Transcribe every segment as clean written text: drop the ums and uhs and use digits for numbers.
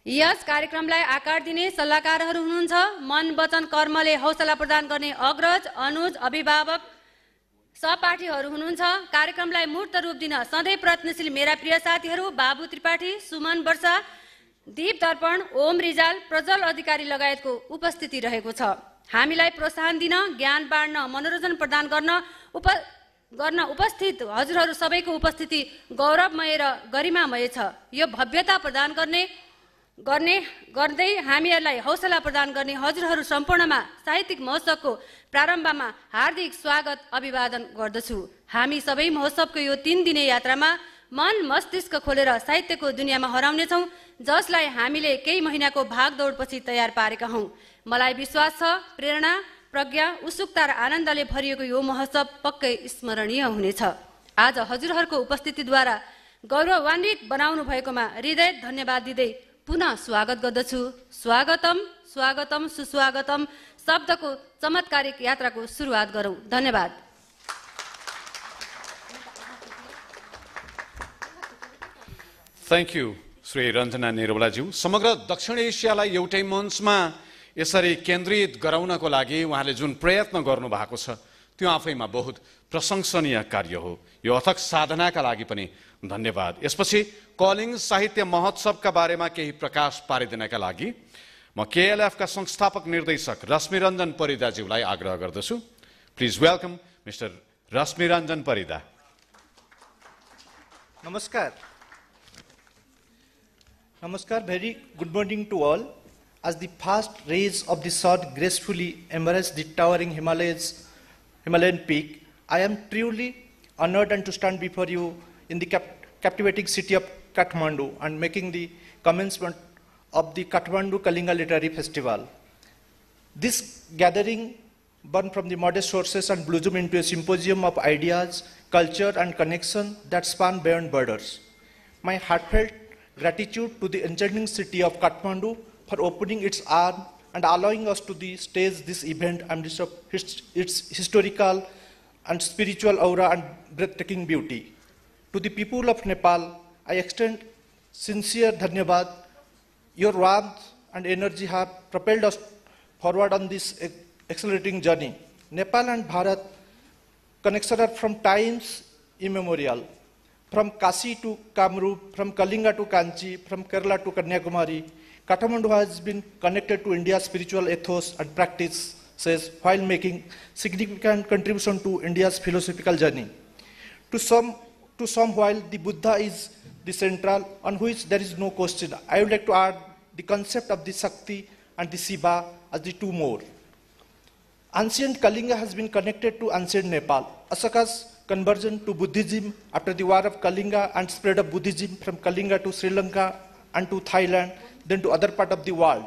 Yes कार्यक्रमलाई आकार दिने सल्लाहकारहरू हुनुहुन्छ मन वचन कर्मले हौसला प्रदान गर्ने अग्रज अनुज अभिभावक सहपाठीहरू हुनुहुन्छ। कार्यक्रमलाई मूर्त रूप दिन सधैँ प्रयत्नशील मेरा प्रिय साथीहरू बाबु त्रिपाठी सुमन वर्षा दीप दर्पण ओम रिजाल प्रज्वल अधिकारी लगायतको उपस्थिति रहेको छ। हामीलाई प्रोत्साहन दिन ज्ञान बाँड्न मनोरञ्जन प्रदान गर्न उपस्थित हजुरहरू सबैको उपस्थिति गौरवमय र गरिमामय छ। यो भव्यता प्रदान गर्दै हामीहरूलाई हौसला प्रदान गर्ने हजुरहरू सम्पूर्णमा साहित्यिक महोत्सवको प्रारम्भमा हार्दिक स्वागत अभिवादन गर्दछु। हामी सबै महोत्सवको यो 3 दिने यात्रामा मन मस्तिष्क खोलेर साहित्यको दुनियाँमा हराउनेछौँ, जसलाई हामीले केही महिनाको भागदौडपछि तयार पारेका हौँ। मलाई विश्वास छ प्रेरणा प्रज्ञा उत्सुकता र आनन्दले भरिएको यो महोत्सव पक्कै स्मरणीय हुनेछ। आज हजुरहरूको उपस्थितिद्वारा गौरवान्वित बनाउनु भएकोमा हृदय धन्यवाद दिँदै पुनः स्वागत गर्दछु। स्वागतम स्वागतम सुस्वागतम शब्दको चमत्कारिक यात्राको सुरुवात गरौँ। धन्यवाद। थ्याङ्क यू श्री रञ्जना निरौलाज्यू। समग्र दक्षिण एसियालाई एउटै मञ्चमा यसरी केन्द्रित गराउनको लागि उहाँले जुन प्रयत्न गर्नु भएको छ त्यो आफैमा बहुत प्रशंसनीय कार्य हो। यो अथक साधनाका लागि पनि धन्यवाद। यसपछि कलिङ साहित्य महोत्सवका बारेमा केही प्रकाश पारिदिनका लागि म केएलएफका संस्थापक निर्देशक रश्मिरञ्जन परिदाज्यूलाई आग्रह गर्दछु। Please welcome mister Rashmiranjan Parida. Namaskar, very good morning to all. As the fast rays of the sun gracefully embrace the towering Himalayan peak, I am truly honored and to stand before you in the captivating city of Kathmandu and making the commencement of the Kathmandu Kalinga Literary Festival. This gathering, born from the modest sources and blossom into a symposium of ideas, culture and connection that span beyond borders. My heartfelt gratitude to the enchanting city of Kathmandu for opening its arms and allowing us to stage this event amidst its historical and spiritual aura and breathtaking beauty. To the people of Nepal, I extend sincere dhanyavad. Your warmth and energy have propelled us forward on this accelerating journey. Nepal and Bharat connection are from times immemorial. From Kashi to Kamrup, from Kalinga to Kanchi, from Kerala to Kanyakumari, Kathmandu has been connected to India's spiritual ethos and practices while making significant contribution to India's philosophical journey. To some, while the Buddha is the central, on which there is no question, I would like to add the concept of the Shakti and the Shiva as the two more. Ancient Kalinga has been connected to ancient Nepal. Ashoka's conversion to Buddhism after the war of Kalinga and spread of Buddhism from Kalinga to Sri Lanka and to Thailand, then to other part of the world.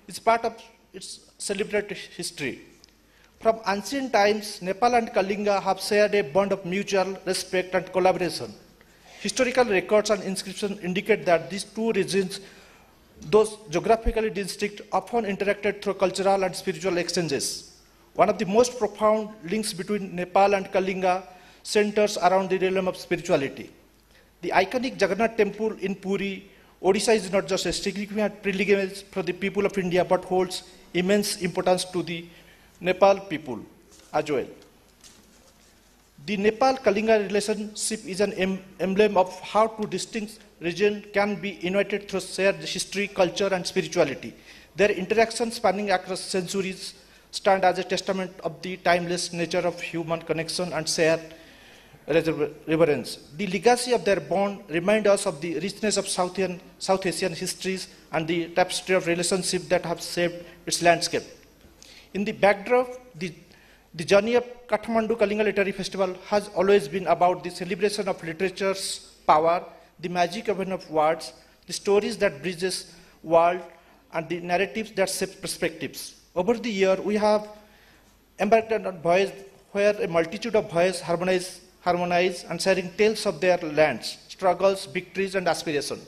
It's part of its celebrated history. From ancient times, Nepal and Kalinga have shared a bond of mutual respect and collaboration. Historical records and inscriptions indicate that these two regions, those geographically distinct, often interacted through cultural and spiritual exchanges. One of the most profound links between Nepal and Kalinga centers around the realm of spirituality. The iconic Jagannath temple in Puri, Odisha is not just a significant pilgrimage for the people of India, but holds immense importance to the Nepal people as well. The Nepal-Kalinga relationship is an emblem of how two distinct regions can be united through shared history, culture, and spirituality. Their interactions spanning across centuries stand as a testament of the timeless nature of human connection and shared reverence. The legacy of their bond reminds us of the richness of South Asian histories and the tapestry of relationships that have shaped its landscape. In the backdrop, the journey of Kathmandu Kalinga Literary Festival has always been about the celebration of literature's power, the magic of words, the stories that bridges world, and the narratives that shape perspectives. Over the year, we have embarked on a voyage where a multitude of voices harmonize and sharing tales of their lands, struggles, victories, and aspirations.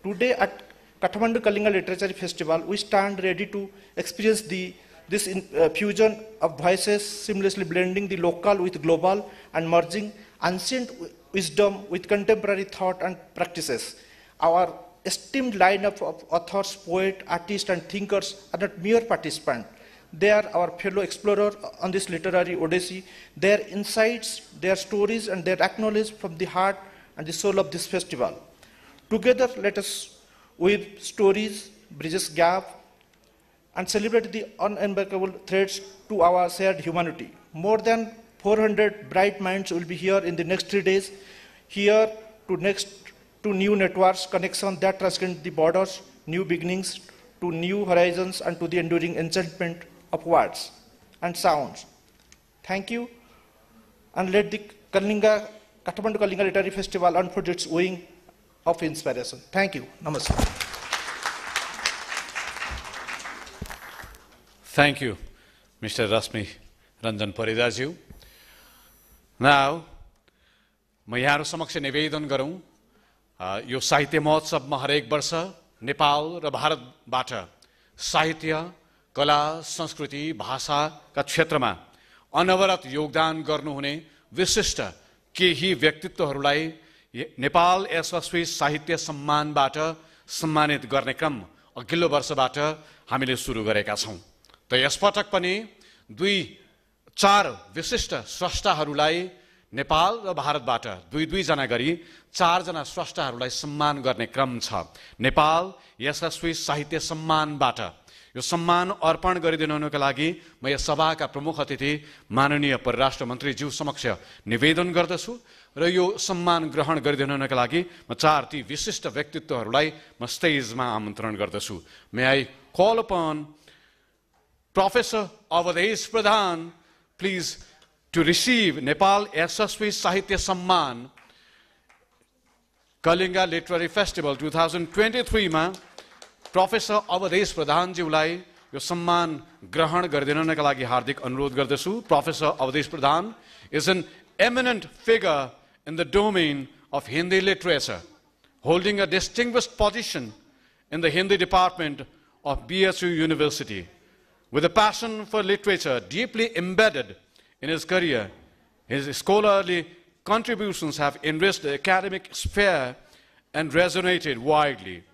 Today at Kathmandu Kalinga Literary Festival, we stand ready to experience this fusion of voices, seamlessly blending the local with global and merging ancient wisdom with contemporary thought and practices. Our esteemed lineup of authors, poets, artists, and thinkers are not mere participants. They are our fellow explorers on this literary odyssey. Their insights, their stories, and their acknowledged from the heart and the soul of this festival. Together, let us weave stories, bridges gap, and celebrate the unbreakable threads to our shared humanity. More than 400 bright minds will be here in the next 3 days, here to new networks, connections that transcend the borders, new beginnings, to new horizons, and to the enduring enchantment of words and sounds. Thank you, and let the Kathmandu Kalinga Literary Festival unfold its wing of inspiration. Thank you. Namaskar. Thank you, Mr. Rasmi Ranjan Paridaज्यू. Now, म यहाँहरु समक्ष निवेदन गरौं यो साहित्य महोत्सवमा हरेक वर्ष नेपाल र भारतबाट साहित्य, कला, संस्कृति, भाषाका क्षेत्रमा अनवरत योगदान गर्नुहुने विशिष्ट केही व्यक्तित्वहरूलाई नेपाल यशस्वी साहित्य सम्मानबाट सम्मानित गर्ने क्रम अघिल्लो वर्षबाट हामीले सुरु गरेका छौं। त यसपटक पनि 4 विशिष्ट स्रष्टाहरूलाई नेपाल र भारतबाट 2 जना गरी 4 जना स्रष्टाहरूलाई सम्मान गर्ने क्रम छ। नेपाल यशस्वी साहित्य सम्मानबाट यो सम्मान अर्पण गरिदिनुका लागि म यस सभाका प्रमुख अतिथि माननीय परराष्ट्र मन्त्रीज्यू समक्ष निवेदन गर्दछु र यो सम्मान ग्रहण गरिदिनुका लागि म 4 ती विशिष्ट व्यक्तित्वहरूलाई म स्टेजमा आमन्त्रण गर्दछु। May I call upon Professor Avadhesh Pradhan, please, to receive Nepal Yashasvi Sahitya Samman Kalinga Literary Festival 2023 मा Professor Avadhesh Pradhan ज्यूलाई यो सम्मान ग्रहण गरिदिनका लागि हार्दिक अनुरोध गर्दछु। Professor Avadhesh Pradhan is an eminent figure in the domain of Hindi literature, holding a distinguished position in the Hindi department of BSU University. With a passion for literature deeply embedded in his career, his scholarly contributions have enriched the academic sphere and resonated widely.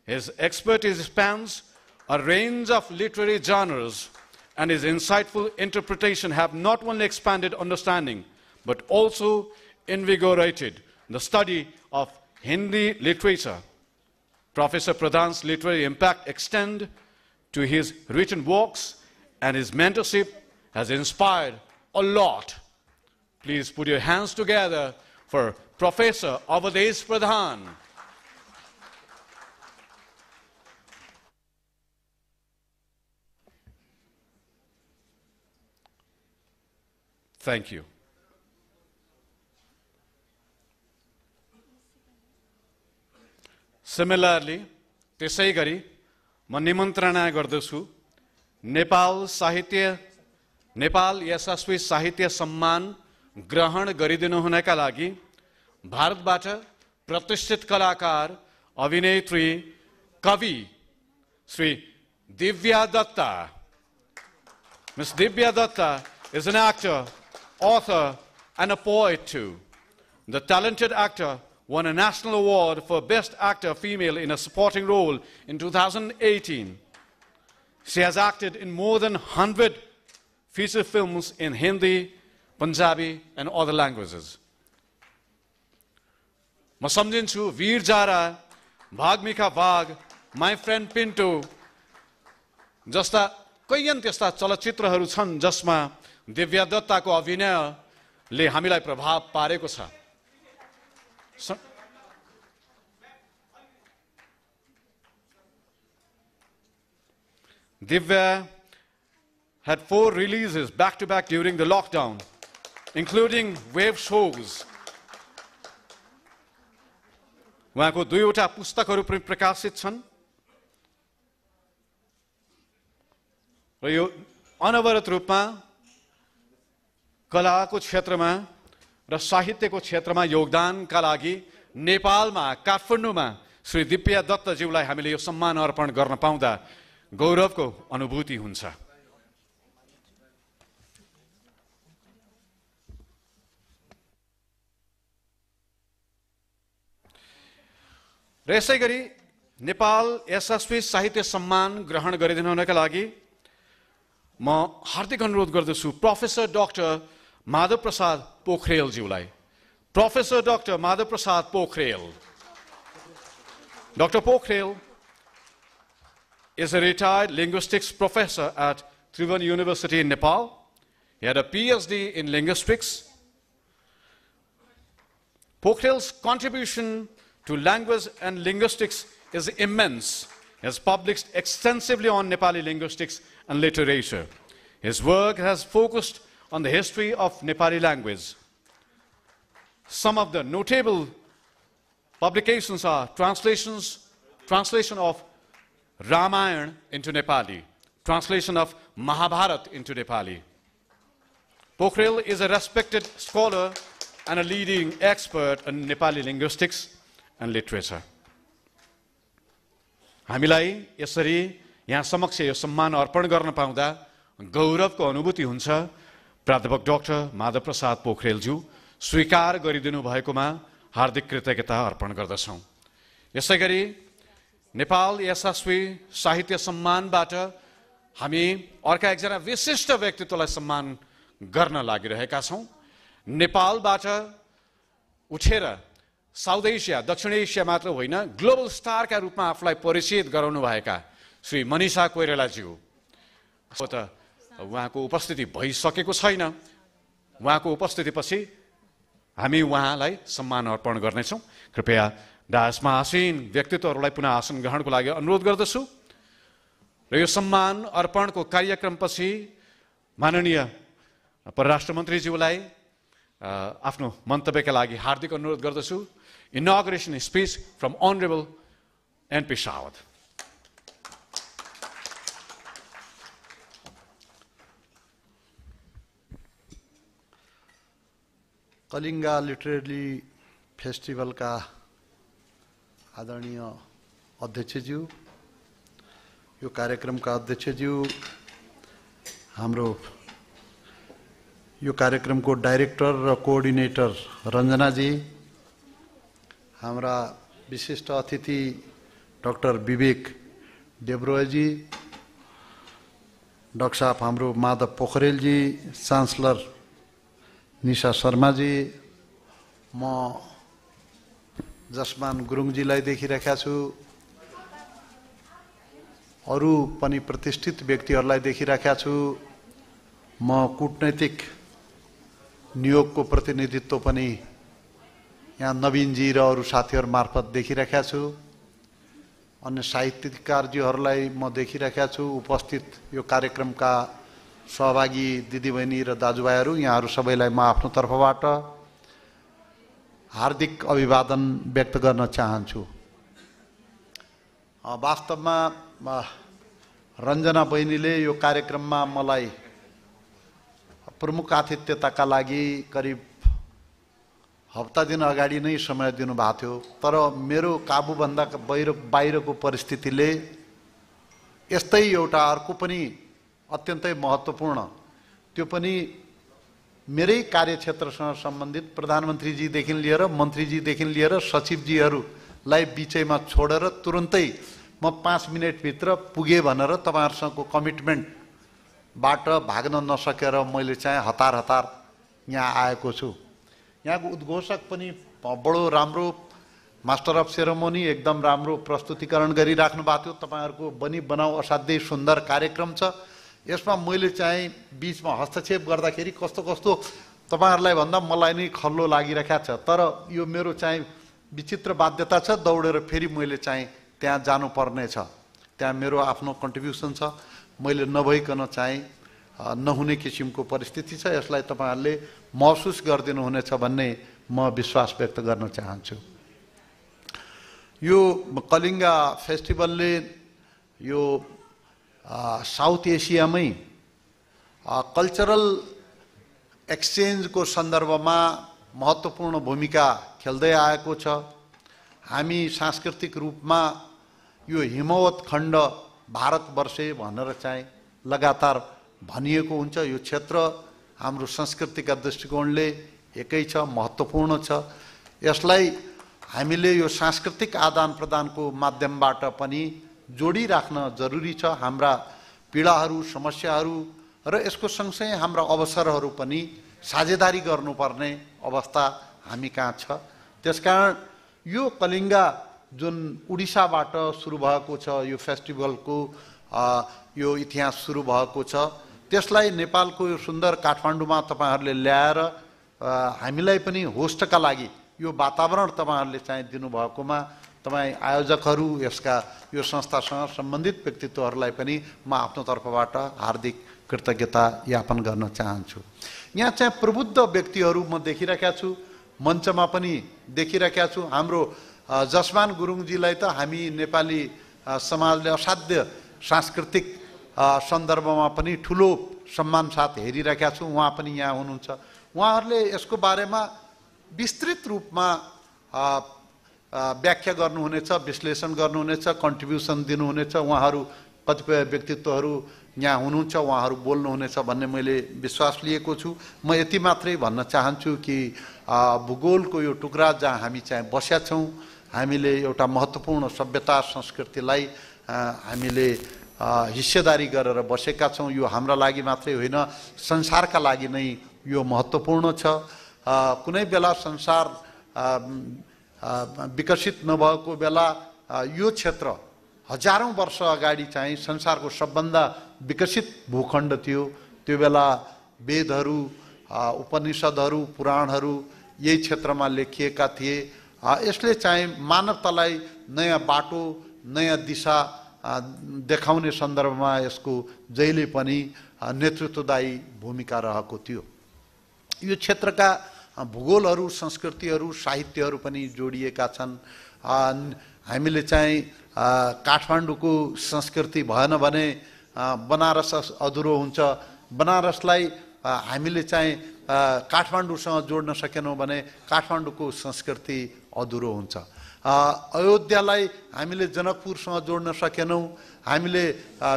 His expertise spans a range of literary genres, and his insightful interpretation have not only expanded understanding, but also invigorated the study of Hindi literature. Professor Pradhan's literary impact extends to his written works, and his mentorship has inspired a lot. Please put your hands together for Professor Avadhesh Pradhan. Thank you. Similarly, त्यसै गरी म निमन्त्रणा गर्दछु नेपाल यशस्वी साहित्य सम्मान ग्रहण गरिदिनुहुनका लागि भारतबाट प्रतिष्ठित कलाकार, अभिनेत्री, कवि Shri Divya Dutta. Ms. Divya Datta is an actor, author, and a poet too. The talented actor won a national award for Best Actor Female in a Supporting Role in 2018. She has acted in more than 100 feature films in Hindi, Punjabi, and other languages. म सम्झिन्छु वीर जारा, भागमिका भाग, My Friend Pinto जस्ता कैयन त्यस्ता चलचित्रहरू छन् जसमा दिव्या दत्ताको अभिनयले हामीलाई प्रभाव पारेको छ। Divya had 4 releases back-to-back during the lockdown, including web shows. उहाँको 2वटा पुस्तकहरू पनि प्रकाशित छन् र यो अनवरत रूपमा कलाको क्षेत्रमा र साहित्यको क्षेत्रमा योगदानका लागि नेपालमा काठमाडौँमा श्री दिव्या दत्तज्यूलाई हामीले यो सम्मान अर्पण गर्न पाउँदा गौरवको अनुभूति हुन्छ। र यसैगरी नेपाल यशस्वी साहित्य सम्मान ग्रहण गरिदिनु हुनका लागि म हार्दिक अनुरोध गर्दछु प्रोफेसर डाक्टर माधव प्रसाद पोखरेलज्यूलाई। Professor doctor Madhav Prasad Pokhrel. Dr. Pokhrel is a retired linguistics professor at Tribhuvan University in Nepal. He had a PhD in linguistics. Pokhrel's contribution to language and linguistics is immense. He has published extensively on Nepali linguistics and literature. His work has focused on the history of Nepali language. Some of the notable publications are translation of Ramayana into Nepali, translation of Mahabharata into Nepali. Pokhrel is a respected scholar and a leading expert in Nepali linguistics and literature. हामीलाई यसरी यहाँ समक्ष यो सम्मान अर्पण गर्न पाउँदा गौरवको अनुभूति हुन्छ। प्राध्यापक डाक्टर माधव प्रसाद पोखरेलज्यू स्वीकार गरिदिनु भएकोमा हार्दिक कृतज्ञता अर्पण गर्दछौं। यसैगरी नेपाल यशस्वी साहित्य सम्मानबाट हामी अर्का एकजना विशिष्ट व्यक्तित्वलाई सम्मान गर्न लागिरहेका छौं। नेपालबाट उठेर साउथ एसिया दक्षिण एसिया मात्र होइन ग्लोबल स्टारका रूपमा आफूलाई परिचित गराउनु भएका श्री मनिषा कोइरालाज्यू त उहाँको उपस्थिति भइसकेको छैन। उहाँको उपस्थितिपछि हामी उहाँलाई सम्मान अर्पण गर्नेछौं। कृपया डायसमा आसीन व्यक्तित्वहरूलाई पुनः आसन ग्रहणको लागि अनुरोध गर्दछु र यो सम्मान अर्पणको कार्यक्रमपछि माननीय परराष्ट्र मन्त्रीज्यूलाई आफ्नो मन्तव्यका लागि हार्दिक अनुरोध गर्दछु। Inauguration speech from honourable NP सावत। कलिंगा लिटरेरी फेस्टिवल का आदरणीय अध्यक्षज्यू, यो कार्यक्रम का अध्यक्षज्यू, हाम्रो यो कार्यक्रम को डाइरेक्टर र कोअर्डिनेटर रञ्जना जी, हाम्रा विशिष्ट अतिथि डाक्टर विवेक देब्रोय जी, डाक्टर साहब हाम्रो माधव पोखरेल जी, चान्सलर निशा शर्मा जी, म जसमान गुरुङजीलाई देखिरहेका छु, अरू पनि प्रतिष्ठित व्यक्तिहरूलाई देखिरहेका छु। म कूटनैतिक नियोगको प्रतिनिधित्व पनि यहाँ नवीनजी र अरू साथीहरू मार्फत देखिरहेका छु। अन्य साहित्यकारजीहरूलाई म देखिरहेका छु। उपस्थित यो कार्यक्रमका सहभागी दिदीबहिनी र दाजुभाइहरू, यहाँहरू सबैलाई म आफ्नो तर्फबाट हार्दिक अभिवादन व्यक्त गर्न चाहन्छु। वास्तवमा रञ्जना बहिनीले यो कार्यक्रममा मलाई प्रमुख आतिथ्यताका लागि करिब हप्ता दिन अगाडि नै समय दिनुभएको थियो, तर मेरो काबुभन्दा बाहिरको परिस्थितिले यस्तै एउटा अर्को पनि अत्यन्तै महत्त्वपूर्ण, त्यो पनि मेरै कार्यक्षेत्रसँग सम्बन्धित प्रधानमन्त्रीजीदेखि लिएर मन्त्रीजीदेखि लिएर सचिवजीहरूलाई बिचैमा छोडेर तुरुन्तै म 5 मिनेटभित्र पुगे भनेर तपाईहरुसँगको कमिटमेन्टबाट भाग्न नसकेर मैले चाहिँ हतार यहाँ आएको छु। यहाँको उद्घोषक पनि बडो राम्रो, मास्टर अफ सेरेमोनी एकदम राम्रो प्रस्तुतिकरण गरिराख्नु भएको थियो। तपाईहरुको बनी बनाऊ असाध्यै सुन्दर कार्यक्रम छ। यसमा मैले चाहिँ बीचमा हस्तक्षेप गर्दाखेरि कस्तो तपाईहरुलाई भन्दा मलाई नै खल्लो लागिरहेको छ, तर यो मेरो चाहिँ विचित्र बाध्यता छ। दौडेर फेरि मैले चाहिँ त्यहाँ जानुपर्ने छ, त्यहाँ मेरो आफ्नो कन्ट्रिब्युसन छ। मैले नभइकन चाहिँ नहुने किसिमको परिस्थिति छ। यसलाई तपाईहरुले महसुस गरिदिनु हुनेछ भन्ने म विश्वास व्यक्त गर्न चाहन्छु। यो कलिंगा फेस्टिभलले यो साउथ एसियामै कल्चरल एक्सचेन्जको सन्दर्भमा महत्त्वपूर्ण भूमिका खेल्दै आएको छ। हामी सांस्कृतिक रूपमा यो हिमवत खण्ड भारतवर्षे भनेर चाहिँ लगातार भनिएको हुन्छ। यो क्षेत्र हाम्रो संस्कृतिका दृष्टिकोणले एकै छ, महत्त्वपूर्ण छ। यसलाई हामीले यो सांस्कृतिक आदान प्रदानको माध्यमबाट पनि जोडिराख्न जरुरी छ। हाम्रा पीडाहरू, समस्याहरू र यसको सँगसँगै हाम्रा अवसरहरू पनि साझेदारी गर्नुपर्ने अवस्था हामी कहाँ छ। त्यसकारण यो कलिङ्गा जुन उडिसाबाट सुरु भएको छ, यो फेस्टिभलको यो इतिहास सुरु भएको छ, त्यसलाई नेपालको यो सुन्दर काठमाडौँमा तपाईहरूले ल्याएर हामीलाई पनि होस्टका लागि यो वातावरण तपाईहरूले चाहिँ दिनुभएकोमा तपाईँ आयोजकहरू, यसका यो संस्थासँग सम्बन्धित व्यक्तित्वहरूलाई पनि म आफ्नो तर्फबाट हार्दिक कृतज्ञता ज्ञापन गर्न चाहन्छु। यहाँ चाहिँ प्रबुद्ध व्यक्तिहरू म देखिरहेका छु, मञ्चमा पनि देखिरहेका छु। हाम्रो जसमान गुरुङजीलाई त हामी नेपाली समाजले असाध्य सांस्कृतिक सन्दर्भमा पनि ठुलो सम्मान साथ हेरिरहेका छौँ। उहाँ पनि यहाँ हुनुहुन्छ। उहाँहरूले यसको बारेमा विस्तृत रूपमा व्याख्या गर्नुहुनेछ, विश्लेषण गर्नुहुनेछ, कन्ट्रिब्युसन दिनुहुनेछ। उहाँहरू कतिपय व्यक्तित्वहरू यहाँ हुनुहुन्छ, उहाँहरू बोल्नुहुनेछ भन्ने मैले विश्वास लिएको छु। म यति मात्रै भन्न चाहन्छु कि भूगोलको यो टुक्रा जहाँ हामी चाहिँ बसेका छौँ, हामीले एउटा महत्त्वपूर्ण सभ्यता संस्कृतिलाई हामीले हिस्सेदारी गरेर बसेका छौँ। यो हाम्रा लागि मात्रै होइन, संसारका लागि नै यो महत्त्वपूर्ण छ। कुनै बेला संसार विकसित नभएको बेला यो क्षेत्र हजारौँ वर्ष अगाडि चाहिँ संसारको सबभन्दा विकसित भूखण्ड थियो। त्यो बेला वेदहरू, उपनिषदहरू, पुराणहरू यही क्षेत्रमा लेखिएका थिए। यसले चाहिँ मानवतालाई नयाँ बाटो, नयाँ दिशा देखाउने सन्दर्भमा यसको जहिले पनि नेतृत्वदायी भूमिका रहेको थियो। यो क्षेत्रका भूगोलहरू, संस्कृतिहरू, साहित्यहरू पनि जोडिएका छन्। हामीले चाहिँ काठमाडौँको संस्कृति भएन भने बनारस अधुरो हुन्छ। बनारसलाई हामीले चाहिँ काठमाडौँसँग जोड्न सकेनौँ भने काठमाडौँको संस्कृति अधुरो हुन्छ। अयोध्यालाई हामीले जनकपुरसँग जोड्न सकेनौँ, हामीले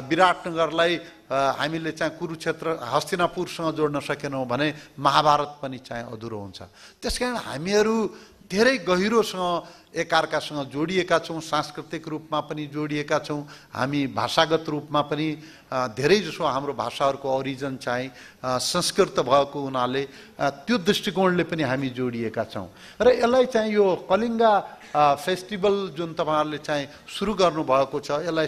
विराटनगरलाई हामीले चाहिँ कुरुक्षेत्र, हस्तिनापुरसँग जोड्न सकेनौँ भने महाभारत पनि चाहिँ अधुरो हुन्छ। त्यसकारण हामीहरू धेरै गहिरोसँग एकअर्कासँग जोडिएका छौँ, सांस्कृतिक रूपमा पनि जोडिएका छौँ। हामी भाषागत रूपमा पनि धेरैजसो हाम्रो भाषाहरूको ओरिजिन चाहिँ संस्कृत भएको हुनाले त्यो दृष्टिकोणले पनि हामी जोडिएका छौँ। र यसलाई चाहिँ यो कलिङ्गा फेस्टिभल जुन तपाईँहरूले चाहिँ सुरु गर्नुभएको छ, यसलाई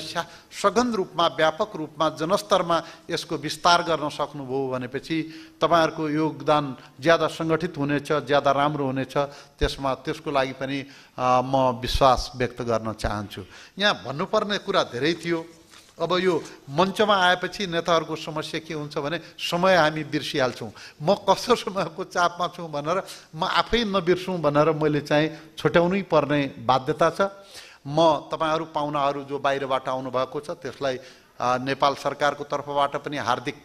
सघन रूपमा, व्यापक रूपमा, जनस्तरमा यसको विस्तार गर्न सक्नुभयो भनेपछि तपाईँहरूको योगदान ज्यादा सङ्गठित हुनेछ, ज्यादा राम्रो हुनेछ। त्यसको लागि पनि म विश्वास व्यक्त गर्न चाहन्छु। यहाँ भन्नुपर्ने कुरा धेरै थियो। अब यो मञ्चमा आएपछि नेताहरूको समस्या के हुन्छ भने समय हामी बिर्सिहाल्छौँ। म कस्तो समयको चापमा छु भनेर म आफै नबिर्सौँ भनेर मैले चाहिँ छुट्याउनै पर्ने बाध्यता छ। म तपाईँहरू पाहुनाहरू जो बाहिरबाट आउनुभएको छ त्यसलाई नेपाल सरकारको तर्फबाट पनि हार्दिक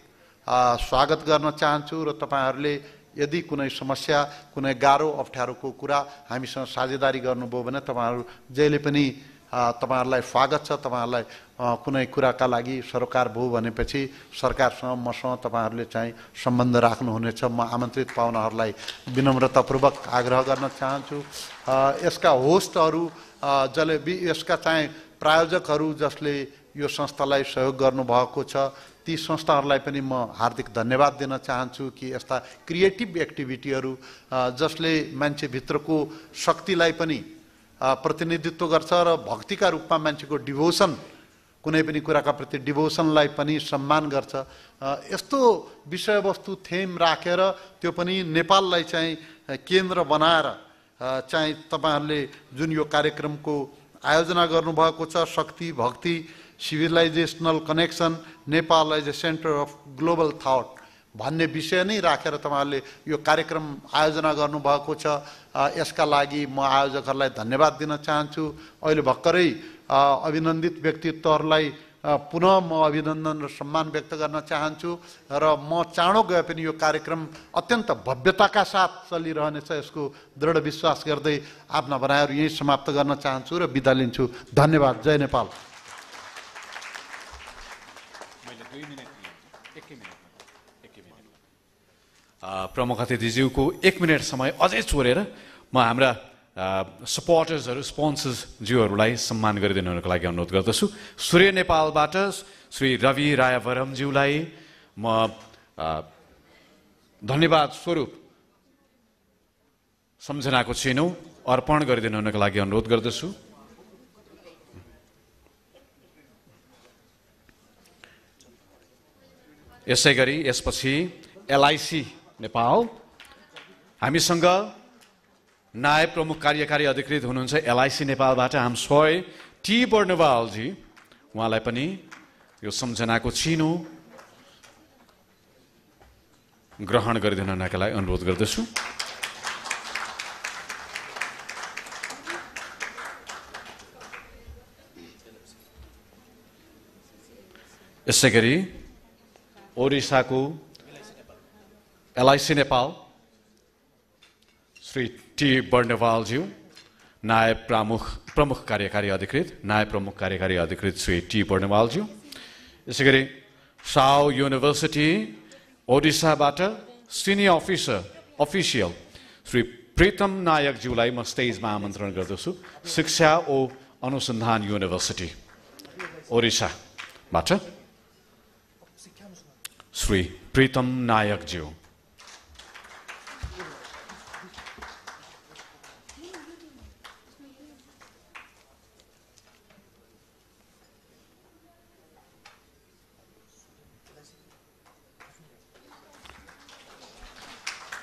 स्वागत गर्न चाहन्छु। र तपाईँहरूले यदि कुनै समस्या, कुनै गाह्रो अप्ठ्यारोको कुरा हामीसँग साझेदारी गर्नुभयो भने तपाईँहरू जहिले पनि तपाईँहरूलाई स्वागत छ। तपाईँहरूलाई कुनै कुराका लागि सरोकार भयो भनेपछि सरकारसँग मसँग तपाईँहरूले चाहिँ सम्बन्ध राख्नुहुनेछ। म आमन्त्रित पाहुनाहरूलाई विनम्रतापूर्वक आग्रह गर्न चाहन्छु। यसका होस्टहरू जसले यसका चाहिँ प्रायोजकहरू जसले यो संस्थालाई सहयोग गर्नुभएको छ, ती संस्थाहरूलाई पनि म हार्दिक धन्यवाद दिन चाहन्छु कि यस्ता क्रिएटिभ एक्टिभिटीहरू जसले मान्छेभित्रको शक्तिलाई पनि प्रतिनिधित्व गर्छ र भक्तिका रूपमा मान्छेको डिभोसन, कुनै पनि कुराका प्रति डिभोसनलाई पनि सम्मान गर्छ। यस्तो विषयवस्तु थेम राखेर त्यो पनि नेपाललाई चाहिँ केन्द्र बनाएर चाहिँ तपाईँहरूले जुन यो कार्यक्रमको आयोजना गर्नुभएको छ, Shakti, Bhakti, civilisational connection, Nepal as a centre of global thought भन्ने विषय नै राखेर तपाईँहरूले यो कार्यक्रम आयोजना गर्नुभएको छ। यसका लागि म आयोजकहरूलाई धन्यवाद दिन चाहन्छु। अहिले भर्खरै अभिनन्दित व्यक्तित्वहरूलाई पुनः म अभिनन्दन र सम्मान व्यक्त गर्न चाहन्छु। र म चाँडो गए पनि यो कार्यक्रम अत्यन्त भव्यताका साथ चलिरहनेछ यसको दृढ विश्वास गर्दै आफ्ना भनाइहरू यहीँ समाप्त गर्न चाहन्छु र बिदा लिन्छु। धन्यवाद। जय नेपाल। प्रमुख अतिथिज्यूको 1 मिनट समय अझै छोडेर म हाम्रा सपोर्टर्सहरू स्पोन्सर्सज्यूहरूलाई सम्मान गरिदिनुको लागि अनुरोध गर्दछु। सूर्य नेपालबाट श्री रवि रायवरमज्यूलाई म धन्यवाद स्वरूप सम्झनाको चिनो अर्पण गरिदिनुको लागि अनुरोध गर्दछु। यसै गरी यसपछि एलआईसी नेपाल, हामीसँग नायब प्रमुख कार्यकारी अधिकृत हुनुहुन्छ एलआईसी नेपालबाट हाम सोय टी बर्नवालजी, उहाँलाई पनि यो सम्झनाको चिनो ग्रहण गरिदिनुका लागि अनुरोध गर्दछु। यसै गरी ओडिसाको एलआईसी नेपाल श्री टी बर्नवालज्यू, नायब प्रमुख कार्यकारी अधिकृत श्री टी बर्नवालज्यू। यसै गरी साउ युनिभर्सिटी ओडिसाबाट सिनियर अफिसियल श्री प्रीतम नायकज्यूलाई म स्टेजमा आमन्त्रण गर्दछु। शिक्षा ओ अनुसन्धान युनिभर्सिटी ओडिसाबाट श्री प्रीतम नायकज्यू।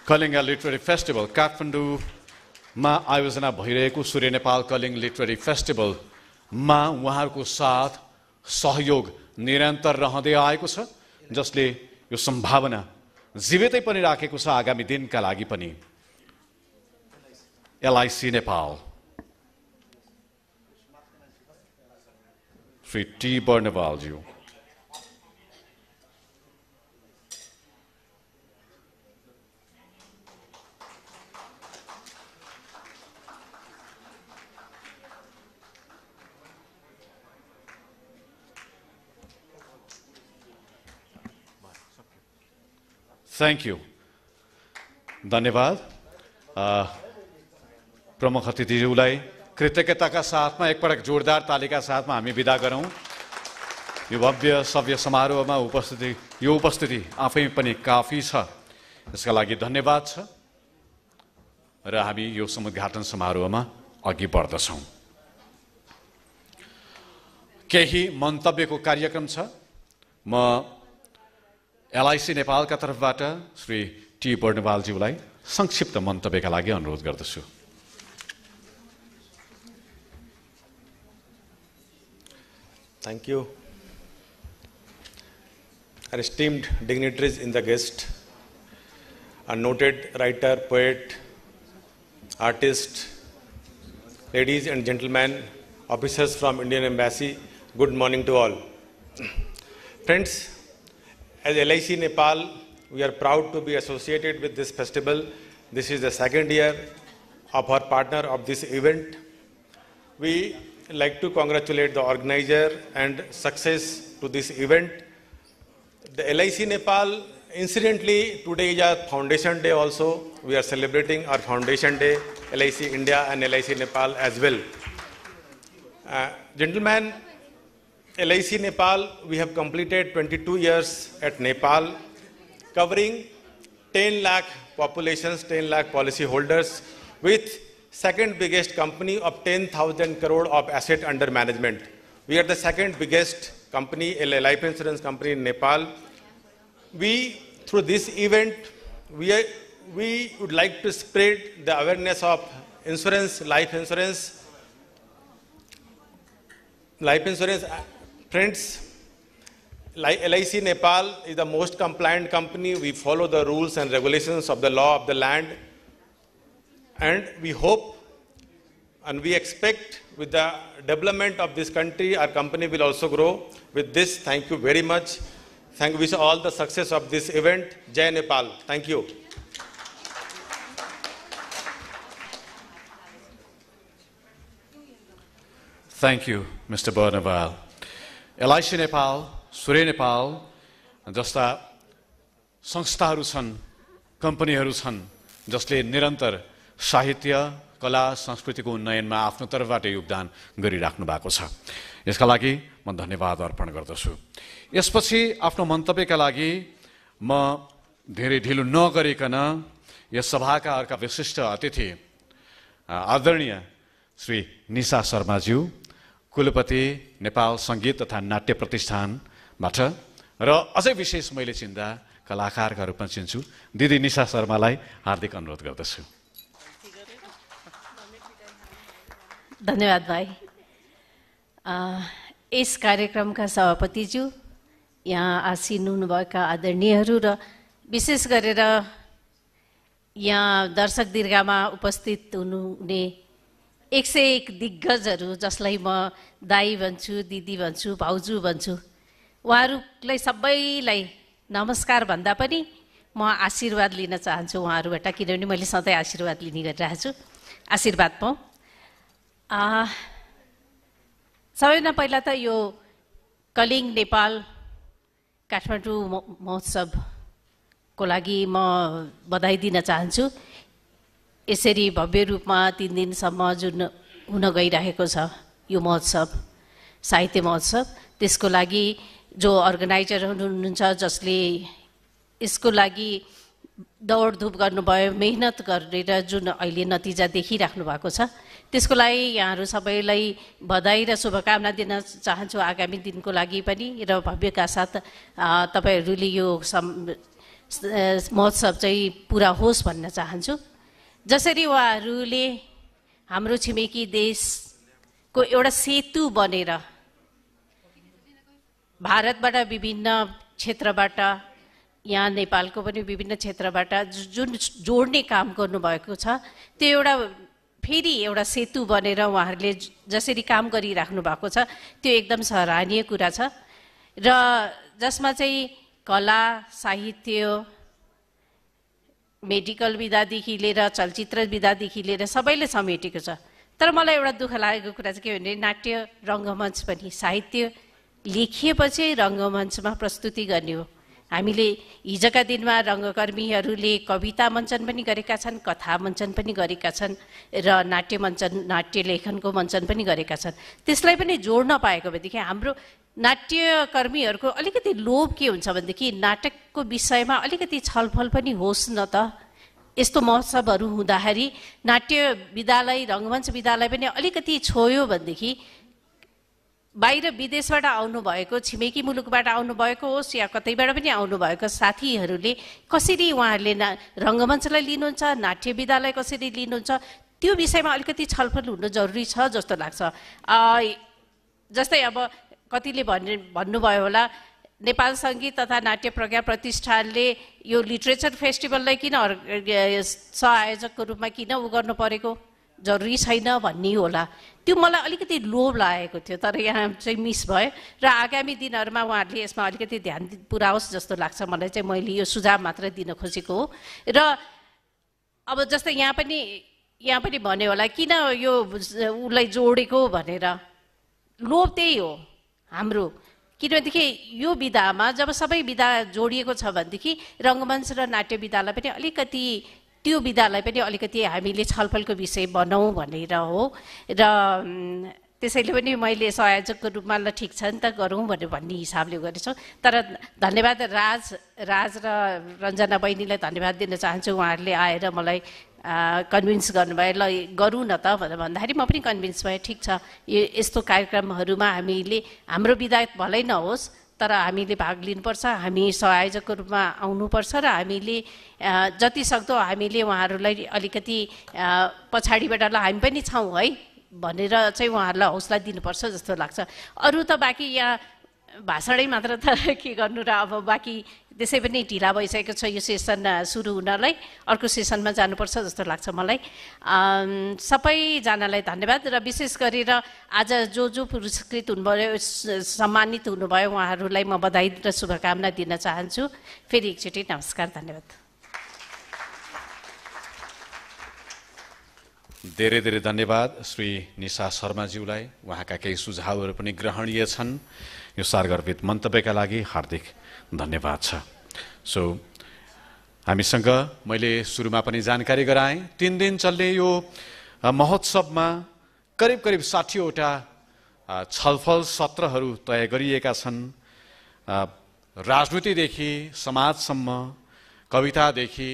कलिङ्गा लिटरेरी फेस्टिभल काठमाडौँमा आयोजना भइरहेको सूर्य नेपाल कलिङ लिटरेरी फेस्टिभलमा उहाँहरूको साथ सहयोग निरन्तर रहँदै आएको छ, जसले यो सम्भावना जीवितै पनि राखेको छ आगामी दिनका लागि पनि। एलआईसी नेपाल श्री टी बर्नवालज्यू। थैंक यू, धन्यवाद। प्रमुख अतिथिज्यूलाई कृतज्ञताका साथमा एकपटक जोरदार तालीका साथमा हामी बिदा गरौँ। यो भव्य सभ्य समारोहमा उपस्थिति आफै पनि काफी छ, यसका लागि धन्यवाद छ र हामी यो समुद्घाटन समारोहमा अघि बढ्दछौँ। केही मन्तव्यको कार्यक्रम छ। म एलआईसी नेपालका तर्फबाट श्री टी बर्नवालज्यूलाई संक्षिप्त मन्तव्यका लागि अनुरोध गर्दछु। Thank you. Our esteemed dignitaries in the guest, a noted writer, poet, artist, ladies and gentlemen, officers from Indian Embassy, good morning to all. Friends, as LIC Nepal, we are proud to be associated with this festival. This is the second year of our partner of this event. We like to congratulate the organizer and success to this event. The LIC Nepal, incidentally, today is our foundation day also. We are celebrating our foundation day, LIC India and LIC Nepal as well. Gentlemen, LIC Nepal, we have completed 22 years at Nepal, covering 10 lakh populations, 10 lakh policy holders, with second biggest company of 10,000 crore of asset under management. We are the second biggest company, a life insurance company in Nepal. We, through this event, we would like to spread the awareness of insurance, life insurance. Friends, LIC Nepal is the most compliant company. We follow the rules and regulations of the law of the land. And we hope and we expect with the development of this country, our company will also grow. With this, thank you very much. Wish all the success of this event. Jai Nepal. Thank you. Thank you, Mr. Bernawal. LIC Nepal, Surya Nepal, जस्ता संस्थाहरू छन्, कम्पनीहरू छन्, जसले निरन्तर साहित्य, कला संस्कृतिको उन्नयनमा आफ्नो तर्फबाट योगदान गरिराख्नु भएको छ। यसका लागि म धन्यवाद अर्पण गर्दछु। यसपछि आफ्नो मन्तव्यका लागि म धेरै ढिलो नगरिकन यस सभाका अर्का विशिष्ट अतिथि आदरणीय श्री निशा शर्माज्यू, कुलपति नेपाल सङ्गीत तथा नाट्य प्रतिष्ठानबाट र अझै विशेष मैले चिन्दा कलाकारका रूपमा चिन्छु दिदी निशा शर्मालाई हार्दिक अनुरोध गर्दछु। धन्यवाद भाइ। यस कार्यक्रमका सभापतिज्यू, यहाँ आसीन हुनुभएका आदरणीयहरू र विशेष गरेर यहाँ दर्शक दीर्घामा उपस्थित हुनुहुने 101 दिग्गजहरू जसलाई म दाई भन्छु, दिदी भन्छु, भाउजू भन्छु, उहाँहरूलाई सबैलाई नमस्कार भन्दा पनि म आशीर्वाद लिन चाहन्छु उहाँहरूबाट, किनभने मैले सधैँ आशीर्वाद लिने गरिरहेको छु। आशीर्वाद पाऊँ। सबैभन्दा पहिला त यो कलिङ नेपाल काठमाडौँ महोत्सवको लागि म बधाई दिन चाहन्छु। यसरी भव्य रूपमा 3 दिनसम्म जुन हुन गइरहेको छ यो महोत्सव, साहित्य महोत्सव, त्यसको लागि जो अर्गनाइजर हुनुहुन्छ, जसले यसको लागि दौडधुप गर्नुभयो, मेहनत गरेर जुन अहिले नतिजा देखिराख्नु भएको छ, त्यसको लागि यहाँहरू सबैलाई बधाई र शुभकामना दिन चाहन्छु आगामी दिनको लागि पनि। र भव्यका साथ तपाईँहरूले यो महोत्सव चाहिँ पुरा होस् भन्न चाहन्छु। जसरी उहाँहरूले हाम्रो छिमेकी देशको एउटा सेतु बनेर भारतबाट विभिन्न क्षेत्रबाट, यहाँ नेपालको पनि विभिन्न क्षेत्रबाट जुन जोड्ने काम गर्नुभएको छ, त्यो एउटा फेरि एउटा सेतु बनेर उहाँहरूले जसरी काम गरिराख्नु भएको छ, त्यो एकदम सराहनीय कुरा छ। र जसमा चाहिँ कला, साहित्य, मेडिकल विधादेखि लिएर चलचित्र विधादेखि लिएर सबैले समेटेको छ। तर मलाई एउटा दुःख लागेको कुरा चाहिँ के भने, नाट्य रङ्गमञ्च पनि, साहित्य लेखिएपछि रङ्गमञ्चमा प्रस्तुति गर्ने हो। हामीले हिजोका दिनमा रङ्गकर्मीहरूले कविता मञ्चन पनि गरेका छन्, कथा मञ्चन पनि गरेका छन् र नाट्य मञ्चन, नाट्य लेखनको मञ्चन पनि गरेका छन्। त्यसलाई पनि जोड्न पाएको भएदेखि हाम्रो नाट्यकर्मीहरूको अलिकति लोभ के हुन्छ भनेदेखि नाटकको विषयमा अलिकति छलफल पनि होस् न त। यस्तो महोत्सवहरू हुँदाखेरि नाट्य विद्यालय, रङ्गमञ्च विद्यालय पनि अलिकति छोयो भनेदेखि बाहिर विदेशबाट आउनुभएको, छिमेकी मुलुकबाट आउनुभएको होस् या कतैबाट पनि आउनुभएको साथीहरूले कसरी उहाँहरूले रङ्गमञ्चलाई लिनुहुन्छ, नाट्य विद्यालय कसरी लिनुहुन्छ, त्यो विषयमा अलिकति छलफल हुनु जरुरी छ जस्तो लाग्छ। जस्तै अब कतिले भन्नुभयो होला, नेपाल सङ्गीत तथा नाट्य प्रज्ञा प्रतिष्ठानले यो लिटरेचर फेस्टिभललाई किन सहआयोजकको रूपमा किन गर्नु परेको, जरुरी छैन भन्ने होला। त्यो मलाई अलिकति लोभ लागेको थियो, तर यहाँ चाहिँ मिस भयो र आगामी दिनहरूमा उहाँहरूले यसमा अलिकति ध्यान पुर्याओस् जस्तो लाग्छ मलाई चाहिँ। मैले यो सुझाव मात्र दिन खोजेको हो। र अब जस्तै यहाँ पनि भन्यो होला किन यो उसलाई जोडेको भनेर, लोभ त्यही हो हाम्रो। किनभनेदेखि यो विधामा जब सबै विधा जोडिएको छ भनेदेखि रङ्गमञ्च र नाट्य विधालाई पनि अलिकति, त्यो विधालाई पनि अलिकति हामीले छलफलको विषय बनाऊँ भनेर हो। र त्यसैले पनि मैले संयोजकको रूपमा ल ठिक छ नि त गरौँ भन्ने हिसाबले गरेछु। तर धन्यवाद राज र रञ्जना बहिनीलाई धन्यवाद दिन चाहन्छु। उहाँहरूले आएर मलाई कन्भिन्स गर्नुभयो, ल गरौँ न त भनेर भन्दाखेरि म पनि कन्भिन्स भएँ। ठिक छ, यस्तो कार्यक्रमहरूमा हामीले, हाम्रो विधा भलै नहोस् तर हामीले भाग लिनुपर्छ, हामी सहआयोजकको रूपमा आउनुपर्छ र हामीले जति सक्दो हामीले उहाँहरूलाई अलिकति पछाडिबाट ल हामी पनि छौँ है भनेर चाहिँ उहाँहरूलाई हौसला दिनुपर्छ जस्तो लाग्छ। अरू त बाँकी यहाँ भाषणै मात्र त के गर्नु र, अब बाँकी त्यसै पनि ढिला भइसकेको छ यो सेसन सुरु हुनलाई, अर्को सेसनमा जानुपर्छ जस्तो लाग्छ मलाई। सबैजनालाई धन्यवाद र विशेष गरेर आज जो पुरस्कृत हुनुभयो, सम्मानित हुनुभयो उहाँहरूलाई म बधाई र शुभकामना दिन चाहन्छु। फेरि एकचोटि नमस्कार, धन्यवाद। धेरै धेरै धन्यवाद श्री निशा शर्माज्यूलाई। उहाँका केही सुझावहरू पनि ग्रहणीय छन्। यो सारगर्भित मन्तव्यका लागि हार्दिक धन्यवाद छ। हामीसँग मैले सुरुमा पनि जानकारी गराएँ 3 दिन चल्ने यो महोत्सवमा करिब करिब 60वटा छलफल सत्रहरू तय गरिएका छन्। राजनीतिदेखि समाजसम्म, कवितादेखि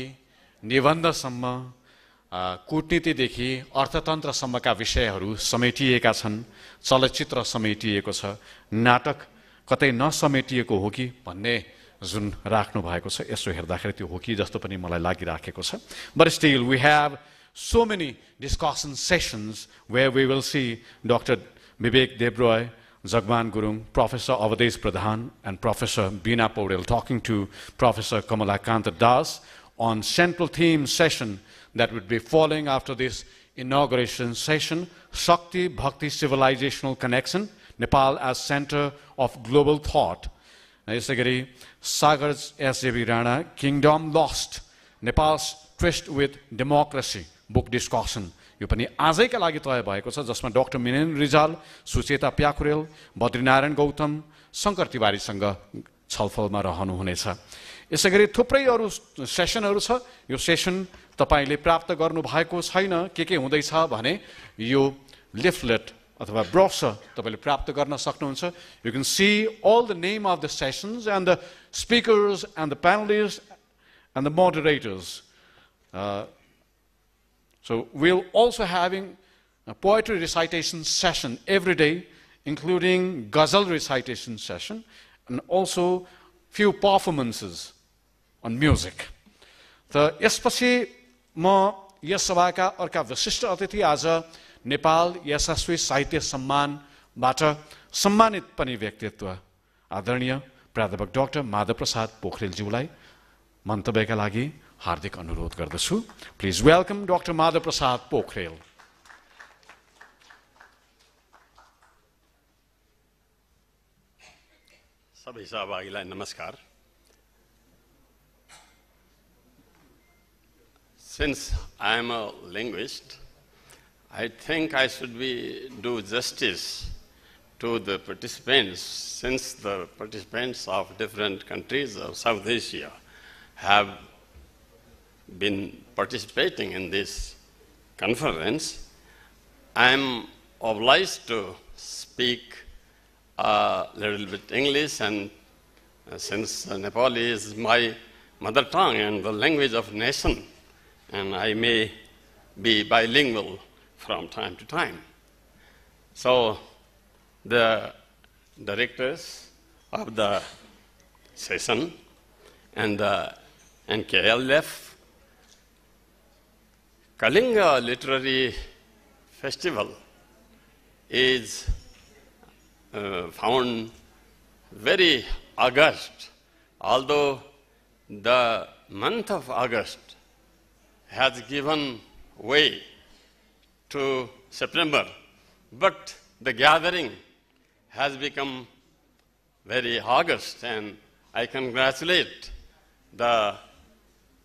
निबन्धसम्म, कूटनीतिदेखि अर्थतन्त्रसम्मका विषयहरू समेटिएका छन्। चलचित्र समेटिएको छ, नाटक कतै नसमेटिएको हो कि भन्ने जुन राख्नु भएको छ, यसो हेर्दाखेरि त्यो हो कि जस्तो पनि मलाई लागिराखेको छ। But still we have so many discussion sessions where we will see Dr. Vivek Debroy, Jagman Gurung, Professor Avadhesh Pradhan, and Professor Beena Paudel talking to Professor Kamalakanta Das on central theme session that would be following after this inauguration session, Shakti Bhakti Civilizational Connection, Nepal as Center of Global Thought. यसै गरी Sagar SJB Rana, Kingdom Lost, Nepal's Tryst with Democracy book discussion, यो पनि आजैका लागि तय भएको छ, जसमा डाक्टर मिनेन रिजाल, सुचेता प्याकुरेल, बद्रीनारायण गौतम, शङ्कर तिवारीसँग छलफलमा रहनुहुनेछ। यसै गरी थुप्रै अरू सेसनहरू छ। यो सेसन तपाईले प्राप्त गर्नु भएको छैन, के हुँदैछ भने यो लिफलेट अथवा ब्रोशर तपाईले प्राप्त गर्न सक्नुहुन्छ। You can see all the name of the sessions and the speakers and the panelists and the moderators. So we'll also having a poetry recitation session every day, including ghazal recitation session, and also few performances on music. त यसपछि म yes सभाका अर्का विशिष्ट अतिथि आज नेपाल यशस्वी साहित्य सम्मानबाट सम्मानित पनि व्यक्तित्व आदरणीय प्राध्यापक डाक्टर माधव प्रसाद पोखरेलज्यूलाई मन्तव्यका लागि हार्दिक अनुरोध गर्दछु। Please welcome doctor Madhav Prasad Pokhrel. सबै सहभागीलाई नमस्कार। Since I am a linguist, I think I should do justice to the participants, since the participants of different countries of South Asia have been participating in this conference. I am obliged to speak a little bit English, and since Nepali is my mother tongue and the language of nation, and I may be bilingual from time to time. So the directors of the session and the NKLF, Kalinga Literary Festival is found very august, although the month of August has given way to September, but the gathering has become very august, and I congratulate the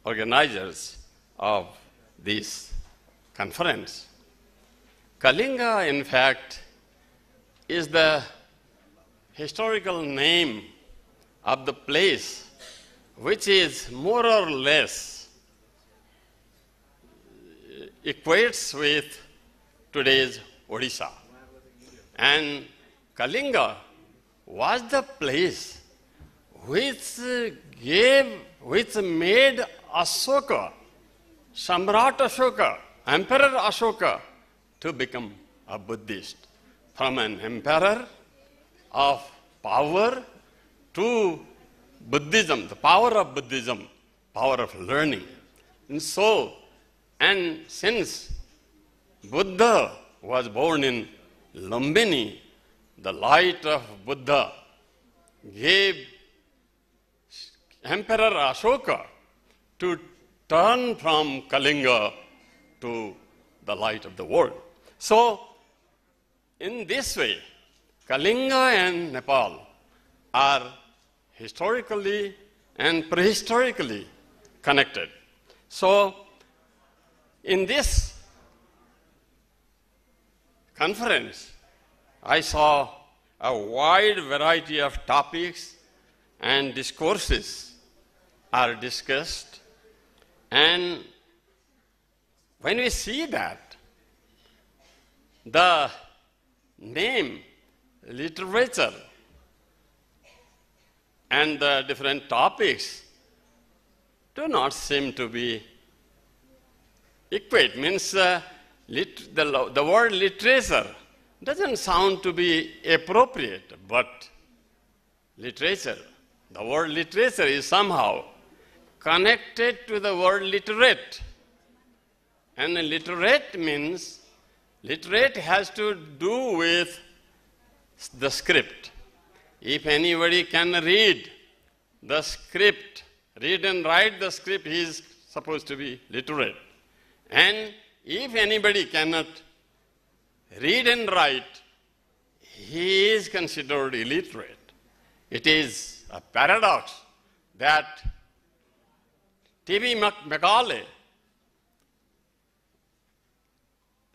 organizers of this conference. Kalinga, in fact, is the historical name of the place which is more or less equates with today's Odisha. And Kalinga was the place which made Ashoka, Samrat Ashoka, Emperor Ashoka, to become a Buddhist. From an emperor of power to Buddhism, the power of Buddhism, power of learning. And since Buddha was born in Lumbini, the light of Buddha gave Emperor Ashoka to turn from Kalinga to the light of the world. So, in this way, Kalinga and Nepal are historically and prehistorically connected. So, in this conference, I saw a wide variety of topics and discourses are discussed. And when we see that, the name literature and the different topics do not seem to be equate. Means the word literature doesn't sound to be appropriate, but literature, the word literature is somehow connected to the word literate. And literate means, literate has to do with the script. If anybody can read the script, read and write the script, he is supposed to be literate. And if anybody cannot read and write, he is considered illiterate. It is a paradox that T.B. Macaulay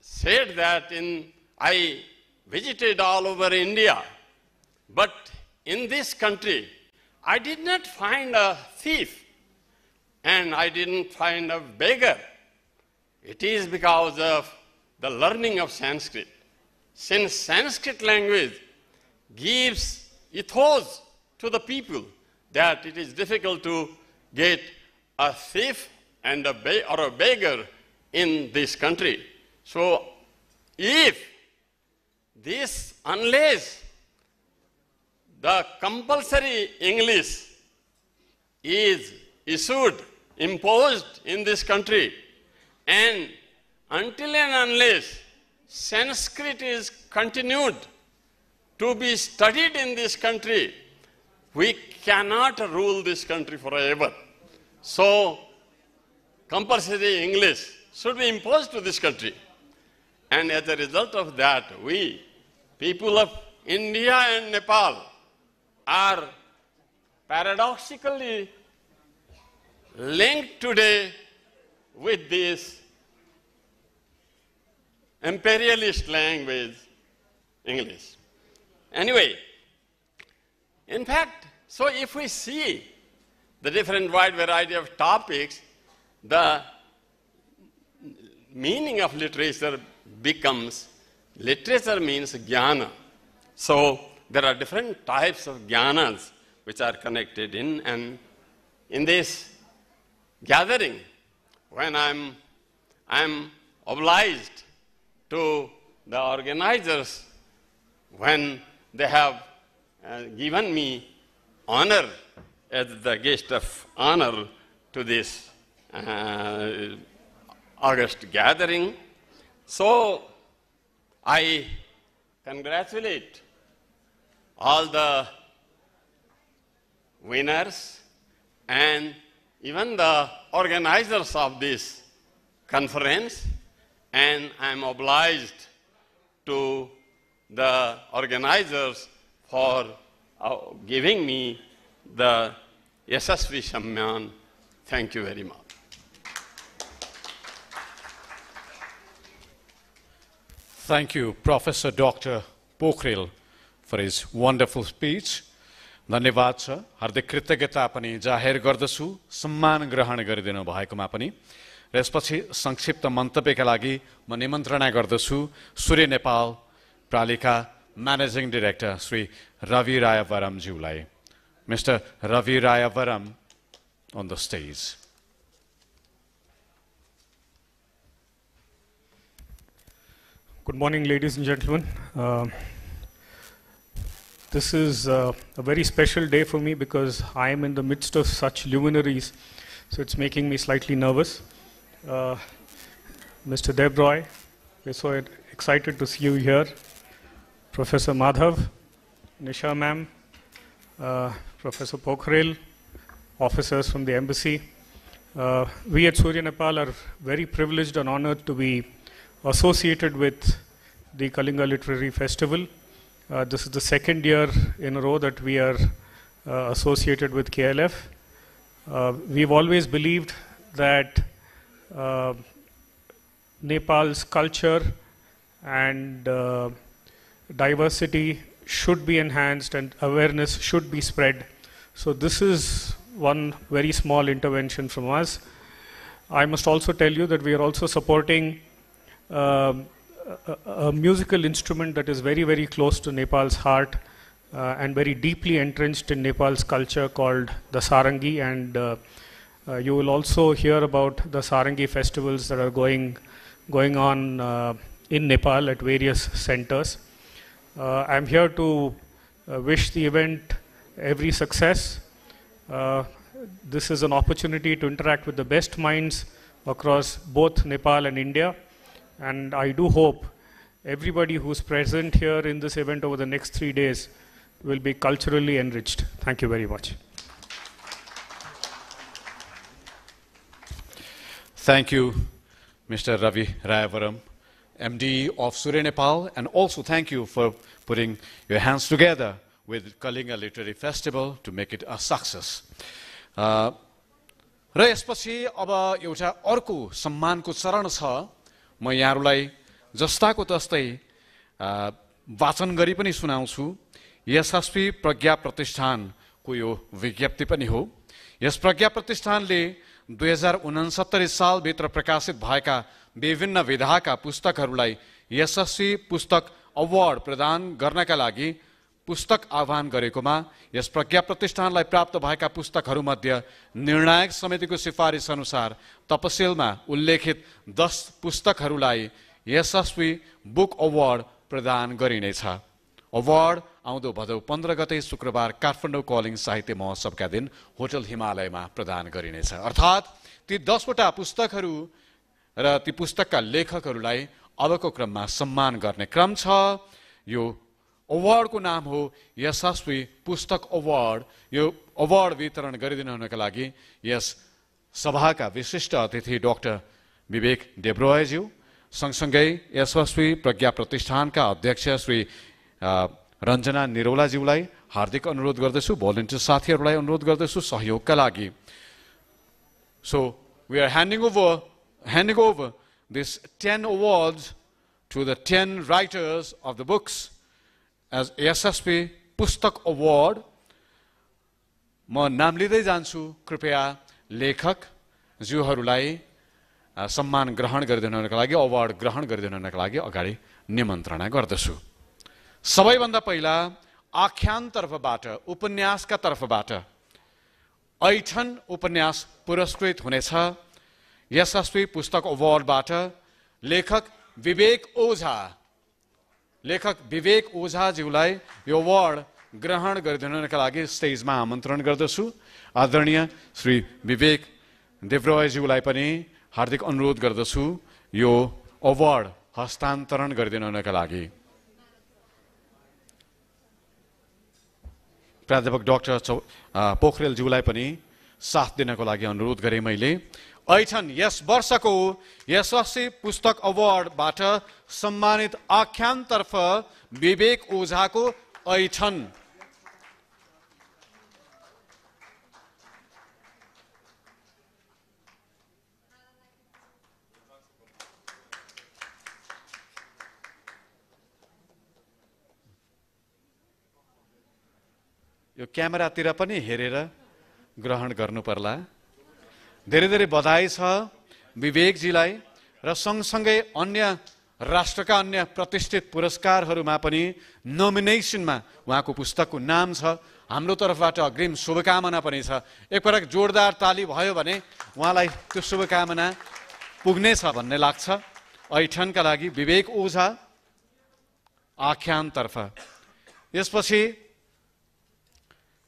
said that I visited all over India, but in this country, I did not find a thief and I didn't find a beggar. It is because of the learning of Sanskrit. Since Sanskrit language gives ethos to the people that it is difficult to get a thief and a beggar in this country. So unless the compulsory English is imposed in this country, and until and unless Sanskrit is continued to be studied in this country, we cannot rule this country forever. So, compulsory English should be imposed to this country. And as a result of that, we, people of India and Nepal, are paradoxically linked today with this imperialist language, English. Anyway, in fact, so if we see the different wide variety of topics, the meaning of literature becomes, literature means jnana. So there are different types of jnanas which are connected in, and in this gathering, when I'm obliged to the organizers when they have given me honor as the guest of honor to this August gathering. So I congratulate all the winners and even the organizers of this conference, and I am obliged to the organizers for giving me the Yashasvi Samman. Thank you very much. Thank you, Professor Dr. Pokhrel, for his wonderful speech. धन्यवाद छ, हार्दिक कृतज्ञता पनि जाहेर गर्दछु सम्मान ग्रहण गरिदिनु भएकोमा पनि। र यसपछि संक्षिप्त मन्तव्यका लागि म निमन्त्रणा गर्दछु सूर्य नेपाल प्रालिका म्यानेजिङ डाइरेक्टर श्री रवि रायवरम ज्यूलाई। Mister Ravi Rayavaram on the stage. Good morning, ladies and gentlemen. This is a very special day for me because I am in the midst of such luminaries, so it's making me slightly nervous. Mr. Debroy, we're so excited to see you here. Professor Madhav, Nisha ma'am, Professor Pokhrel, officers from the embassy. We at Surya Nepal are very privileged and honored to be associated with the Kalinga Literary Festival. This is the second year in a row that we are associated with KLF. We've always believed that Nepal's culture and diversity should be enhanced and awareness should be spread. So this is one very small intervention from us. I must also tell you that we are also supporting a musical instrument that is very, very close to Nepal's heart and very deeply entrenched in Nepal's culture called the sarangi. And you will also hear about the sarangi festivals that are going on in Nepal at various centers. I'm here to wish the event every success. This is an opportunity to interact with the best minds across both Nepal and India, and I do hope everybody who's present here in this event over the next 3 days will be culturally enriched. Thank you very much. Thank you, Mr. Ravi Rayavaram, MD of Surya, Nepal, and also thank you for putting your hands together with Kalinga Literary Festival to make it a success. र यसपछि अब एउटा अर्को सम्मानको चरण छ। म यहाँहरूलाई जस्ताको तस्तै वाचन गरी पनि सुनाउँछु। यशस्वी प्रज्ञा प्रतिष्ठानको यो विज्ञप्ति पनि हो। यस प्रज्ञा प्रतिष्ठानले 2069 सालभित्र प्रकाशित भएका विभिन्न विधाका पुस्तकहरूलाई यशस्वी पुस्तक अवार्ड प्रदान गर्नका लागि पुस्तक आह्वान गरेकोमा यस प्रज्ञा प्रतिष्ठानलाई प्राप्त भएका पुस्तकहरूमध्ये निर्णायक समितिको सिफारिस अनुसार तपसिलमा उल्लेखित 10 पुस्तकहरूलाई यशस्वी बुक अवार्ड प्रदान गरिनेछ। अवार्ड आउँदो भदौ 15 गते शुक्रबार काठमाडौँ कलिङ साहित्य महोत्सवका दिन होटल हिमालयमा प्रदान गरिनेछ। अर्थात् ती 10 वटा पुस्तकहरू र ती पुस्तकका लेखकहरूलाई अबको क्रममा सम्मान गर्ने क्रम छ। यो अवार्डको नाम हो यशस्वी पुस्तक अवार्ड। यो अवार्ड वितरण गरिदिनु हुनका लागि यस सभाका विशिष्ट अतिथि डाक्टर विवेक देब्रोयज्यू, सँगसँगै यशस्वी प्रज्ञा प्रतिष्ठानका अध्यक्ष श्री रञ्जना निरौलाज्यूलाई हार्दिक अनुरोध गर्दछु, भोलिन्टियर साथीहरूलाई अनुरोध गर्दछु सहयोगका लागि। So we are handing over this 10 awards to the 10 writers of the books as यशस्वी पुस्तक अवार्ड। म नाम लिँदै जान्छु, कृपया लेखक ज्यूहरूलाई सम्मान ग्रहण गरिदिनका लागि, अवार्ड ग्रहण गरिदिनका लागि अगाडि निमन्त्रणा गर्दछु। सबैभन्दा पहिला आख्यान तर्फबाट, उपन्यासका तर्फबाट ऐठन उपन्यास पुरस्कृत हुनेछ। यशस्वी पुस्तक अवार्डबाट लेखक विवेक ओझाज्यूलाई यो अवार्ड ग्रहण गरिदिनका लागि स्टेजमा आमन्त्रण गर्दछु। आदरणीय श्री विवेक देब्रोयज्यूलाई पनि हार्दिक अनुरोध गर्दछु यो अवार्ड हस्तान्तरण गरिदिनका लागि। प्राध्यापक डाक्टर पोखरेलज्यूलाई पनि साथ दिनको लागि अनुरोध गरेँ मैले। ऐठन यस वर्षको यशस्वी पुस्तक अवार्डबाट सम्मानित आख्यानतर्फ विवेक ओझाको ऐठन। यो क्यामेरातिर पनि हेरेर ग्रहण गर्नु पर्ला। धेरै धेरै बधाई छ विवेकजीलाई र सँगसँगै अन्य राष्ट्रका अन्य प्रतिष्ठित पुरस्कारहरूमा पनि नोमिनेसनमा उहाँको पुस्तकको नाम छ। हाम्रो तर्फबाट अग्रिम शुभकामना पनि छ। एकपटक जोरदार ताली भयो भने उहाँलाई त्यो शुभकामना पुग्नेछ भन्ने लाग्छ। ऐठनका लागि विवेक ओझा आख्यानतर्फ। यसपछि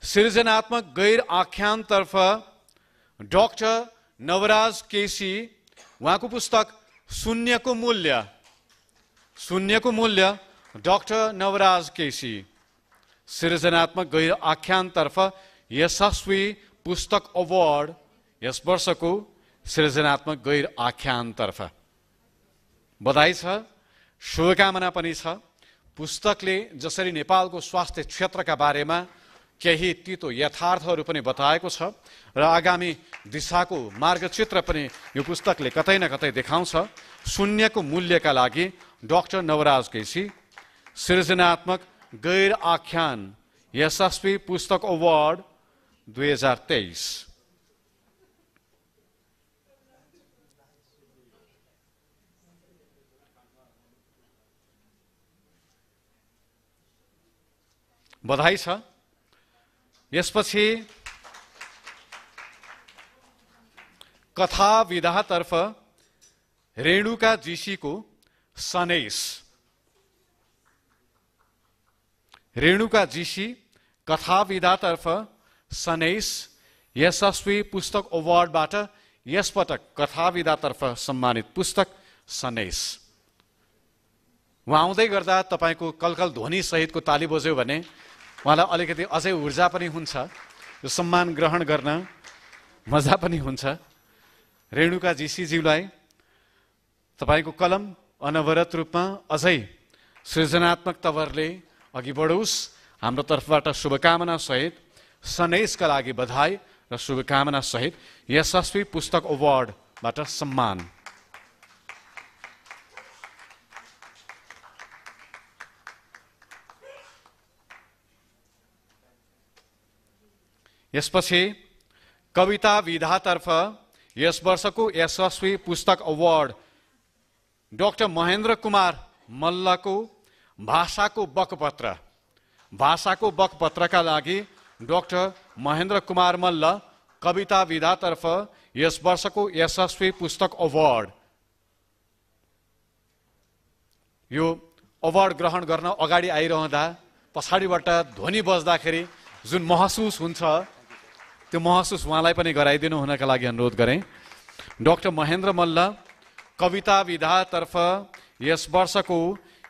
सृजनात्मक गैर आख्यानतर्फ डाक्टर नवराज केसी, उहाँको पुस्तक शून्यको मूल्य डाक्टर नवराज केसी। सृजनात्मक गैर आख्यानतर्फ यशस्वी पुस्तक अवार्ड यस वर्षको सृजनात्मक गैर आख्यानतर्फ। बधाई छ, शुभकामना पनि छ। पुस्तकले जसरी नेपालको स्वास्थ्य क्षेत्रका बारेमा केही तीतो यथार्थहरू पनि बताएको छ र आगामी दिशाको मार्गचित्र पनि यो पुस्तकले कतै न कतै देखाउँछ। शून्यको मूल्यका लागि डाक्टर नवराज केसी सृजनात्मक गैर आख्यान यशस्वी पुस्तक अवार्ड 2023। बधाई छ। यसपछि कथा विधातर्फ रेणुका जीसीको सनेस, रेणुका जीसी कथा विधातर्फ सनेस यशस्वी पुस्तक अवार्डबाट यसपटक कथा विधातर्फ सम्मानित पुस्तक सनेस। उहाँ आउँदै गर्दा तपाईँको कलकल ध्वनि सहितको ताली बज्यो भने उहाँलाई अलिकति अझै ऊर्जा पनि हुन्छ, यो सम्मान ग्रहण गर्न मजा पनि हुन्छ। रेणुका जीसीज्यूलाई तपाईँको कलम अनवरत रूपमा अझै सृजनात्मक तवरले अघि बढोस्, हाम्रो तर्फबाट शुभकामना सहित सनेसका लागि बधाई र शुभकामना सहित यशस्वी पुस्तक अवार्डबाट सम्मान। यसपछि कविता विधातर्फ यस वर्षको यशस्वी पुस्तक अवार्ड डाक्टर महेन्द्र कुमार मल्लको भाषाको बकपत्र, भाषाको बकपत्रका लागि डाक्टर महेन्द्र कुमार मल्ल कविता विधातर्फ यस वर्षको यशस्वी पुस्तक अवार्ड। यो अवार्ड ग्रहण गर्न अगाडि आइरहँदा पछाडिबाट ध्वनि बज्दाखेरि जुन महसुस हुन्छ त्यो महसुस उहाँलाई पनि गराइदिनु हुनका लागि अनुरोध गरेँ। डाक्टर महेन्द्र मल्ल कविता विधातर्फ यस वर्षको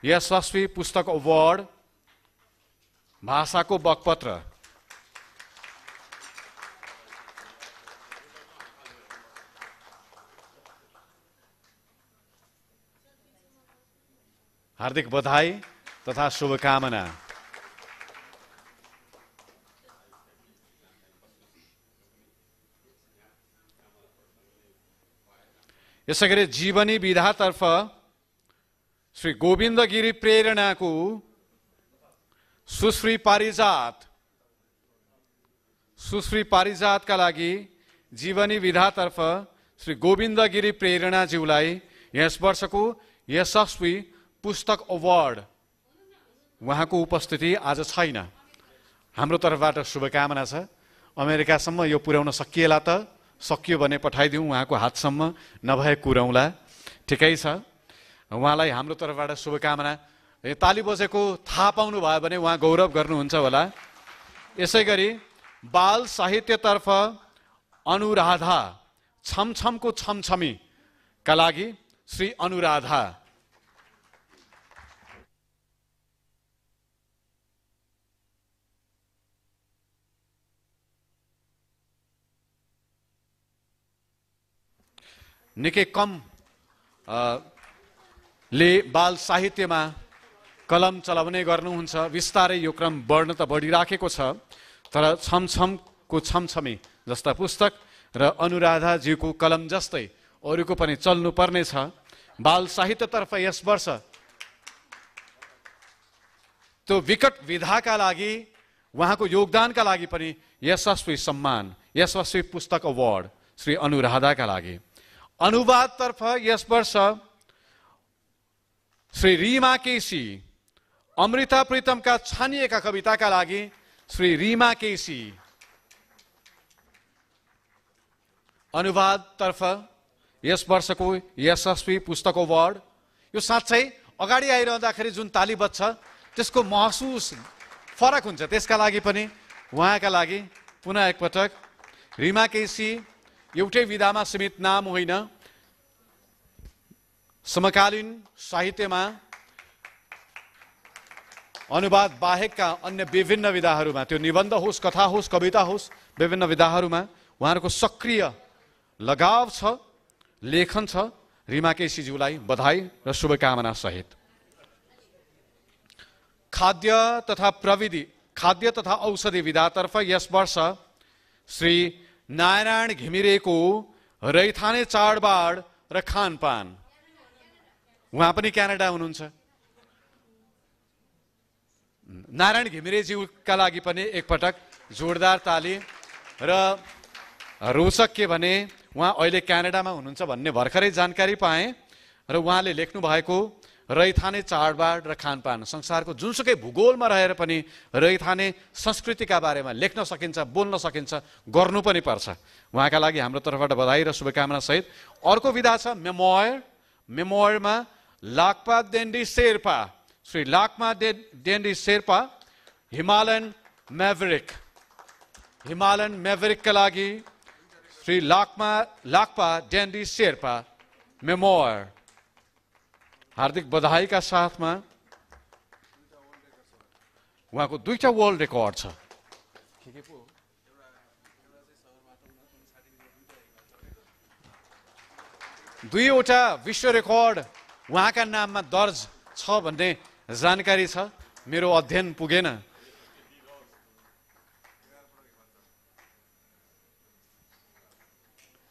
यशस्वी पुस्तक अवार्ड भाषाको बकपत्र। हार्दिक बधाई तथा शुभकामना। यसैगरी जीवनी विधातर्फ श्री गोविन्द गिरी प्रेरणाको सुश्री पारिजात, सुश्री पारिजातका लागि जीवनी विधातर्फ श्री गोविन्द गिरी प्रेरणाज्यूलाई यस वर्षको यशस्वी पुस्तक अवार्ड। उहाँको उपस्थिति आज छैन, हाम्रो तर्फबाट शुभकामना छ। अमेरिकासम्म यो पुर्याउन सकिएला त सकियो भने पठाइदिउँ, उहाँको हातसम्म नभए कुरौँला, ठिकै छ। उहाँलाई हाम्रो तर्फबाट शुभकामना। ताली बजेको थाहा पाउनु भयो भने उहाँ गौरव गर्नुहुन्छ होला। यसै गरी बाल साहित्यतर्फ अनुराधा छमछमको छमछमीका लागि श्री अनुराधा, निकै कम ले बाल साहित्यमा कलम चलाउने गर्नुहुन्छ। विस्तारै यो क्रम बढ्न त बढिराखेको छ, तर छमछमको छमछमी जस्ता पुस्तक र अनुराधाज्यूको कलम जस्तै अरूको पनि चल्नुपर्ने छ। बाल साहित्यतर्फ यस वर्ष त्यो विकट विधाका लागि उहाँको योगदानका लागि पनि यशस्वी सम्मान, यशस्वी पुस्तक अवार्ड श्री अनुराधाका लागि। अनुवादतर्फ यस वर्ष श्री रीमा केसी, अमृता प्रीतमका छानिएका कविताका लागि श्री रीमा केसी। अनुवादतर्फ यस वर्षको यशस्वी पुस्तक अवार्ड। यो साँच्चै अगाडि आइरहँदाखेरि जुन ताली बज्छ त्यसको महसुस फरक हुन्छ, त्यसका लागि पनि उहाँका लागि पुनः एकपटक रीमा केसी एउटै विधामा सीमित नाम होइन, समकालीन साहित्यमा अनुवाद बाहेकका अन्य विभिन्न विधाहरूमा, त्यो निबन्ध होस्, कथा होस्, कविता होस्, विभिन्न विधाहरूमा उहाँहरूको सक्रिय लगाव छ, लेखन छ। रीमा केसीज्यूलाई बधाई र शुभकामना सहित। खाद्य तथा औषधि विधातर्फ यस वर्ष श्री नारायण घिमिरेको रैथाने चाडबाड र खानपान। उहाँ पनि क्यानाडा हुनुहुन्छ। नारायण घिमिरेज्यूका लागि पनि एकपटक जोरदार ताली। र रोचक के भने उहाँ अहिले क्यानाडामा हुनुहुन्छ भन्ने भर्खरै जानकारी पाएँ, र उहाँले लेख्नु भएको रहिथाने चाडबाड र खानपान संसारको जुनसुकै भूगोलमा रहेर पनि रहिथाने संस्कृतिका बारेमा लेख्न सकिन्छ, बोल्न सकिन्छ, गर्नु पनि पर्छ। उहाँका लागि हाम्रो तर्फबाट बधाई र शुभकामना सहित अर्को विधा छ मेमोयर। मेमोयरमा Lakpa Dendi Sherpa, Shri Lakpa Dendi Sherpa Himalayan maverick, Himalayan मैवरिकका लागि श्री लाक्पा देन्डी शेर्पा मेमोयर। हार्दिक बधाईका साथमा उहाँको 2टा वर्ल्ड रेकर्ड छ। दुईवटा विश्व रेकर्ड उहाँका नाममा दर्ज छ भन्ने जानकारी छ, मेरो अध्ययन पुगेन।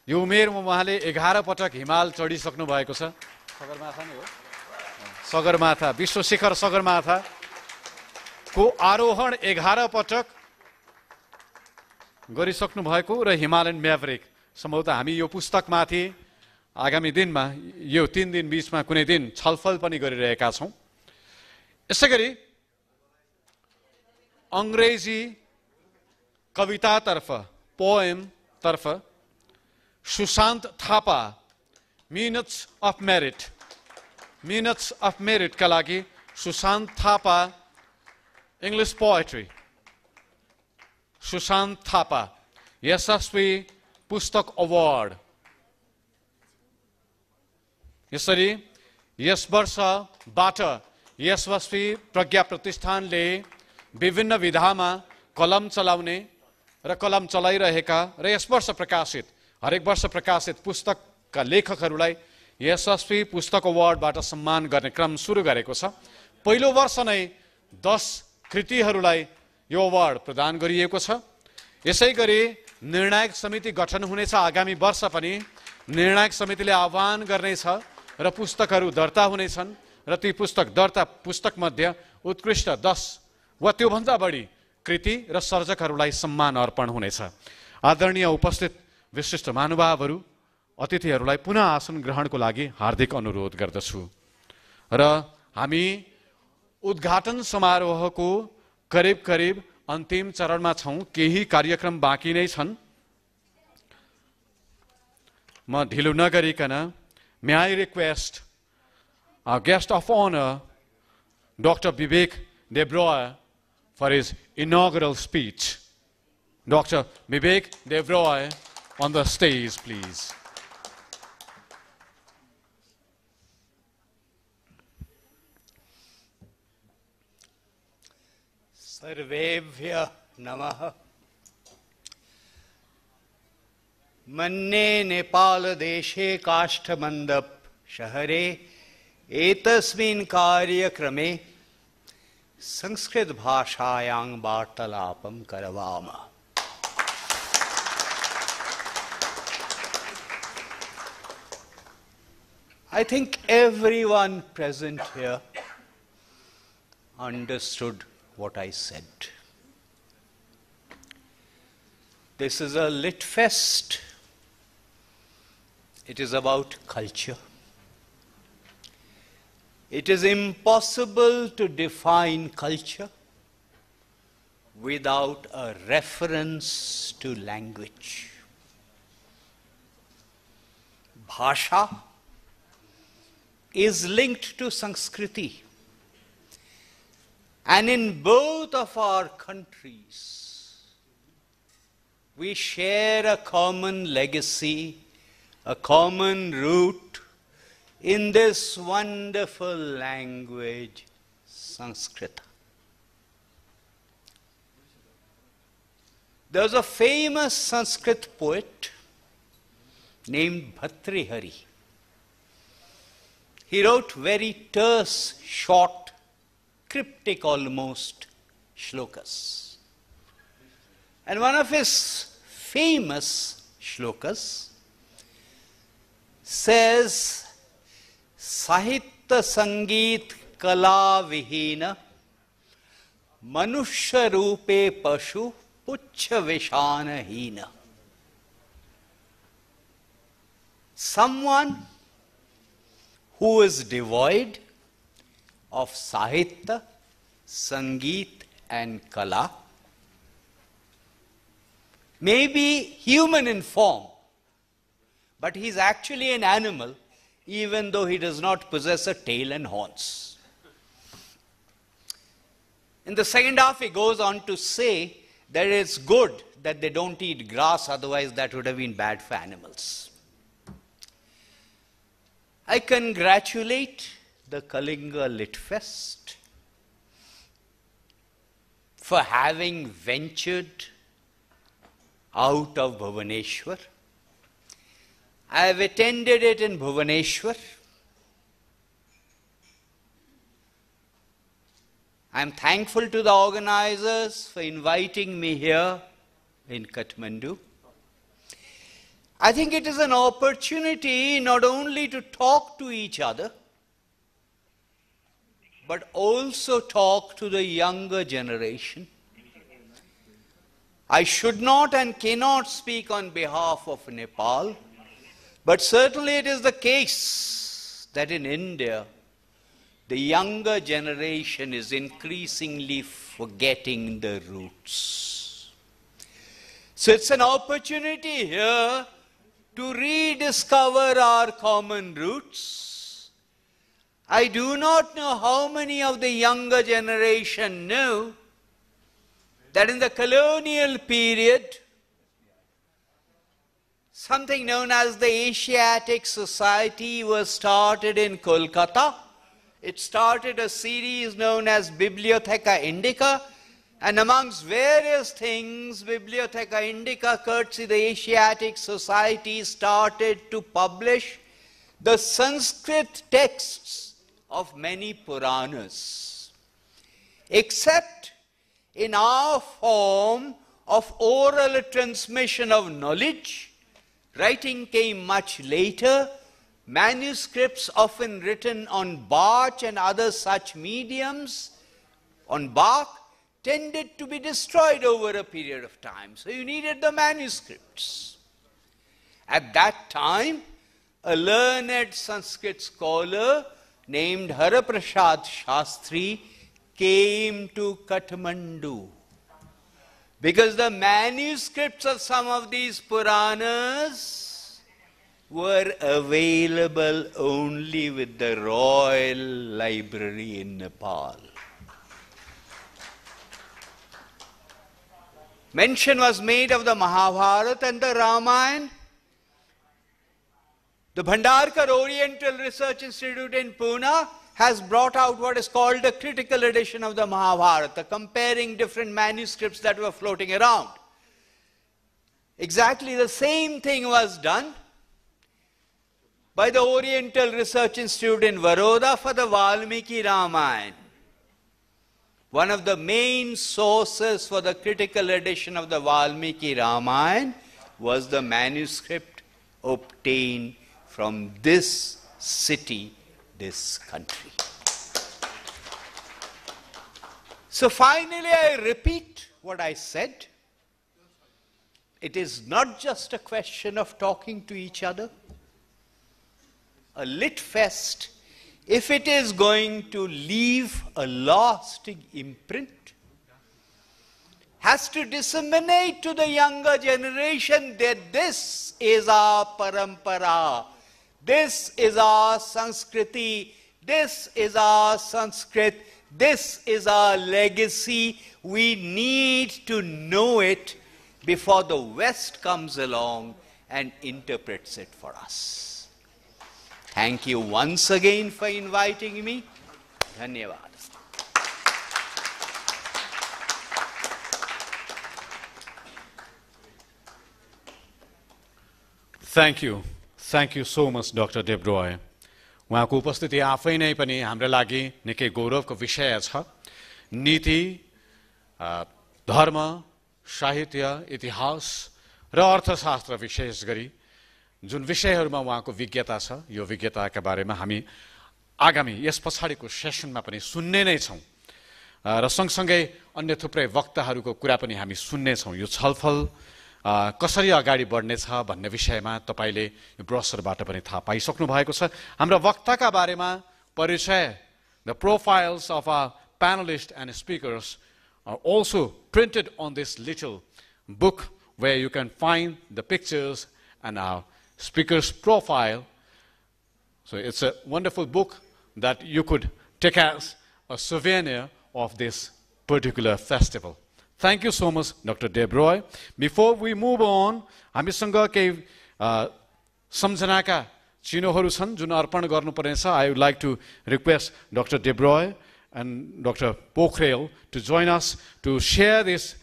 यो उमेरमा उहाँले 11 पटक हिमाल चढिसक्नु भएको छ। सगरमाथा नै हो, सगरमाथा विश्व शिखर सगरमाथा को आरोहण 11 पटक गरिसक्नु भएको र हिमालयन म्याभरिक। सम्भवतः हामी यो पुस्तकमाथि आगामी दिनमा यो 3 दिन बीचमा कुनै दिन छलफल पनि गरिरहेका छौं। यसैगरी अंग्रेजी कवितातर्फ, पोएम तर्फ Sushant Thapa minutes of merit, minutes of merit का लागि सुशान्त थापा इंग्लिश पोएट्री, सुशान्त थापा यशस्वी पुस्तक अवार्ड। यसरी यस वर्षबाट यशस्वी प्रज्ञा प्रतिष्ठानले विभिन्न विधामा कलम चलाउने र कलम चलाइरहेका र यस वर्ष प्रकाशित, हरेक वर्ष प्रकाशित पुस्तकका लेखकहरूलाई यशस्वी पुस्तक अवार्डबाट सम्मान गर्ने क्रम सुरु गरेको छ। पहिलो वर्ष नै 10 कृतिहरूलाई यो अवार्ड प्रदान गरिएको छ। यसैगरी निर्णायक समिति गठन हुनेछ आगामी वर्ष पनि। निर्णायक समितिले आह्वान गर्नेछ र पुस्तकहरू दर्ता हुनेछन् र ती पुस्तक मध्ये उत्कृष्ट 10 वा त्योभन्दा बढी कृति र सर्जकहरूलाई सम्मान अर्पण हुनेछ। आदरणीय उपस्थित विशिष्ट महानुभावहरू, अतिथिहरूलाई पुनः आसन ग्रहणको लागि हार्दिक अनुरोध गर्दछु र हामी उद्घाटन समारोहको करिब अन्तिम चरणमा छौं। केही कार्यक्रम बाँकी नै छन्। म ढिलो नगरिकन may I request our guest of honor, Dr. Vivek Devroy, for his inaugural speech. Dr. Vivek Devroy on the stage, please. सर्वेभ्यः नमः। मन्ये नेपाल देशे काष्ठमण्डप शहरे एतस्मिन् कार्यक्रमे संस्कृत भाषायां वार्तालापं करवामः। I think everyone present here understood what I said. This is a lit fest. It is about culture. It is impossible to define culture without a reference to language. Bhasha is linked to Sanskriti. And in both of our countries, we share a common legacy, a common root in this wonderful language, Sanskrit. There was a famous Sanskrit poet named Bhartrihari. He wrote very terse, short, cryptic almost shlokas. And one of his famous shlokas says, Sahitya Sangeet Kala Vihina Manushya Rupe Pashu Puchya Vishana Hina. Someone who is devoid of Sahitya, Sangeet and Kala. May be human in form, but he is actually an animal, even though he does not possess a tail and horns. In the second half, he goes on to say that it's good that they don't eat grass, otherwise that would have been bad for animals. I congratulate the Kalinga Lit Fest for having ventured out of Bhubaneswar. I have attended it in Bhubaneswar. I am thankful to the organizers for inviting me here in Kathmandu. I think it is an opportunity not only to talk to each other, but also talk to the younger generation. I should not and cannot speak on behalf of Nepal, but certainly it is the case that in India, the younger generation is increasingly forgetting the roots. So it's an opportunity here to rediscover our common roots. I do not know how many of the younger generation know that in the colonial period, something known as the Asiatic Society was started in Kolkata. It started a series known as Bibliotheca Indica, and amongst various things, Bibliotheca Indica, courtesy the Asiatic Society, started to publish the Sanskrit texts of many Puranas. Except in our form of oral transmission of knowledge, writing came much later. Manuscripts often written on bark and other such mediums, on bark, tended to be destroyed over a period of time. So you needed the manuscripts. At that time, a learned Sanskrit scholar named Haraprasad Shastri came to Kathmandu, because the manuscripts of some of these Puranas were available only with the Royal Library in Nepal. Mention was made of the Mahabharata and the Ramayana. The Bhandarkar Oriental Research Institute in Pune has brought out what is called a critical edition of the Mahabharata, comparing different manuscripts that were floating around. Exactly the same thing was done by the Oriental Research Institute in Vadodara for the Valmiki Ramayana. One of the main sources for the critical edition of the Valmiki Ramayana was the manuscript obtained from this city, this country. So finally, I repeat what I said. It is not just a question of talking to each other. A lit fest, if it is going to leave a lasting imprint, has to disseminate to the younger generation that this is our parampara, this is our Sanskriti, this is our Sanskrit, this is our legacy. We need to know it before the West comes along and interprets it for us. Thank you once again for inviting me. Dhanyavad. Thank you so much, Dr. Debroy. उहाँको उपस्थिति आफै नै पनि हाम्रो लागि निकै गौरवको विषय छ। नीति, धर्म, साहित्य, इतिहास र अर्थशास्त्र विशेष गरी जुन विषयहरूमा उहाँको विज्ञता छ, यो विज्ञताका बारेमा हामी आगामी यस पछाडिको सेसनमा पनि सुन्ने नै छौं र सँगसँगै अन्य थुप्रै वक्ताहरूको कुरा पनि हामी सुन्ने छौं। यो छलफल कसरी अगाडि बढ्ने छ भन्ने विषयमा तपाईले यो ब्रोशरबाट पनि थाहा पाइसक्नु भएको छ। हाम्रा वक्ताका बारेमा परिचय The profiles of our panelists and speakers are also printed on this little book where you can find the pictures and our speaker's profile. So it's a wonderful book that you could take as a souvenir of this particular festival. Thank you so much, Dr. Debroy. Before we move on, हामीसँग केही सम्झनाका चिन्हहरू छन् जुन अर्पण गर्नुपर्नेछ. I would like to request Dr. Debroy and Dr. Pokhrel to join us to share this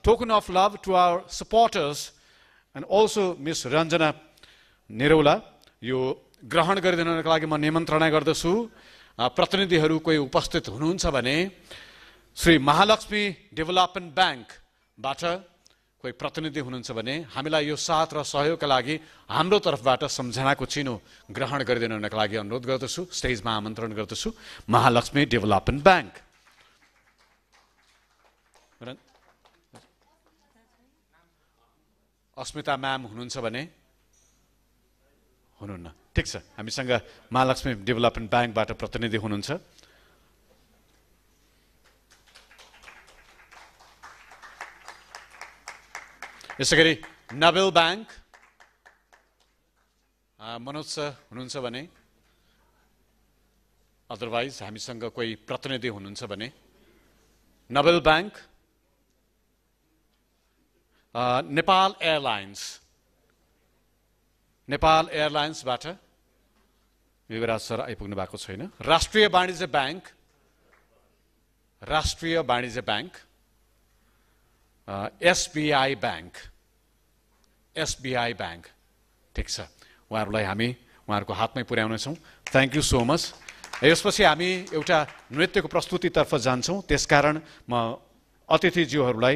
token of love to our supporters, and also Ms. Ranjana Nirola. यो ग्रहण गरिदिनको लागि म निमन्त्रणा गर्दछु. प्रतिनिधिहरू कोही उपस्थित हुनुहुन्छ भने श्री महालक्ष्मी डेभलपमेन्ट ब्याङ्कबाट कोही प्रतिनिधि हुनुहुन्छ भने हामीलाई यो साथ र सहयोगका लागि हाम्रो तर्फबाट सम्झनाको चिनो ग्रहण गरिदिनको लागि अनुरोध गर्दछु. स्टेजमा आमन्त्रण गर्दछु. Mahalaxmi development bank. Asmita ma'am हुनुहुन्छ भने हुनुहुन्न. ठिक छ, हामीसँग महालक्ष्मी डेभलपमेन्ट ब्याङ्कबाट प्रतिनिधि हुनुहुन्छ. यसै गरी नबेल ब्याङ्क मनोज सर हुनुहुन्छ भने, अदरवाइज हामीसँग कोही प्रतिनिधि हुनुहुन्छ भने नबेल ब्याङ्क, नेपाल एयरलाइन्स, नेपाल एयरलाइन्सबाट युवराज सर आइपुग्नु भएको छैन. Rastriya Banijya bank, Rastriya Banijya bank, SBI bank, SBI bank. ठिक छ, उहाँहरूलाई हामी उहाँहरूको हातमै पुर्याउनेछौँ. Thank you so much. यसपछि हामी एउटा नृत्यको प्रस्तुतितर्फ जान्छौँ. त्यसकारण म अतिथिज्यूहरूलाई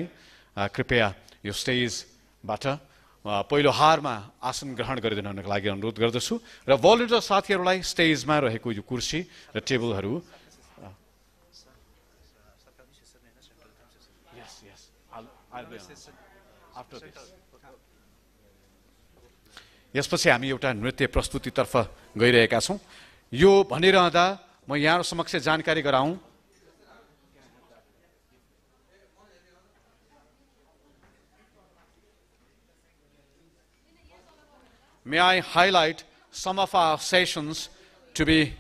कृपया यो स्टेजबाट पहिलो हारमा आसन ग्रहण गरिदिनको लागि अनुरोध गर्दछु र भलिन्टियर साथीहरूलाई स्टेजमा रहेको यो कुर्सी र टेबलहरू यसपछि हामी एउटा नृत्य प्रस्तुतितर्फ गइरहेका छौँ. यो भनिरहँदा म यहाँ समक्ष जानकारी गराउँ. May I highlight some of our sessions to be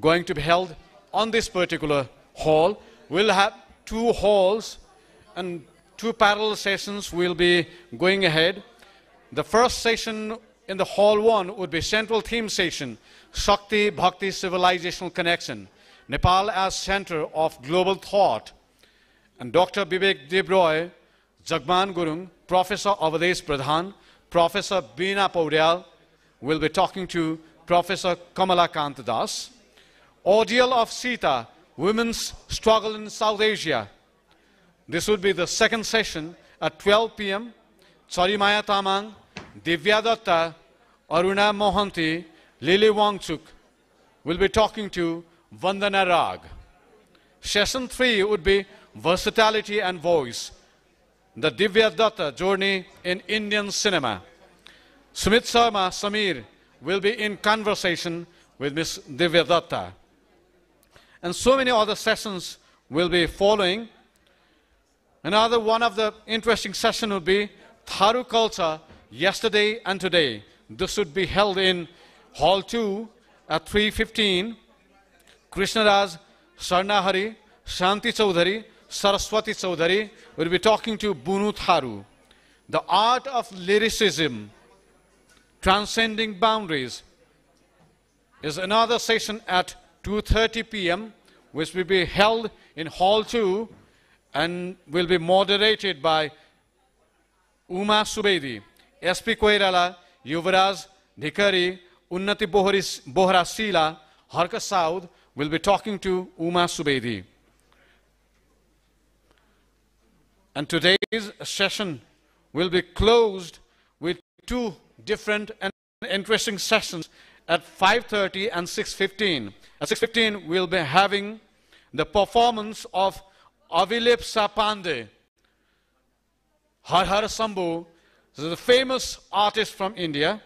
going to be held on this particular hall. We'll have 2 halls and 2 parallel sessions will be going ahead. The first session in the hall 1 would be central theme session, Shakti Bhakti Civilizational Connection, Nepal as center of global thought. And Dr. Vivek Debroy, Jagman Gurung, Professor Avadesh Pradhan, Professor Beena Paudel will be talking to Professor Kamala Kant Das. Ordeal of Sita, Women's Struggle in South Asia. This would be the second session at 12 p.m. Charimaya Tamang, Divya Datta, Aruna Mohanty, Lily Wangchuk will be talking to Vandana Rag. Session 3 would be Versatility and Voice, the Divya Datta journey in Indian cinema. Sumit Sharma Samir will be in conversation with Ms. Divya Datta. And so many other sessions will be following. Another one of the interesting sessions would be Tharu Culture, Yesterday and Today. This would be held in Hall 2 at 3:15. Krishnaraj Sarnahari, Shanti Chaudhary, Saraswati Chaudhary will be talking to Bunu Tharu. The Art of Lyricism, Transcending Boundaries is another session at 2:30 p.m. which will be held in Hall 2 and will be moderated by Uma Subedi, SP Koirala, Yuvraj Dhikari, Unnati Bohra Sila, Harka Saud will be talking to Uma Subedi. And today's session will be closed with 2 different and interesting sessions at 5:30 and 6:15. At 6:15, we'll be having the performance of Avilipsa Pandey, Har Har Sambhu. This is a famous artist from India,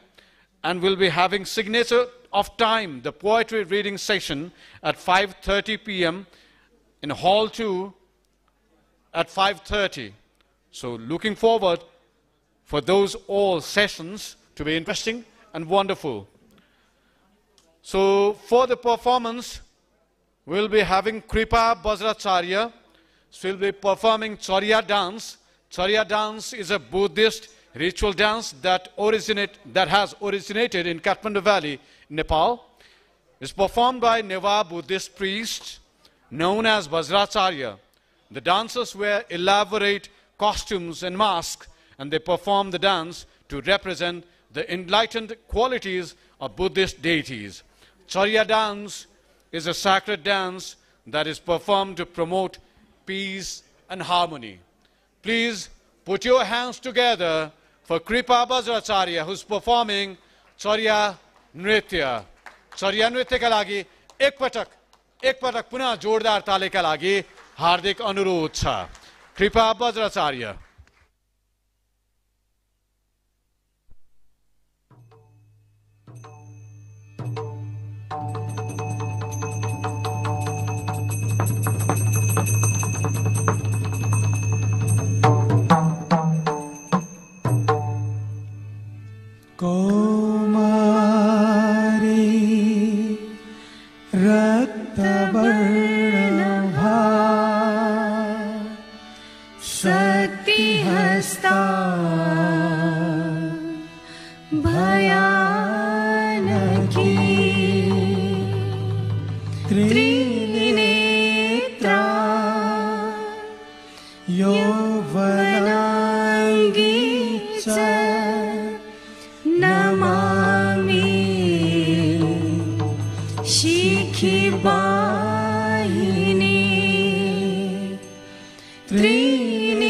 and we'll be having signature of time, the poetry reading session at 5:30 p.m. in Hall 2 at 5:30. So looking forward for those all sessions to be interesting and wonderful. So for the performance, we'll be having Kripa Bajracharya. She'll be performing Surya dance. Surya dance is a Buddhist ritual dance that has originated in Kathmandu Valley, Nepal. It's performed by Neva Buddhist priests known as Bajracharya. The dancers wear elaborate costumes and masks, and they perform the dance to represent the enlightened qualities of Buddhist deities. Surya dance is a sacred dance that is performed to promote peace and harmony. Please put your hands together for Kripa Bajracharya, who's performing Surya Nritya. Surya Nritya ka lagi ek patak punah jordar tale ka lagi hardik anurodh cha. Kripa Bajracharya. Komari Rakta Varnabha Shakti Hasta Bhayanaki Trinetra Yovanangi Cha Namami Shikhi Bahini Trinetra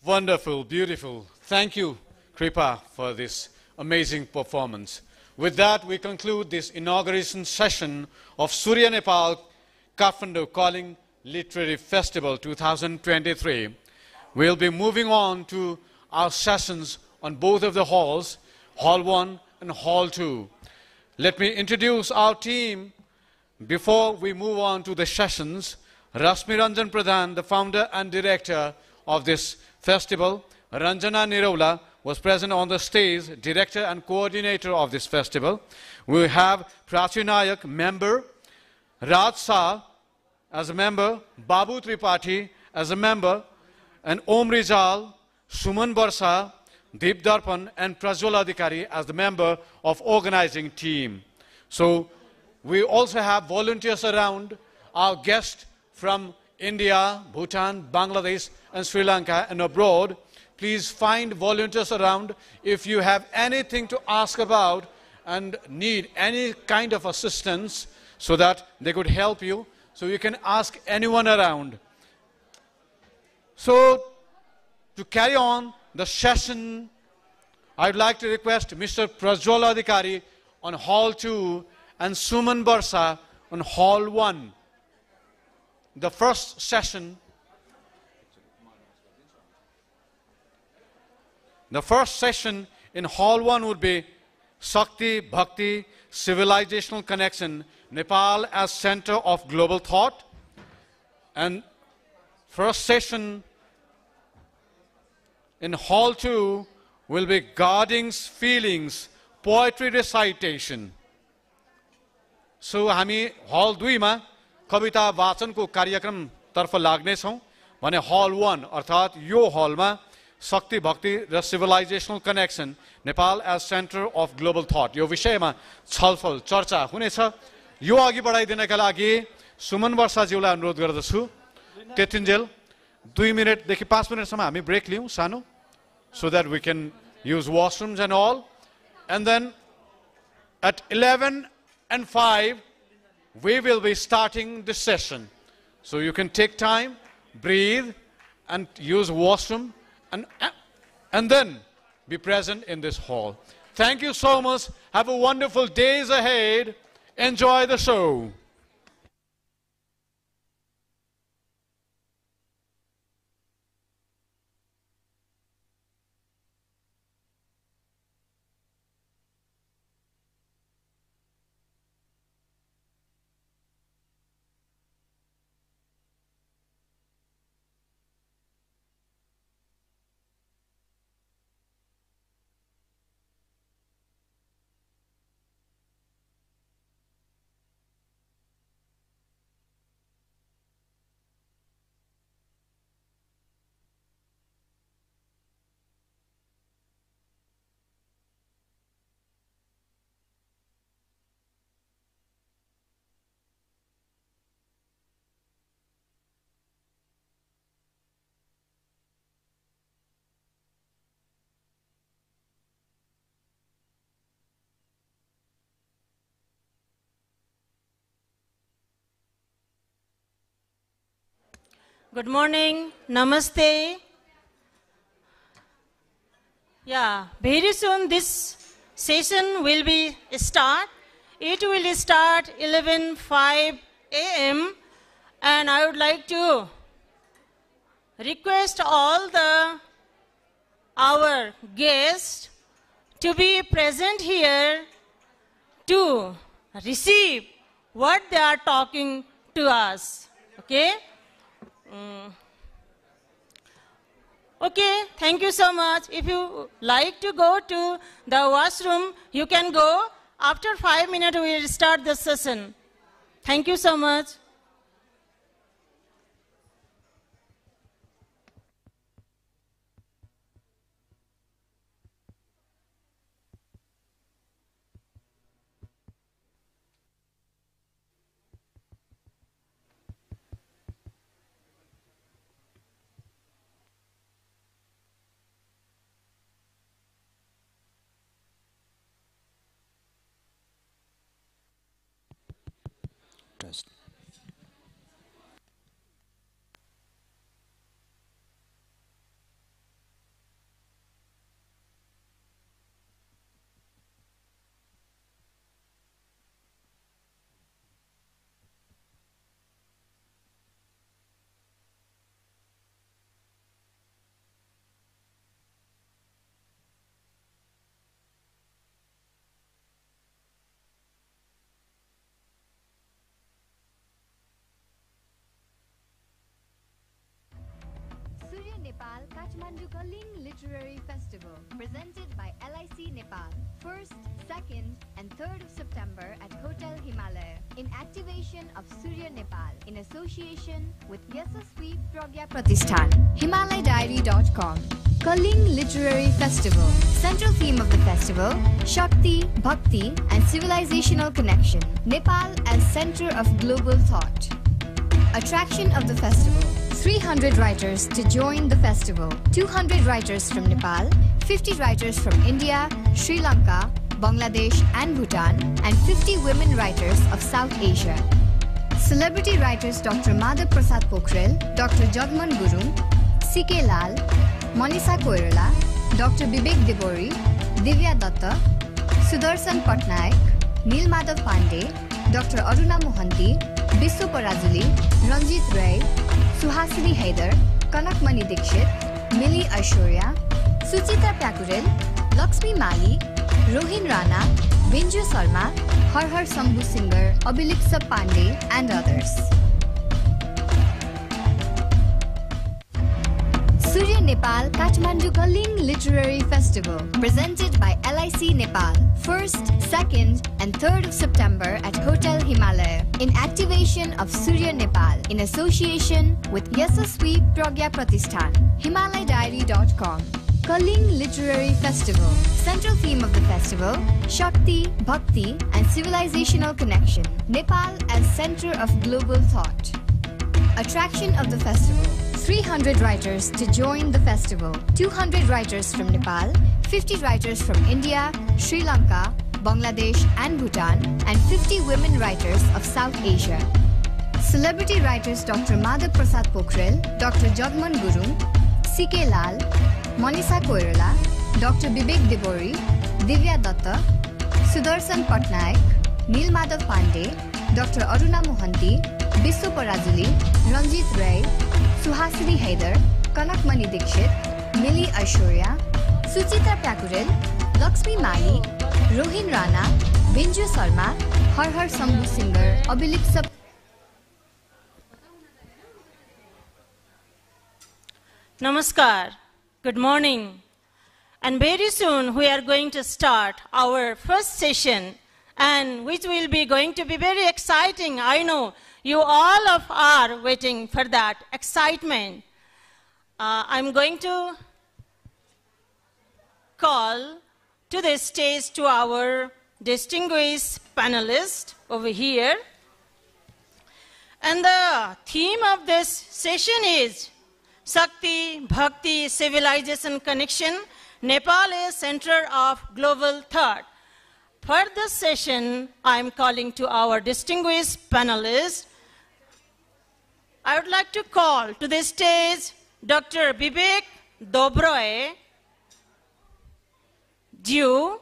Wonderful, beautiful. Thank you, Kripa, for this amazing performance. With that, we conclude this inauguration session of Surya Nepal Kathmandu Calling Literary Festival 2023. We'll be moving on to our sessions on both of the halls, Hall 1 and Hall 2. Let me introduce our team before we move on to the sessions. Rasmi Ranjan Pradhan, the founder and director of this festival. Ranjana Nirola was present on the stage, director and coordinator of this festival. We have Prachi Nayak, member, Raj Shah as a member, Babu Tripathi as a member, and Om Rizal, Suman Barsa, Deep Darpan, and Prajwal Adhikari as the member of organizing team. So we also have volunteers around, our guests from India, Bhutan, Bangladesh, and Sri Lanka, and abroad. Please find volunteers around if you have anything to ask about and need any kind of assistance so that they could help you. So you can ask anyone around. So to carry on the session, I'd like to request Mr. Prajwal Adhikari on Hall 2 and Suman Barsa on Hall 1. The first session in Hall 1 would be Shakti, Bhakti, Civilizational Connection, Nepal as Center of Global Thought. And first session in Hall 2 will be Guarding's Feelings, Poetry Recitation. So, हामी Hall 2 मा कविता वाचनको कार्यक्रम तर्फ लाग्ने छौं भने Hall 1 अर्थात यो हलमा शक्ति भक्ति र civilisational connection Nepal as centre of global thought यो विषयमा छलफल चर्चा हुनेछ। यो अघि बढाइदिनका लागि सुमन वर्षाज्यूलाई अनुरोध गर्दछु। त्यतिन्जेल 2 मिनेटदेखि 5 मिनेटसम्म हामी ब्रेक लियौं सानो, so that we can use washrooms and all. And then at 11 and 5 we will be starting the session. So you can take time, breathe, and use washroom, and then be present in this hall. Thank you so much. Have a wonderful days ahead. Enjoy the show. Good morning, namaste. Yeah, very soon this session will be start. It will start 11:05 a.m. and I would like to request all our guests to be present here to receive what they are talking to us. Okay? Okay, thank you so much. If you like to go to the washroom, you can go. After 5 minutes, we will start the session. Thank you so much. Test. Nepal Kathmandu Kalinga Literary Festival presented by LIC Nepal 1st, 2nd and 3rd of September at Hotel Himalaya in activation of Surya Nepal in association with Yasasvi Pragya Pratishthan. HimalayDiary.com. Kalinga Literary Festival. Central theme of the festival, Shakti, Bhakti and civilizational connection. Nepal as center of global thought. Attraction of the festival. 300 writers to join the festival. 200 writers from Nepal, 50 writers from India, Sri Lanka, Bangladesh and Bhutan, and 50 women writers of South Asia. Celebrity writers Dr. Madhav Prasad Pokhrel, Dr. Jagman Gurung, C.K. Lal, Monisha Koirala, Dr. Vivek Debori, Divya Datta, Sudarshan Patnaik, Neel Madhav Pandey, Dr. Aruna Mohanty, Biswa Parajuli, Ranjit Ray, Suhasini Haidar, Kanakmani Dikshit, Millie Aishwarya, Suchitra Pakurel, Lakshmi Mali, Rohin Rana, Binju Sarma, Har Har Sambhu Singer, Abilipsa Pandey and others. Surya Nepal Kathmandu Kalinga Literary Festival presented by LIC Nepal 1st, 2nd and 3rd of September at Hotel Himalaya in activation of Surya Nepal in association with Yasasvi Pragya Pratishthan. HimalayDiary.com. Kalinga Literary Festival. Central theme of the festival, Shakti, Bhakti and civilizational connection. Nepal as center of global thought. Attraction of the festival. 300 writers to join the festival. 200 writers from Nepal, 50 writers from India, Sri Lanka, Bangladesh and Bhutan, and 50 women writers of South Asia. Celebrity writers Dr. Madhav Prasad Pokhrel, Dr. Jagman Gurung, C.K. Lal, Monisha Koirala, Dr. Vivek Debori, Divya Datta, Sudarshan Patnaik, Neel Madhav Pandey, Dr. Aruna Mohanty, Biswa Parajuli, Ranjit Ray, Suhasini Haidar, Kanakmani Dikshit, Millie Aishwarya, Suchitra Pakurel, Lakshmi Mali, Rohin Rana, Binju Sarma, Har Har Sambhu Singer, Abilipsa. Namaskar. Good morning. And very soon we are going to start our first session, and which will be going to be very exciting. I know you all are waiting for that excitement. I'm going to call to the stage to our distinguished panelists over here. And the theme of this session is Shakti, Bhakti, Civilization Connection, Nepal is center of global thought. For this session, I am calling to our distinguished panelists. I would like to call to the stage Dr. Vivek Dobroy, Jew.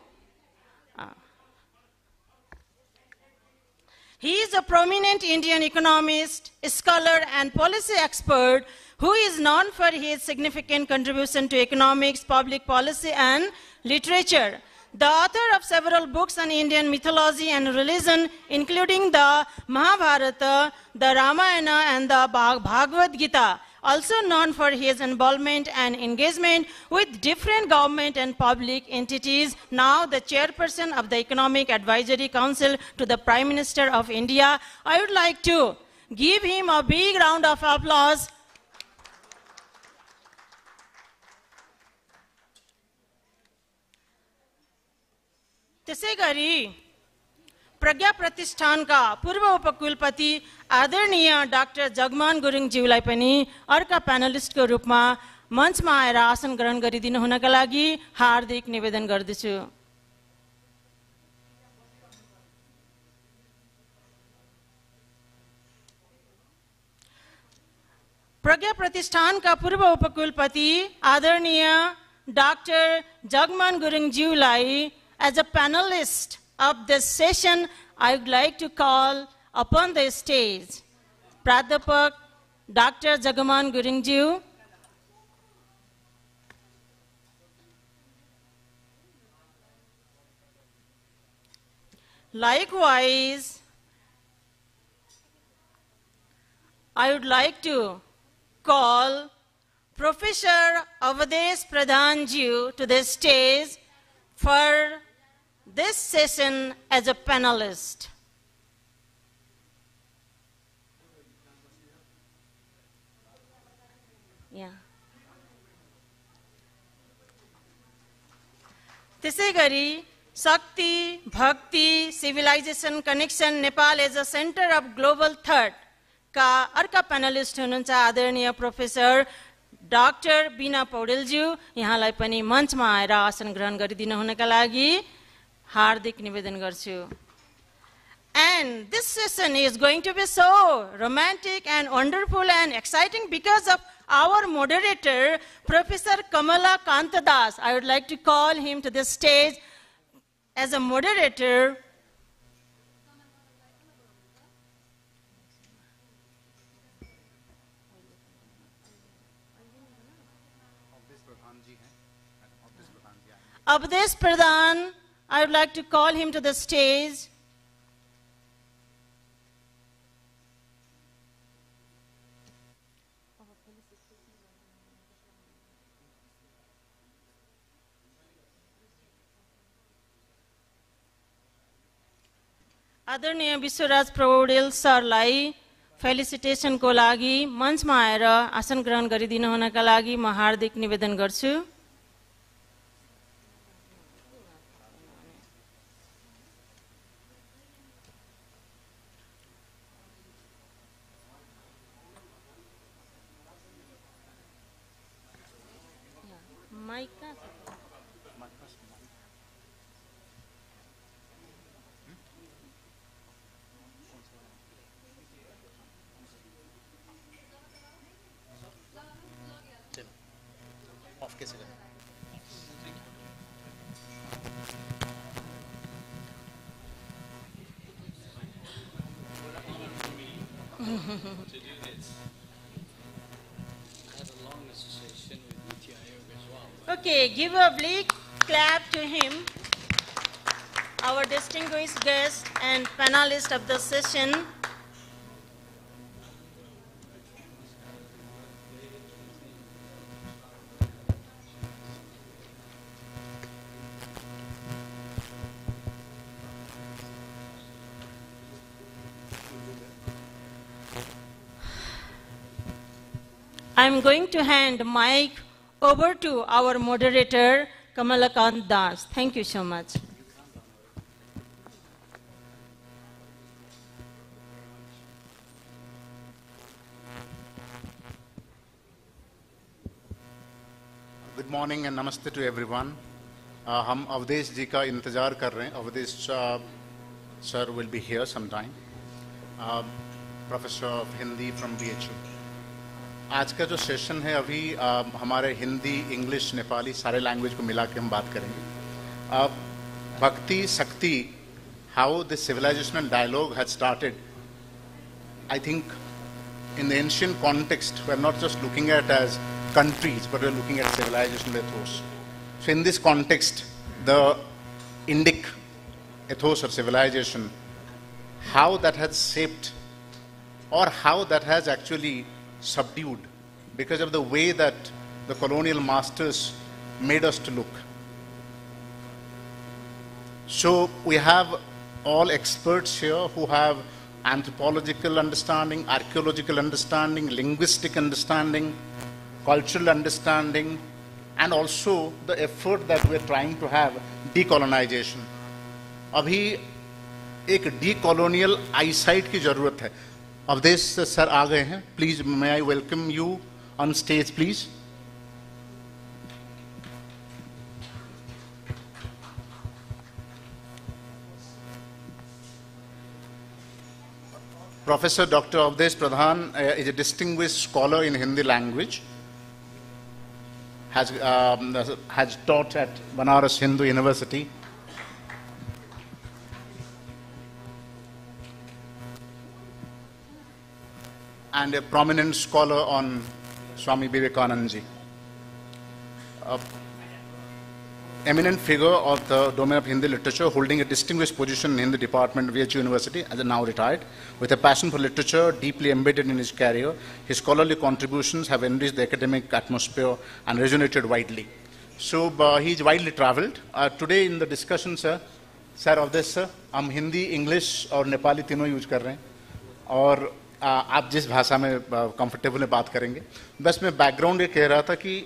He is a prominent Indian economist, scholar, and policy expert who is known for his significant contribution to economics, public policy, and literature. The author of several books on Indian mythology and religion, including the Mahabharata, the Ramayana, and the Bhagavad Gita, also known for his involvement and engagement with different government and public entities, now the chairperson of the Economic Advisory Council to the Prime Minister of India. I would like to give him a big round of applause. त्यसै गरी प्रज्ञा प्रतिष्ठानका पूर्व उपकुलपति आदरणीय doctor जगमान गुरुङज्यूलाई पनि अर्का प्यानलिस्टको रूपमा मञ्चमा आएर आसन ग्रहण गरिदिनु हुनका लागि हार्दिक निवेदन गर्दछु। प्रज्ञा प्रतिष्ठानका पूर्व उपकुलपति आदरणीय डाक्टर जगमान गुरुङज्यूलाई as a panelist of this session, I would like to call upon the stage Pradhapak Dr. Jagaman Gurungju. Likewise, I would like to call Professor Avades Pradhanji to the stage for this session as a panelist. त्यसै गरी शक्ति, भक्ति, civilisation connection Nepal as a centre of global thought का अर्का panellist हुनुहुन्छ आदरणीय professor doctor बिना पौडेलज्यू। यहाँलाई पनि मञ्चमा आएर आसन ग्रहण गरिदिनु हुनका लागि हार्दिक निवेदन गर्छु। And this session is going to be so romantic and wonderful and exciting because of our moderator, Professor Kamala Kantadas. I would like to call him to the stage as a moderator. Avades Pradhan, I would like to call him to the stage. आदरणीय विश्वराज पौडेल सरलाई फेलिसिटेसनको लागि मञ्चमा आएर आसन ग्रहण गरिदिनु हुनका लागि म हार्दिक निवेदन गर्छु। Okay, give a big clap to him, our distinguished guest and panelist of the session. I am going to hand mic over to our moderator, Kamalakant Das. Thank you so much. Good morning and namaste to everyone. हम अवधेश जी का इंतजार कर रहे हैं. Awadhesh sir will be here sometime. Professor of Hindi from BHU. आज का जो session है अभी हमारे हिंदी, इंग्लिश, नेपाली सारे लैंग्वेज को मिला के हम बात करेंगे. भक्ति, शक्ति, how the civilizational dialogue had started. I think in the ancient context, we are not just looking at as countries, but we are looking at civilizational ethos. So in this context, the Indic ethos or civilization, how that has shaped or how that has actually subdued because of the way that the colonial masters made us to look. So we have all experts here who have anthropological understanding, archaeological understanding, linguistic understanding, cultural understanding, and also the effort that we are trying to have, decolonization. अभी एक decolonial eyesight की जरूरत है. Awadhesh sir आ गए हैं. Please, may I welcome you on stage, please. Professor Dr. Avades Pradhan is a distinguished scholar in Hindi language. Has taught at Banaras Hindu University. And a prominent scholar on Swami Vivekananda ji. eminent figure of the domain of Hindi literature, holding a distinguished position in Hindi department of VHU University, as a now retired. With a passion for literature deeply embedded in his career, his scholarly contributions have enriched the academic atmosphere and resonated widely. So he is widely travelled. Today in the discussion, sir, of this, sir, हम Hindi, English और नेपाली तीनों use कर रहे हैं और आप जिस भाषा में कंफर्टेबल बात करेंगे. बस मैं बैकग्राउंड ये कह रहा था कि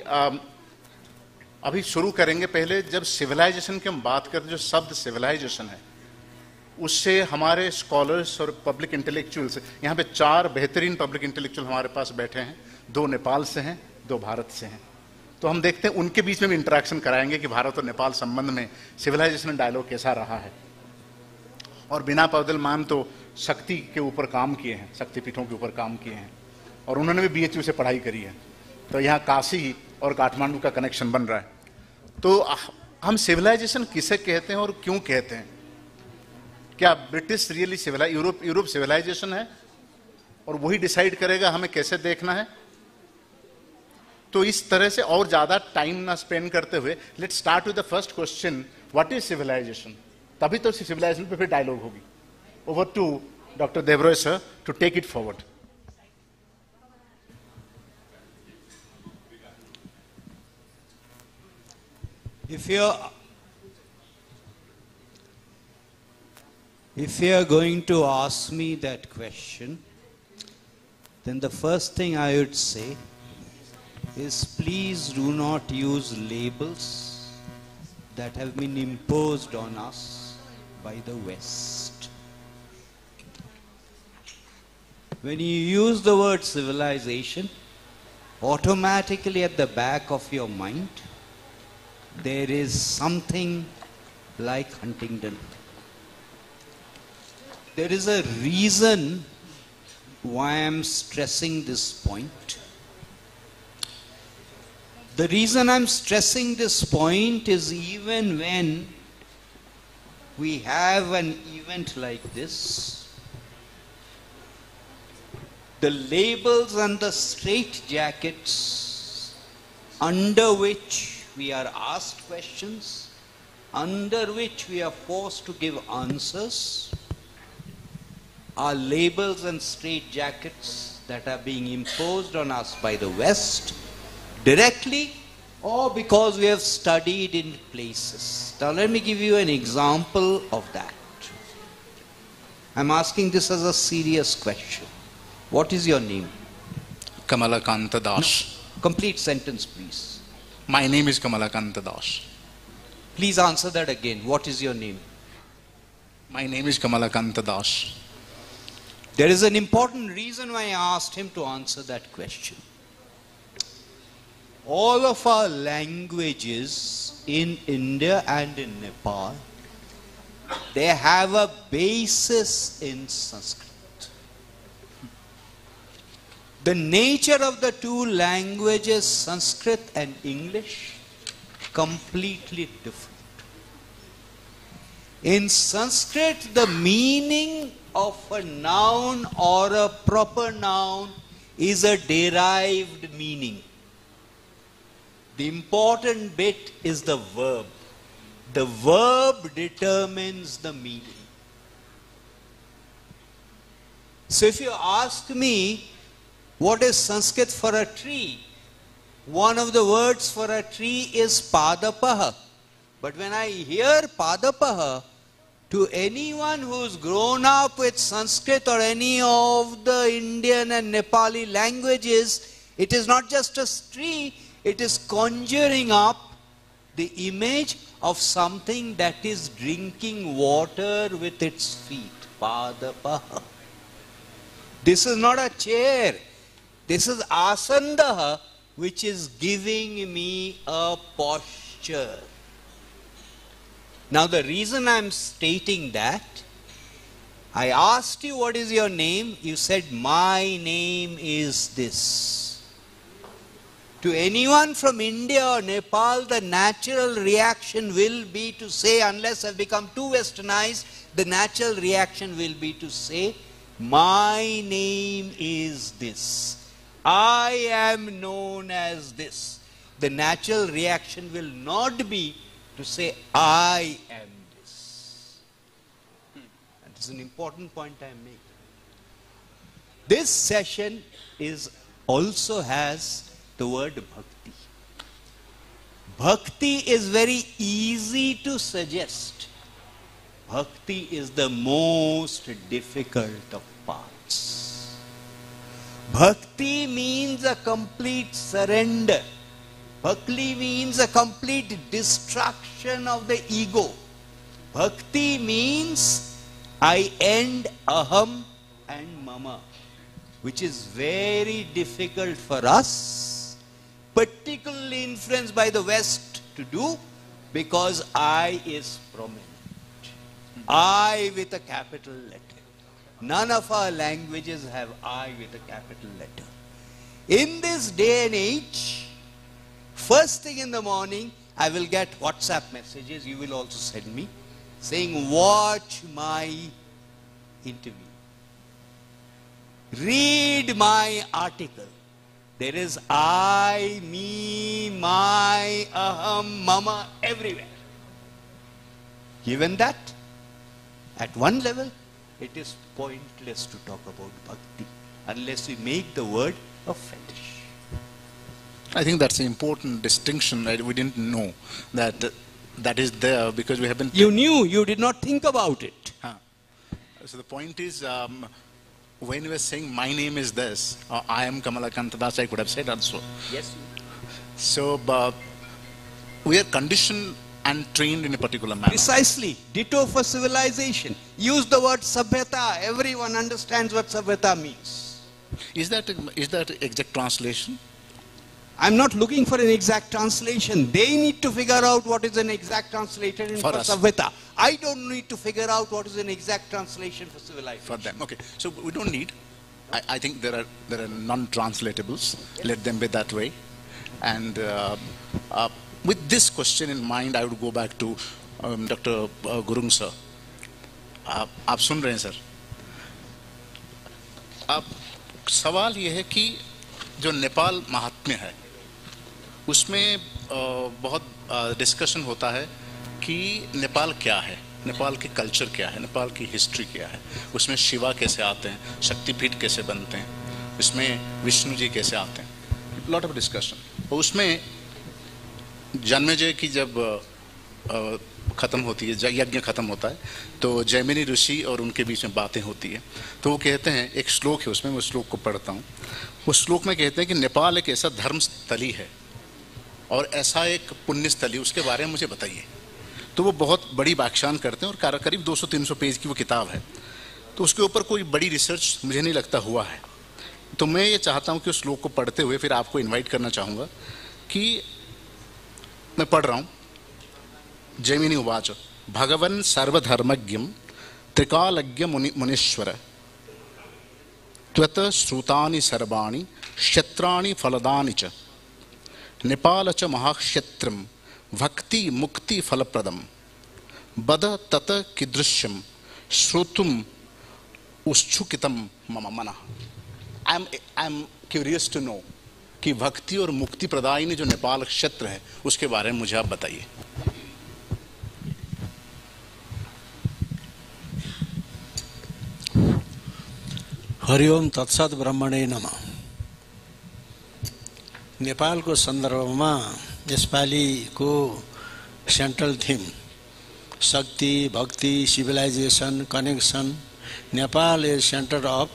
अभी शुरू करेंगे. पहले जब सिविलाइजेशन की हम बात करते हैं, जो शब्द सिविलाइजेशन है, उससे हमारे स्कॉलर्स और पब्लिक इंटेलेक्चुअल्स, यहाँ पे 4 बेहतरीन पब्लिक इंटेलेक्चुअल हमारे पास बैठे हैं. 2 नेपाल से हैं, 2 भारत से हैं. तो हम देखते हैं उनके बीच में भी इंटरेक्शन कराएंगे कि भारत और नेपाल संबंध में सिविलाइजेशन डायलॉग कैसा रहा है. और बिना पौदल मान तो शक्ति के ऊपर काम किए हैं, शक्तिपीठों के ऊपर काम किए हैं और उन्होंने भी BHU से पढ़ाई करी है. तो यहाँ काशी और काठमांडू का कनेक्शन बन रहा है. तो हम सिविलाइजेशन किसे कहते हैं और क्यों कहते हैं? क्या ब्रिटिश रियली यूरोप सिविलाइजेशन है और वही डिसाइड करेगा हमें कैसे देखना है? तो इस तरह से और ज्यादा टाइम ना स्पेंड करते हुए let's start with the first question, what is civilisation? तभी तो सिविलाइजेशन पे फिर डायलॉग होगी. Over to doctor Debroy sir to take it forward. If you're going to ask me that question, then the first thing I would say is please do not use labels that have been imposed on us by the West. When you use the word civilization, automatically at the back of your mind, there is something like Huntington. There is a reason why I'm stressing this point. The reason I'm stressing this point is even when we have an event like this, the labels and the straitjackets under which we are asked questions, under which we are forced to give answers, are labels and straitjackets that are being imposed on us by the West, directly or because we have studied in places. Now let me give you an example of that. I'm asking this as a serious question. What is your name? Kamalakanta Das. No, complete sentence, please. My name is Kamalakanta Das. Please answer that again. What is your name? My name is Kamalakanta Das. There is an important reason why I asked him to answer that question. All of our languages in India and in Nepal, they have a basis in Sanskrit. The nature of the 2 languages, Sanskrit and English, completely different. In Sanskrit, the meaning of a noun or a proper noun is a derived meaning. The important bit is the verb. The verb determines the meaning. So if you ask me, what is Sanskrit for a tree? One of the words for a tree is padapaha. But when I hear padapaha, to anyone who's grown up with Sanskrit or any of the Indian and Nepali languages, it is not just a tree, it is conjuring up the image of something that is drinking water with its feet. Padapaha. This is not a chair. This is asandaha, which is giving me a posture. Now the reason I'm stating that, I asked you what is your name, you said my name is this. To anyone from India or Nepal, the natural reaction will be to say, unless I've become too westernized, the natural reaction will be to say, my name is this. I am known as this. The natural reaction will not be to say, I am this. And this is an important point I am making. This session also has the word bhakti. Bhakti is very easy to suggest. Bhakti is the most difficult of paths. Bhakti means a complete surrender. Bhakti means a complete destruction of the ego. Bhakti means I end aham and mama, which is very difficult for us, particularly influenced by the West to do, because I is prominent. I with a capital letter. None of our languages have I with a capital letter. In this day and age, first thing in the morning, I will get WhatsApp messages, you will also send me, saying, watch my interview. Read my article. There is I, me, my, aham, mama, everywhere. Given that, at one level, it is pointless to talk about bhakti unless we make the word a fetish. I think that's an important distinction. Right? We didn't know that that is there because we have been... You knew, you did not think about it. So the point is, when we were saying my name is this, or I am Kamalakanta Das, I could have said also. Yes. So we are conditioned and trained in a particular manner. Precisely. Ditto for civilization. Use the word sabhyata. Everyone understands what sabhyata means. Is that exact translation? I'm not looking for an exact translation. They need to figure out what is an exact translation for sabhyata. I don't need to figure out what is an exact translation for civilization. For them. Okay. So we don't need. I think there are non-translatables. Yes. Let them be that way. And with this question in mind, I would go back to Dr. Gurung sir. आप सुन रहे हैं sir? अब सवाल ये है कि जो नेपाल महात्म्य है, उसमें बहुत डिस्कशन होता है कि नेपाल क्या है, नेपाल की कल्चर क्या है, नेपाल की हिस्ट्री क्या है, उसमें शिवा कैसे आते हैं, शक्तिपीठ कैसे बनते हैं, उसमें विष्णु जी कैसे आते हैं, लॉट ऑफ डिस्कशन। और उसमें जन्मेजय की जब ख़त्म होती है, यज्ञ ख़त्म होता है, तो जैमिनी ऋषि और उनके बीच में बातें होती है, तो वो कहते हैं, एक श्लोक है उसमें, मैं उस श्लोक को पढ़ता हूँ। उस श्लोक में कहते हैं कि नेपाल एक ऐसा धर्म स्थली है और ऐसा एक पुण्य स्थली, उसके बारे में मुझे बताइए। तो वो बहुत बड़ी व्याख्यान करते हैं और करीब 200-300 पेज की वो किताब है। तो उसके ऊपर कोई बड़ी रिसर्च मुझे नहीं लगता हुआ है। तो मैं ये चाहता हूँ कि उस श्लोक को पढ़ते हुए फिर आपको इन्वाइट करना चाहूँगा कि मैं पढ़ रहा हूँ। जैमिनी उवाच भगवन् सर्वधर्मज्ञं त्रिकालज्ञ मुनीश्वर त्वत् श्रुतानि सर्वाणि क्षत्राणि फलदानि च नेपाल च महाक्षेत्रं भक्ति मुक्ति फलप्रदं बद तत कीदृश्यं श्रोतुम् उत्सुकितं मम मनः। I am curious to know कि भक्ति और मुक्ति प्रदायिनी जो नेपाल क्षेत्र है उसके बारे में मुझे आप बताइए। हरिओम तत्सत ब्रह्मणे नमः। नेपालको सन्दर्भमा यसपालिको सेन्ट्रल थिम शक्ति भक्ति civilisation connection Nepal is centre of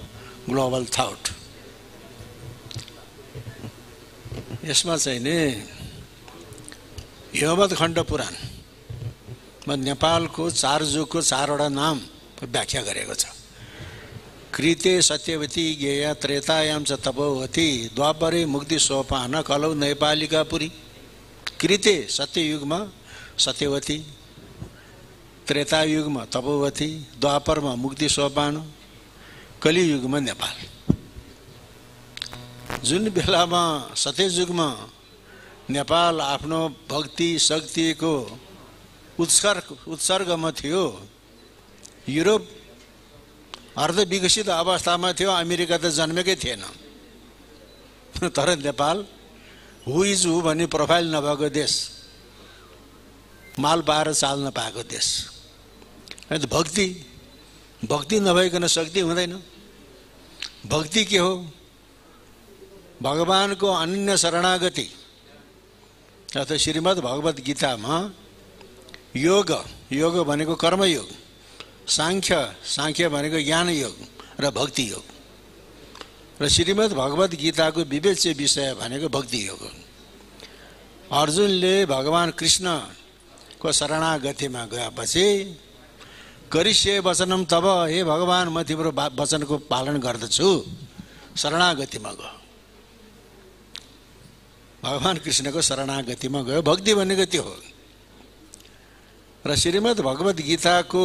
global thought. यसमा चाहिँ नि हिमवत खण्ड पुराणमा नेपालको 4 जुगको 4वटा नाम व्याख्या गरेको छ। कृते सत्यवती गेया त्रेतायाम च तपोवती द्वापरे मुक्ति सोपान कलौ नेपालिका पुरी। कृते सत्ययुगमा सत्यवती, त्रेतायुगमा तपोवती, द्वापरमा मुक्ति सोपान, कलियुगमा नेपाल। जुन बेलामा सत्ययुगमा नेपाल आफ्नो भक्ति शक्तिको उत्सर्गमा थियो, युरोप अर्धविकसित अवस्थामा थियो, अमेरिका त जन्मेकै थिएन। तर नेपाल हु इज हु भन्ने प्रोफाइल नभएको देश, माल पाएर चाल्न पाएको देश। अनि भक्ति नभइकन शक्ति हुँदैन। भक्ति के हो? भगवानको अनन्य शरणागति। अथवा श्रीमद् भगवत गीतामा योग भनेको कर्मयोग, सांख्य भनेको ज्ञान योग र भक्ति योग, र श्रीमद् भगवत गीताको विवेच्य विषय भनेको भक्ति योग हो। अर्जुनले भगवान कृष्णको शरणागतिमा गएपछि करिष्ये वचनम तब, हे भगवान म तिम्रो वचनको पालन गर्दछु, शरणागतिमा गयो। भगवान कृष्णको शरणागतिमा गयो। भक्ति भनेको त्यो हो। र श्रीमद् भगवत गीताको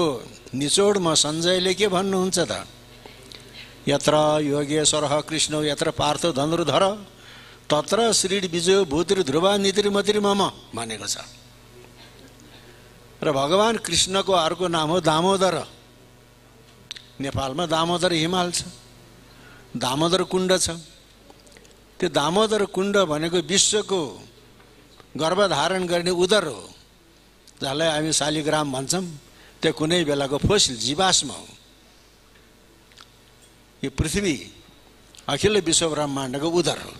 निचोडमा सञ्जयले के भन्नुहुन्छ त? यत्र योगेश्वरः कृष्णो यत्र पार्थ धनुर्धर तत्र श्री विजयो भूतिर ध्रुवा नीतिर्मतिर मम भनेको छ। र भगवान कृष्णको अर्को नाम हो दामोदर। नेपालमा दामोदर हिमाल छ, दामोदर कुण्ड छ। त्यो दामोदर कुण्ड भनेको विश्वको गर्भधारण गर्ने उदर हो, जसलाई हामी शालिग्राम भन्छौँ। त्यो कुनै बेलाको फोसिल जीवाश्म हो। यो पृथ्वी अखिल विश्व ब्रह्माण्डको उदर हो।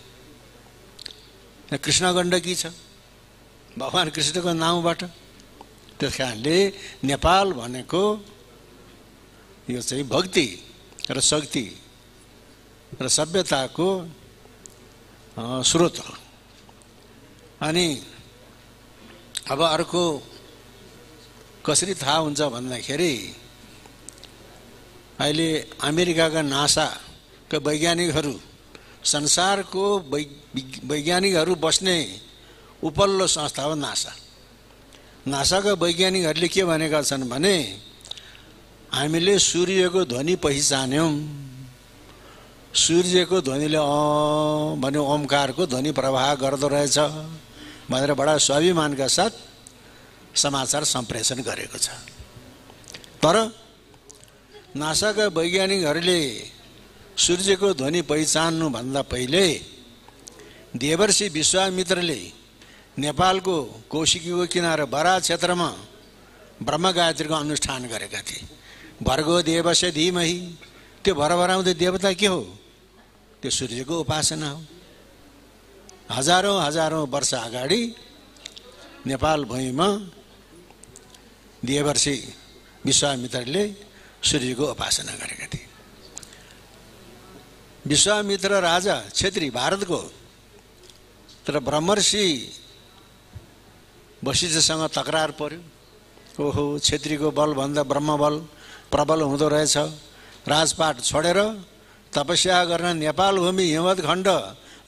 कृष्ण गण्डकी छ भगवान कृष्णको नामबाट। त्यस कारणले नेपाल भनेको यो चाहिँ भक्ति र शक्ति र सभ्यताको स्रोत हो। अनि अब अर्को कसरी थाहा हुन्छ भन्दाखेरि अहिले अमेरिकाका नासाका वैज्ञानिकहरू, संसारको वैज्ञानिकहरू बस्ने उपल्लो संस्था हो नासा। नासाका वैज्ञानिकहरूले के भनेका छन् भने हामीले सूर्यको ध्वनि पहिचान्यौँ। सूर्यको ध्वनिले भन्यो ओमकारको ध्वनि प्रवाह गर्दो रहेछ भनेर बडा स्वाभिमानका साथ समाचार सम्प्रेषण गरेको छ। तर नासाका वैज्ञानिकहरूले सूर्यको ध्वनि पहिचान्नुभन्दा पहिले देवर्षि विश्वामित्रले नेपालको कौशिकीको किनारा बराह क्षेत्रमा ब्रह्मगायत्रीको अनुष्ठान गरेका थिए। भर्गो देवस्य धीमहि, त्यो भरभराउँदो देवता के हो? त्यो सूर्यको उपासना हो। हजारौँ वर्ष अगाडि नेपाल भूमिमा देवर्षि विश्वामित्रले सूर्यको उपासना गरेका थिए। विश्वामित्र राजा क्षेत्री भारतको, तर ब्रह्मर्षि वशिष्ठसँग तकरार पर्यो। ओहो, क्षेत्रीको बलभन्दा ब्रह्मबल प्रबल हुँदो रहेछ। राजपाट छोडेर तपस्या गर्न नेपाल भूमि हिमवत खण्ड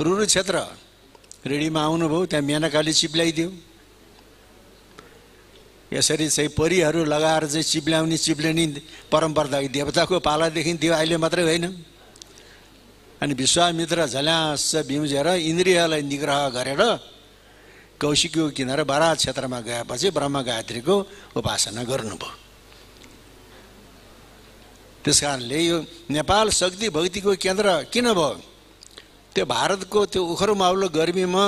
रुरु क्षेत्र रेडीमा आउनुभयो। त्यहाँ मेनकाले चिप्ल्याइदियो। यसरी चाहिँ परिहरू लगाएर चाहिँ चिप्ल्याउने परम्परा देवताको पालादेखि थियो, अहिले मात्रै होइन। अनि विश्वामित्र झल्यास बिउजेर इन्द्रियलाई निग्रह गरेर कौशिकीको किनारा बराह क्षेत्रमा गएपछि ब्रह्मगायत्रीको उपासना गर्नुभयो। त्यस कारणले यो नेपाल शक्ति भक्तिको केन्द्र किन भयो? त्यो भारतको त्यो उखरो माउलो गर्मीमा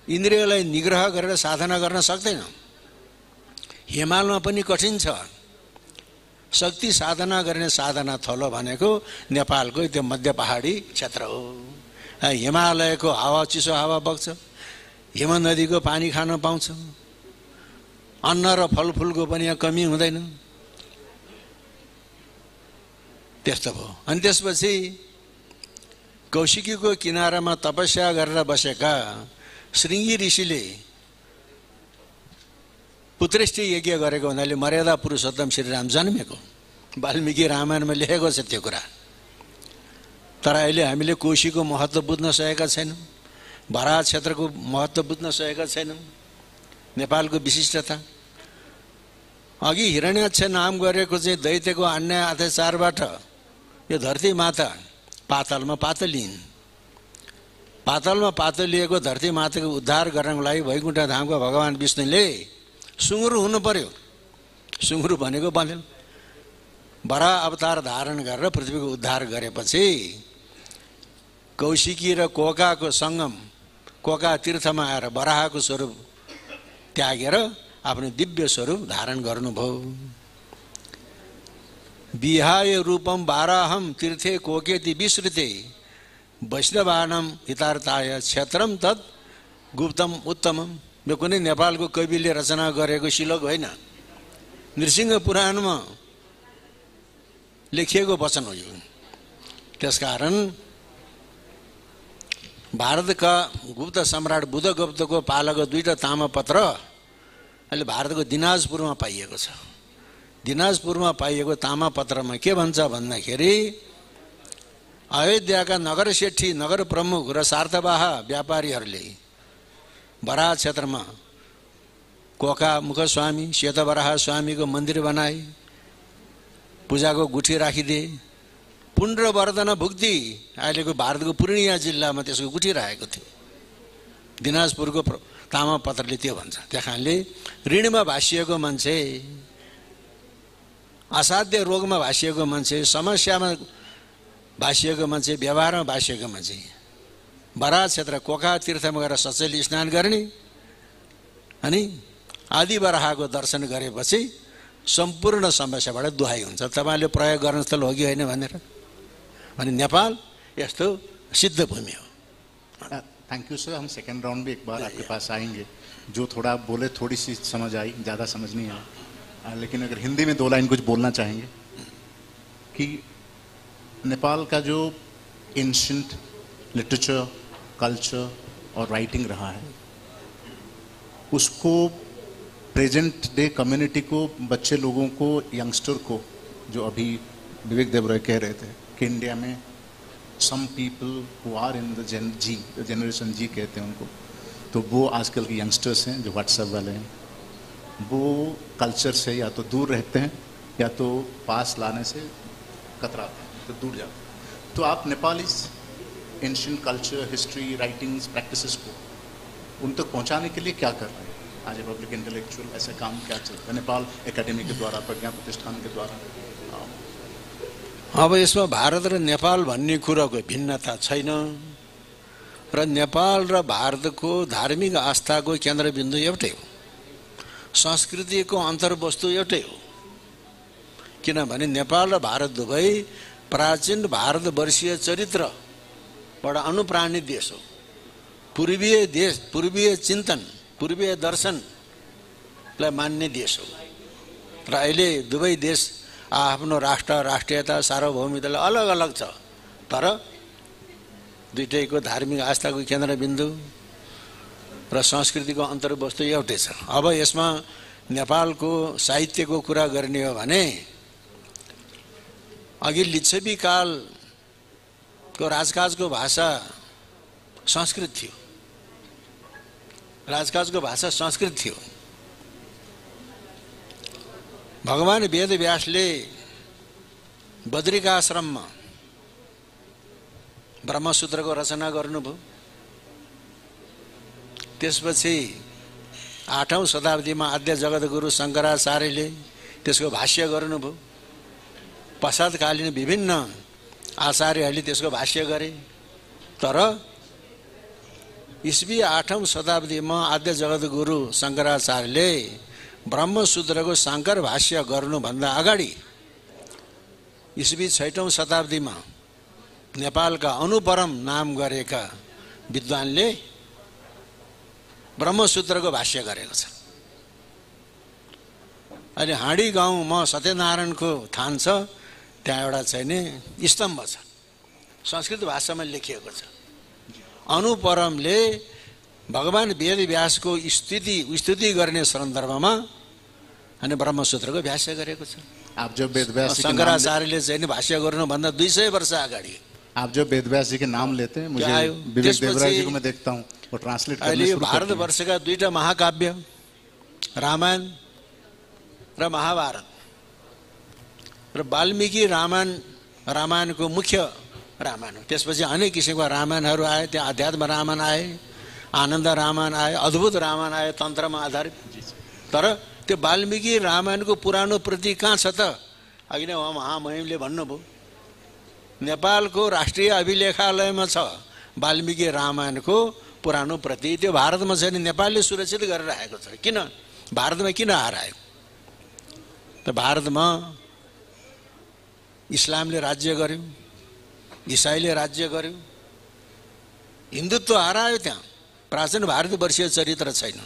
इन्द्रियलाई निग्रह गरेर साधना गर्न सक्दैन। हिमालमा पनि कठिन छ। शक्ति साधना गर्ने साधना थलो भनेको नेपालको त्यो मध्य पहाडी क्षेत्र हो। हिमालयको हावा, चिसो हावा बग्छ, हिम नदीको पानी खान पाउँछ, अन्न र फलफुलको पनि यहाँ कमी हुँदैन। त्यस्तो भयो। अनि त्यसपछि कौशिकीको किनारामा तपस्या गरेर बसेका श्रृङ्गी ऋषिले पुत्रेष्टि यज्ञ गरेको हुनाले मर्यादा पुरुषोत्तम श्रीराम जन्मेको वाल्मीकि रामायणमा लेखेको छ त्यो कुरा। तर अहिले हामीले कोशीको महत्त्व बुझ्न सकेका छैनौँ, बराह क्षेत्रको महत्त्व बुझ्न सकेका छैनौँ, नेपालको विशिष्टता। अघि हिरण्याक्ष नाम गरेको चाहिँ दैत्यको अन्याय अत्याचारबाट यो धरती माता पातालमा पातलिन्। पातालमा पातलिएको धरती माताको उद्धार गर्नको लागि वैकुण्ठ धामको भगवान विष्णुले सुँगुरु हुनु पर्यो। सुँगुरु भनेको बन्यो। बराह अवतार धारण गरेर पृथ्वीको उद्धार गरेपछि कौशिकी र कोकाको सङ्गम, कोका तीर्थमा आएर बराहको स्वरूप त्यागेर आफ्नो दिव्य स्वरूप धारण गर्नुभयो। विहाय रूपम बाराहम तीर्थे कोकेति विश्रुते वैष्णवानम हितार्थाय क्षेत्रम तत् गुप्तम उत्तमम। यो कुनै नेपालको कविले रचना गरेको श्लोक होइन, नृसिंह पुराणमा लेखिएको वचन हो यो। त्यसकारण भारतका गुप्त सम्राट बुद्धगुप्तको पालाको 2टा ताम्रपत्र अहिले भारतको दिनाजपुरमा पाइएको छ। दिनाजपुरमा पाइएको ताम्रपत्रमा के भन्छ भन्दाखेरि अयोध्याका नगर सेठी, नगर प्रमुख र सार्थवाह व्यापारीहरूले बराह क्षेत्रमा कोका मुखस्वामी, श्वेतवराह स्वामीको मन्दिर बनाए, पूजाको गुठी राखिदिए, पुण्य वर्धन भुक्ति अहिलेको भारतको पूर्णिया जिल्लामा त्यसको गुठी राखेको थियो। दिनाजपुरको ताम्रपत्रले त्यो भन्छ। त्यस कारणले ऋणमा भासिएको मान्छे, असाध्य रोगमा भासिएको मान्छे, समस्यामा भासिएको मान्छे, व्यवहारमा भासिएको मान्छे बराह क्षेत्र कोका तीर्थमा गएर सचेली स्नान गर्ने अनि आदि बराहको दर्शन गरेपछि सम्पूर्ण समस्याबाट दुहाई हुन्छ। तपाईँले प्रयोग गर्न स्थल हो कि होइन भनेर अनि नेपाल यस्तो सिद्ध भूमि हो। Thank you sir. हम सेकेंड राउंड में एक बार आपके पास आएंगे। जो थोड़ा बोले थोड़ी सी समझ आई, ज़्यादा समझ नहीं आई, लेकिन अगर हिंदी में 2 लाइन कुछ बोलना चाहेंगे कि नेपाल का जो एंशिएंट लिटरेचर, कल्चर और राइटिंग रहा है उसको प्रेजेंट डे कम्युनिटी को, बच्चे लोगों को, यंगस्टर को, जो अभी विवेक देवराय कह रहे थे कि इंडिया में some people who are in the generation Z कहते हैं उनको, तो वो आजकल के यंगस्टर्स हैं जो व्हाट्सएप वाले हैं, वो कल्चर से या तो दूर रहते हैं या तो पास लाने से कतराते हैं, तो दूर जाते हैं। तो आप Nepali ancient culture, history, writings, practices को उन तक पहुंचाने के लिए क्या कर रहे हैं आज पब्लिक इंटेलेक्चुअल? ऐसा काम क्या चलता है नेपाल एकेडमी के द्वारा, प्रज्ञा प्रतिष्ठान के द्वारा? अब यसमा भारत र नेपाल भन्ने कुराको भिन्नता छैन र नेपाल र भारतको धार्मिक आस्थाको केन्द्रबिन्दु एउटै हो, संस्कृतिको अन्तर्वस्तु एउटै हो। किनभने नेपाल र भारत दुवै प्राचीन भारतवर्षीय चरित्रबाट अनुप्राणित देश हो। पूर्वीय देश, पूर्वीय चिन्तन, पूर्वीय दर्शनलाई मान्ने देश हो र अहिले दुवै देश आफ्नो राष्ट्र, राष्ट्रियता, सार्वभौमिकतालाई अलग अलग छ, तर दुईटैको धार्मिक आस्थाको केन्द्रबिन्दु र संस्कृतिको अन्तर्वस्तु एउटै छ। अब यसमा नेपालको साहित्यको कुरा गर्ने हो भने अघि लिच्छवी कालको राजकाजको भाषा संस्कृत थियो, राजकाजको भाषा संस्कृत थियो। भगवान वेदव्यासले बद्रिकाश्रममा ब्रह्मसूत्रको रचना गर्नुभयो। त्यसपछि 8औं शताब्दीमा आद्य जगद्गुरु शङ्कराचार्यले त्यसको भाष्य गर्नुभयो। पश्चातकालीन विभिन्न आचार्यहरूले त्यसको भाष्य गरे, तर ईस्वी 8औं शताब्दीमा आद्य जगद्गुरु शङ्कराचार्यले ब्रह्मसूत्रको शङ्कर भाष्य गर्नुभन्दा अगाडि ईस्वी 6औं शताब्दीमा नेपालका अनुपरम नाम गरेका विद्वानले ब्रह्मसूत्रको भाष्य गरेको छ। अहिले हाँडी गाउँमा सत्यनारायणको थान छ, त्यहाँ एउटा चाहिँ नि स्तम्भ छ, संस्कृत भाषामा लेखिएको छ। अनुपरमले भगवान वेदव्यासको स्तुति गर्ने सन्दर्भमा अनि ब्रह्मसूत्रको भाष्य गरेको छ। आप जब वेदव्यास शङ्कराचार्यले चाहिँ नि भाष्य गर्नुभन्दा 200 वर्ष अगाडि। आप जब वेदव्यास जी के नाम लेते हैं, मुझे विवेक देवराय जी को मैं देखता हूँ वो ट्रांसलेट करने शुरू करते हैं। भारतवर्षका 2टा महाकाव्य रामायण र महाभारत र वाल्मीकि रामायणको मुख्य रामायण हो। त्यसपछि अनेक किसिमका रामायणहरू आए, त्यहाँ अध्यात्म रामायण आए, आनन्द रामायण आए, अद्भुत रामायण आए तन्त्रमा आधारित। तर त्यो वाल्मीकि रामायणको पुरानो प्रति कहाँ छ त? अघि नै महामहिमले भन्नुभयो, नेपालको राष्ट्रिय अभिलेखालयमा छ वाल्मीकि रामायणको पुरानो प्रति। त्यो भारतमा छैन, नेपालले सुरक्षित गरेर राखेको छ। किन? भारतमा किन हरायो? त भारतमा इस्लामले राज्य गर्यो, इसाईले राज्य गर्यो, हिन्दुत्व हरायो। त्यहाँ प्राचीन भारतवर्षीय चरित्र छैन।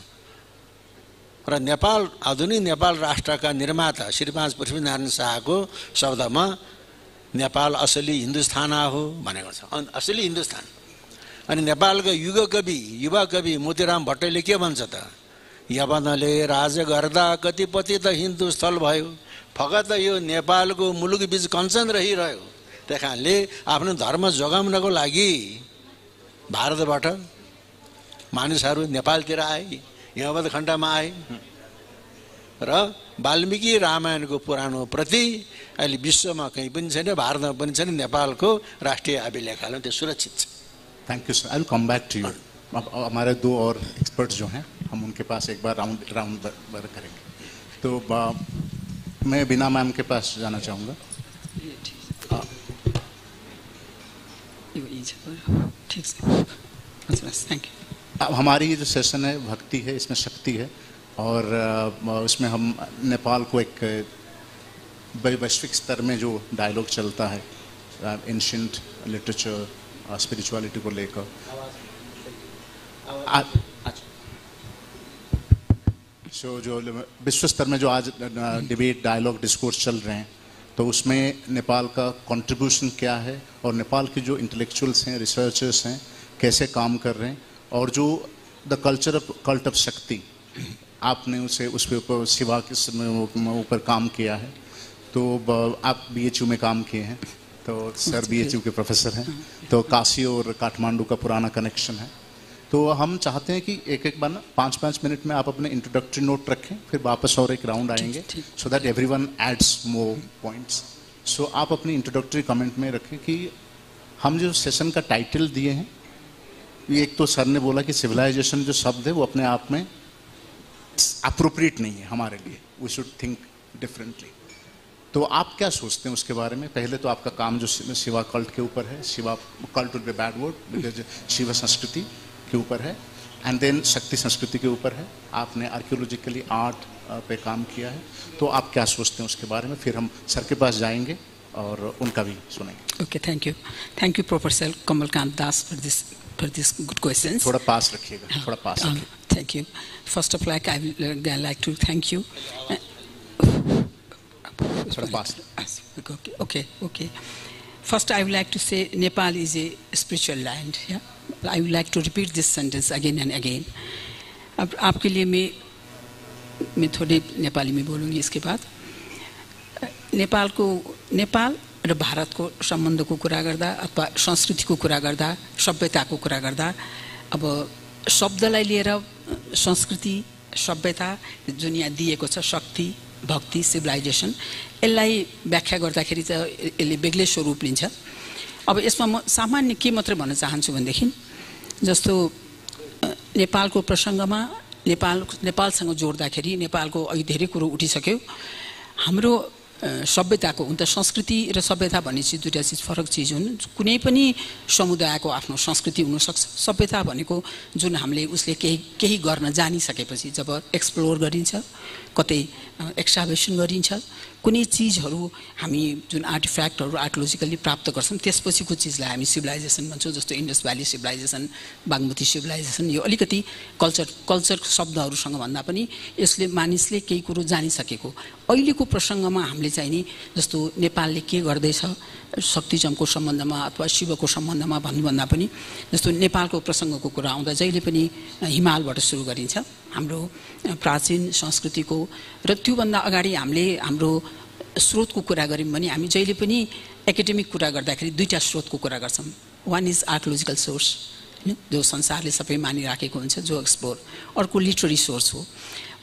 र नेपाल, आधुनिक नेपाल राष्ट्रका निर्माता श्री 5 पृथ्वीनारायण शाहको शब्दमा नेपाल असली हिन्दुस्तान हो भनेको छ, असली हिन्दुस्तान। अनि नेपालको युवा कवि मोतीराम भट्टले के भन्छ त? यवनले राज गर्दा कतिपति त हिन्दू स्थल भयो, फगत यो नेपालको मुलुक बीच कञ्चन रहिरह्यो। त्यही कारणले आफ्नो धर्म जोगाउनको लागि भारतबाट मानिसहरू नेपालतिर आए, हिमवद खण्डमा आए र वाल्मीकि रामायणको पुरानो प्रति अहिले विश्वमा कहीँ पनि छैन, भारतमा पनि छैन। नेपालको राष्ट्रिय अभिलेखालय त्यो सुरक्षित छ। Thank you sir. I will come back to you. अब हमारे 2 और एक्सपर्ट्स जो हैं, हम उनके पास एक बार राउंड करेंगे। तो मैं बिना मैम के पास जाना चाहूँगा। ठीक है, थैंक यू। अब हमारी ये जो सेशन है भक्ति है, इसमें शक्ति है और उसमें हम नेपाल को एक वैश्विक स्तर में जो डायलॉग चलता है एंशिएंट लिटरेचर, स्पिरिचुअलिटी को लेकर, जो विश्व स्तर में जो आज डिबेट, डायलॉग, डिस्कोर्स चल रहे हैं, तो उसमें नेपाल का कंट्रीब्यूशन क्या है और नेपाल के जो इंटेलेक्चुअल्स हैं, रिसर्चर्स हैं, कैसे काम कर रहे हैं, और जो द कल्ट ऑफ शक्ति, आपने उस पे ऊपर शिवा के ऊपर काम किया है। तो आप BHU में काम किए हैं, तो सर BHU के प्रोफेसर हैं, तो काशी और काठमांडू का पुराना कनेक्शन है। तो हम चाहते हैं कि एक बार ना 5-5 मिनट में आप अपने इंट्रोडक्टरी नोट रखें, फिर वापस और एक राउंड आएंगे, so that everyone adds more points. So आप अपनी इंट्रोडक्टरी कमेंट में रखें कि हम जो सेशन का टाइटल दिए हैं, ये एक तो सर ने बोला कि सिविलाइजेशन जो शब्द है वो अपने आप में अप्रोप्रिएट नहीं है हमारे लिए, वी शुड थिंक डिफरेंटली। तो आप क्या सोचते हैं उसके बारे में? पहले तो आपका काम जो शिवा कल्ट के ऊपर है, Shiva cult would be bad word, because Shiv संस्कृति के ऊपर है, एंड देन शक्ति संस्कृति के ऊपर है। आपने आर्कियोलॉजिकली आर्ट पे काम किया है, तो आप क्या सोचते हैं उसके बारे में? फिर हम सर के पास जाएंगे और उनका भी सुनेंगे। Okay, thank you professor Kamalkant Das for this good questions. थोड़ा पास रखिएगा, थोड़ा पास रखिए। Thank you. First of all, I would like to thank you. थोड़ा पास। Okay. First, I would like to say Nepal is a spiritual land. Yeah, I would like to repeat this sentence again and again. अब आपके लिए मैं थोड़े नेपाली में बोलूँगी इसके बाद। नेपाल र भारतको सम्बन्धको कुरा गर्दा अथवा संस्कृतिको कुरा गर्दा, सभ्यताको कुरा गर्दा, अब शब्दलाई लिएर संस्कृति, सभ्यता जुन यहाँ दिएको छ, शक्ति, भक्ति, सिभिलाइजेसन, यसलाई व्याख्या गर्दाखेरि त यसले बेग्लै स्वरूप लिन्छ। अब यसमा म सामान्य के मात्रै भन्न चाहन्छु भनेदेखि, जस्तो नेपालको प्रसङ्गमा नेपालसँग जोड्दाखेरि नेपालको अहिले धेरै कुरो उठिसक्यो। हाम्रो सभ्यताको हुन त संस्कृति र सभ्यता भन्ने चिज दुईटा चिज फरक चिज हुन्। कुनै पनि समुदायको आफ्नो संस्कृति हुनसक्छ। सभ्यता भनेको जुन हामीले उसले केही गर्न जानिसकेपछि जब एक्सप्लोर गरिन्छ, कतै एक्सकाभेसन गरिन्छ, कुनै चिजहरू हामी जुन आर्टिफ्याक्टहरू आर्कियोलोजिकली प्राप्त गर्छौँ, त्यसपछिको चिजलाई हामी सिभिलाइजेसन भन्छौँ। जस्तो Indus valley civilisation, Bagmati civilisation, यो अलिकति कल्चर शब्दहरूसँग भन्दा पनि यसले मानिसले केही कुरो जानिसकेको। अहिलेको प्रसङ्गमा हामीले चाहिँ नि जस्तो नेपालले के गर्दैछ शक्तिजमको सम्बन्धमा अथवा शिवको सम्बन्धमा भन्नुभन्दा पनि जस्तो नेपालको प्रसङ्गको कुरा आउँदा जहिले पनि हिमालबाट सुरु गरिन्छ हाम्रो प्राचीन संस्कृतिको। र त्योभन्दा अगाडि हामीले हाम्रो स्रोतको कुरा गऱ्यौँ भने हामी जहिले पनि एकाडेमिक कुरा गर्दाखेरि दुईटा स्रोतको कुरा गर्छौँ। वान इज आर्कियोलोजिकल सोर्स, जो संसारले सबै मानिराखेको हुन्छ, जो एक्सप्लोर। अर्को लिटरेरी सोर्स हो।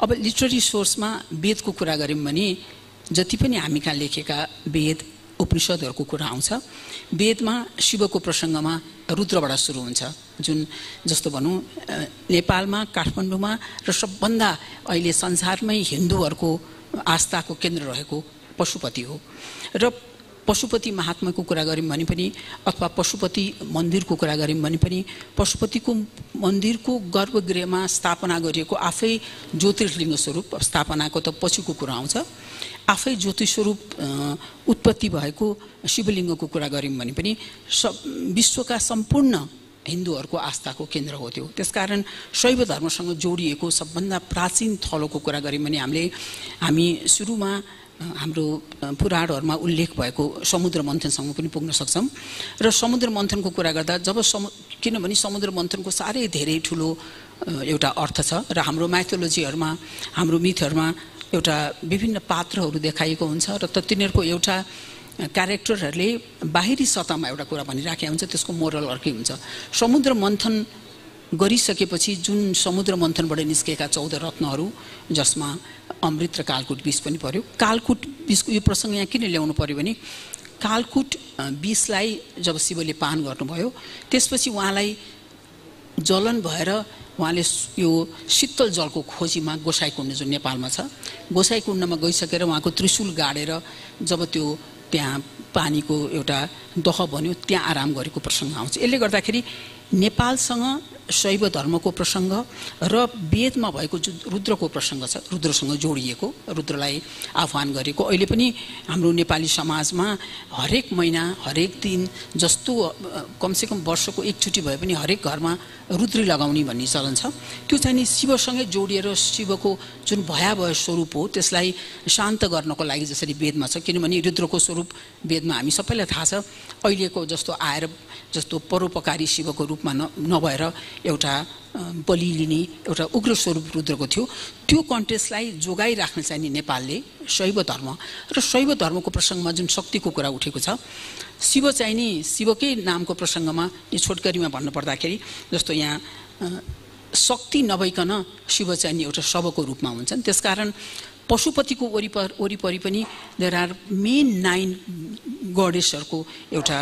अब लिटरेरी सोर्समा वेदको कुरा गऱ्यौँ भने जति पनि हामी कहाँ लेखेका वेद उपनिषदहरूको कुरा आउँछ। वेदमा शिवको प्रसङ्गमा रुद्रबाट सुरु हुन्छ, जुन जस्तो भनौँ नेपालमा काठमाडौँमा र सबभन्दा अहिले संसारमै हिन्दूहरूको आस्थाको केन्द्र रहेको पशुपति हो। र पशुपति महात्माको कुरा गऱ्यौँ भने पनि अथवा पशुपति मन्दिरको कुरा गऱ्यौँ भने पनि पशुपतिको मन्दिरको गर्भगृहमा स्थापना गरिएको आफै ज्योतिर्लिङ्ग स्वरूप, स्थापनाको त पछिको कुरा आउँछ, आफै ज्योति स्वरूप उत्पत्ति भएको शिवलिङ्गको कुरा गऱ्यौँ भने पनि विश्वका सम्पूर्ण हिन्दूहरूको आस्थाको केन्द्र हो त्यो। त्यसकारण शैव धर्मसँग जोडिएको सबभन्दा प्राचीन थलोको कुरा गऱ्यौँ भने हामी सुरुमा हाम्रो पुराणहरूमा उल्लेख भएको समुद्र मन्थनसँग पनि पुग्न सक्छौँ। र समुद्र मन्थनको कुरा गर्दा किनभने समुद्र मन्थनको साह्रै धेरै ठुलो एउटा अर्थ छ र हाम्रो माइथोलोजीहरूमा, हाम्रो मिथहरूमा एउटा विभिन्न पात्रहरू देखाइएको हुन्छ र तिनीहरूको एउटा क्यारेक्टरहरूले बाहिरी सतहमा एउटा कुरा भनिराखेको हुन्छ, त्यसको मोरल अर्कै हुन्छ। समुद्र मन्थन गरिसकेपछि जुन समुद्र मन्थनबाट निस्केका 14 रत्नहरू, जसमा अमृत र कालकुट विष पनि पर्यो। कालकुट विषको यो प्रसङ्ग यहाँ किन ल्याउनु पर्यो भने कालकुट विषलाई जब शिवले पान गर्नुभयो त्यसपछि उहाँलाई जलन भएर उहाँले यो शीतल जलको खोजीमा गोसाईकुण्ड जुन नेपालमा छ, गोसाईकुण्डमा गइसकेर उहाँको त्रिशूल गाडेर जब त्यो त्यहाँ पानीको एउटा दह बन्यो, त्यहाँ आराम गरेको प्रसङ्ग आउँछ। यसले गर्दाखेरि नेपालसँग शैव धर्मको प्रसङ्ग र वेदमा भएको जुन रुद्रको प्रसङ्ग छ, रुद्रसँग जोडिएको, रुद्रलाई आह्वान गरेको। अहिले पनि हाम्रो नेपाली समाजमा हरेक महिना, हरेक दिन जस्तो कमसेकम वर्षको एकचोटि भए पनि हरेक घरमा रुद्री लगाउने भन्ने चलन छ। त्यो चाहिँ नि शिवसँगै जोडिएर शिवको जुन भयावह स्वरूप हो त्यसलाई शान्त गर्नको लागि जसरी वेदमा छ, किनभने रुद्रको स्वरूप वेदमा हामी सबैलाई थाहा छ, अहिलेको जस्तो आएर जस्तो परोपकारी शिवको रूपमा नभएर एउटा बलि लिने एउटा उग्र स्वरूप रुद्रको थियो। त्यो कन्टेक्स्टलाई जोगाइराख्न चाहिँ नि नेपालले शैव धर्म र शैव धर्मको प्रसङ्गमा जुन शक्तिको कुरा उठेको छ, शिव चाहिँ नि शिवकै नामको प्रसङ्गमा यो छोटकरीमा भन्नुपर्दाखेरि जस्तो यहाँ शक्ति नभइकन शिव चाहिँ नि एउटा शवको रूपमा हुन्छन्। त्यसकारण पशुपतिको वरिपरि पनि देयर आर मेन 9 गडेसहरूको एउटा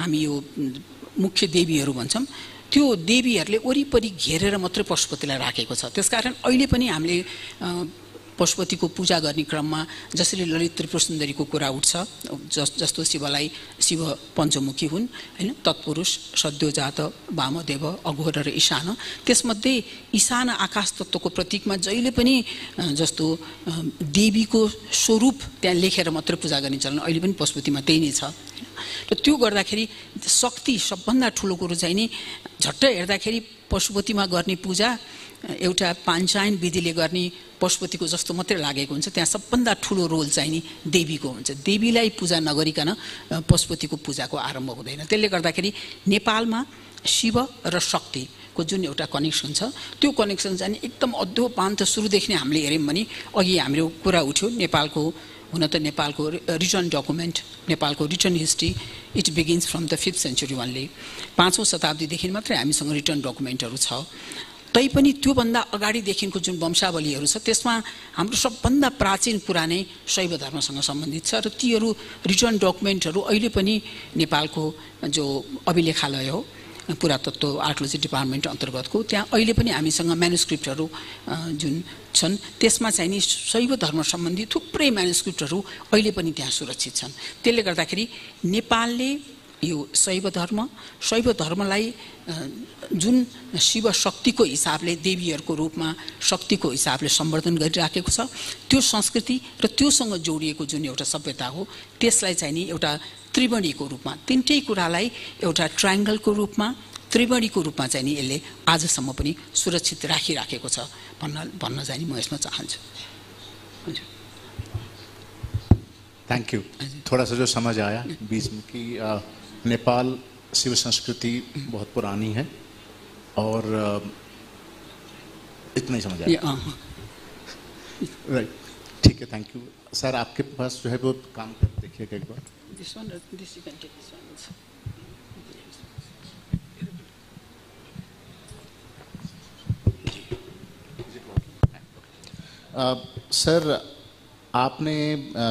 हामी यो मुख्य देवीहरू भन्छौँ, त्यो देवीहरूले वरिपरि घेरेर मात्रै पशुपतिलाई राखेको छ। त्यसकारण अहिले पनि हामीले पशुपतिको पूजा गर्ने क्रममा जसरी ललित त्रिपुर सुन्दरीको कुरा उठ्छ, जस्तो शिवलाई शिव पञ्चमुखी हुन् हैन, तत्पुरुष, सद्योजात, वामदेव, अघोर र ईशान। त्यसमध्ये ईशान आकाश तत्त्वको प्रतीकमा जहिले पनि जस्तो देवीको स्वरूप त्यहाँ लेखेर मात्रै पूजा गर्ने चलन अहिले पनि पशुपतिमा त्यही नै छ। र त्यो गर्दाखेरि शक्ति सबभन्दा ठुलो कुरो चाहिँ नि झट्ट हेर्दाखेरि पशुपतिमा गर्ने पूजा एउटा पाञ्चायन विधिले गर्ने पशुपतिको जस्तो मात्रै लागेको हुन्छ, त्यहाँ सबभन्दा ठुलो रोल चाहिँ नि देवीको हुन्छ। देवीलाई पूजा नगरिकन पशुपतिको पूजाको आरम्भ हुँदैन। त्यसले गर्दाखेरि नेपालमा शिव र शक्तिको जुन एउटा कनेक्सन छ, त्यो कनेक्सन चाहिँ एकदम अध्योपान्त सुरुदेखि नै हामीले हेऱ्यौँ भने अघि हाम्रो कुरा उठ्यो नेपालको, हुन त नेपालको रिटर्न डकुमेन्ट, नेपालको written history it begins from the 5th century only, 5औं शताब्दीदेखि मात्रै हामीसँग रिटर्न डकुमेन्टहरू छ। तैपनि त्योभन्दा अगाडिदेखिको जुन वंशावलीहरू छ त्यसमा हाम्रो सबभन्दा प्राचीन पुरानै शैव धर्मसँग सम्बन्धित छ। र तीहरू रिटर्न डकुमेन्टहरू अहिले पनि नेपालको जो अभिलेखालय हो, पुरातत्व आर्कियोलोजी डिपार्टमेन्ट अन्तर्गतको, त्यहाँ अहिले पनि हामीसँग म्यानुस्क्रिप्टहरू जुन छन् त्यसमा चाहिँ नि शैव धर्म सम्बन्धी थुप्रै म्यानुस्क्रिप्टहरू अहिले पनि त्यहाँ सुरक्षित छन्। त्यसले गर्दाखेरि नेपालले यो शैव धर्मलाई जुन शिव शक्तिको हिसाबले देवीहरूको रूपमा शक्तिको हिसाबले सम्वर्धन गरिराखेको छ, त्यो संस्कृति र त्योसँग जोडिएको जुन एउटा सभ्यता हो त्यसलाई चाहिँ नि एउटा त्रिवेणीको रूपमा, तिनटै कुरालाई एउटा ट्रायङ्गलको रूपमा, त्रिवेणीको रूपमा चाहिँ नि यसले आजसम्म पनि सुरक्षित राखिराखेको छ भन्न चाहिँ नि म यसमा चाहन्छु। Thank you. थोड़ा सा जो समझ आया बीच में कि नेपाल शिव संस्कृति बहुत पुरानी है और इतना ही समझ आया। राइट, ठीक है, थैंक यू सर। आपके पास जो है वो काम कर देखिएगा एक बार। This one, this you can take this one also. Sir, आपने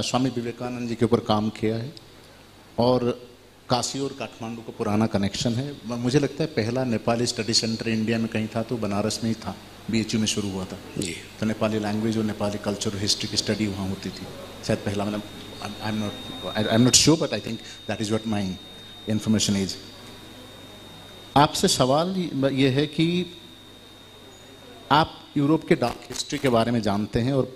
स्वामी विवेकानंद जी के ऊपर काम किया है और काशी और काठमांडू का पुराना कनेक्शन है। मुझे लगता है पहला नेपाली स्टडी सेंटर इंडिया में कहीं था तो बनारस में ही था, BHU में शुरू हुआ था जी। तो नेपाली लैंग्वेज और नेपाली कल्चर और हिस्ट्री की स्टडी वहाँ होती थी शायद पहला, मतलब I'm not sure but I think that is what my information is. आपसे सवाल ये है कि आप यूरोप के डार्क हिस्ट्री के बारे में जानते हैं और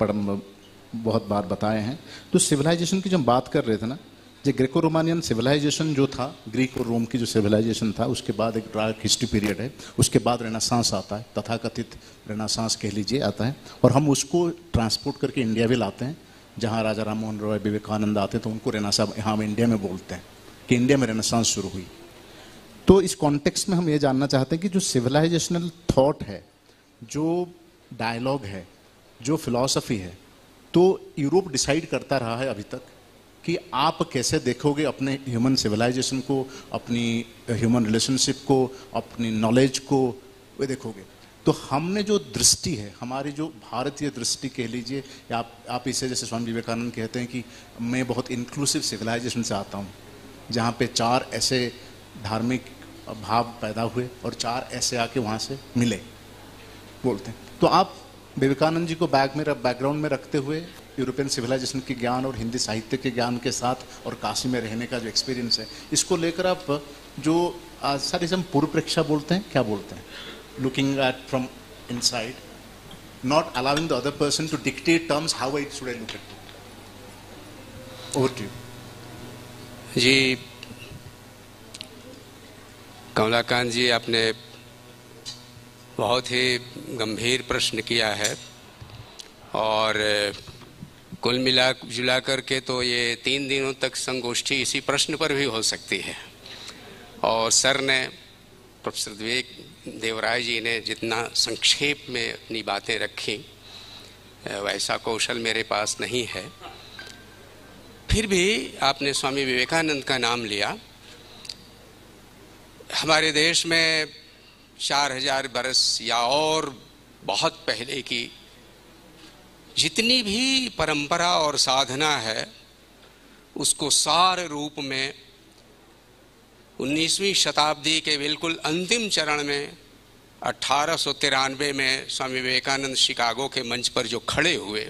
बहुत बार बताए हैं। तो सिविलाइजेशन की जब बात कर रहे थे ना, जो ग्रीको रोमानियन सिविलाइजेशन जो था, ग्रीक और रोम की जो सिविलाइजेशन था, उसके बाद एक डार्क हिस्ट्री पीरियड है, उसके बाद रेनेसांस आता है, तथाकथित रेनेसांस कह लीजिए आता है, और हम उसको ट्रांसपोर्ट करके इंडिया भी लाते हैं। जहाँ राजा राम मोहन रॉय, विवेकानंद आते तो उनको रेनेसांस यहाँ हम इंडिया में बोलते हैं कि इंडिया में रेनेसांस शुरू हुई। तो इस कॉन्टेक्स्ट में हम ये जानना चाहते हैं कि जो सिविलाइजेशनल थॉट है, जो डायलॉग है, जो फिलॉसफी है, तो यूरोप डिसाइड करता रहा है अभी तक कि आप कैसे देखोगे अपने ह्यूमन सिविलाइजेशन को, अपनी ह्यूमन रिलेशनशिप को, अपनी नॉलेज को, वे देखोगे। तो हमने जो दृष्टि है, हमारी जो भारतीय दृष्टि कह लीजिए, या आप इसे जैसे स्वामी विवेकानंद कहते हैं कि मैं बहुत इंक्लूसिव सिविलाइजेशन से आता हूँ, जहाँ पे 4 ऐसे धार्मिक भाव पैदा हुए और 4 ऐसे आके वहाँ से मिले, बोलते हैं। तो आप विवेकानंद जी को बैकग्राउंड में रखते हुए यूरोपियन सिविलाइजेशन के ज्ञान और हिंदी साहित्य के ज्ञान के साथ और काशी में रहने का जो एक्सपीरियंस है, इसको लेकर आप जो सारी हम पूर्व प्रेक्षा बोलते हैं, क्या बोलते हैं, looking at from inside, not allowing the other person to dictate terms, how I should I look at it. Over to you ji. Kamalakant ji, आपने बहुत ही गंभीर प्रश्न किया है, और कुल मिला जुला करके तो ये 3 दिनों तक संगोष्ठी इसी प्रश्न पर भी हो सकती है। और सर ने, प्रोफेसर देवराय जी ने जितना संक्षेप में अपनी बातें रखी, वैसा कौशल मेरे पास नहीं है। फिर भी आपने स्वामी विवेकानंद का नाम लिया। हमारे देश में 4000 बरस या और बहुत पहले की जितनी भी परंपरा और साधना है, उसको सार रूप में 19वीं शताब्दी के बिल्कुल अंतिम चरण में 1893 में स्वामी विवेकानंद शिकागो के मंच पर जो खड़े हुए,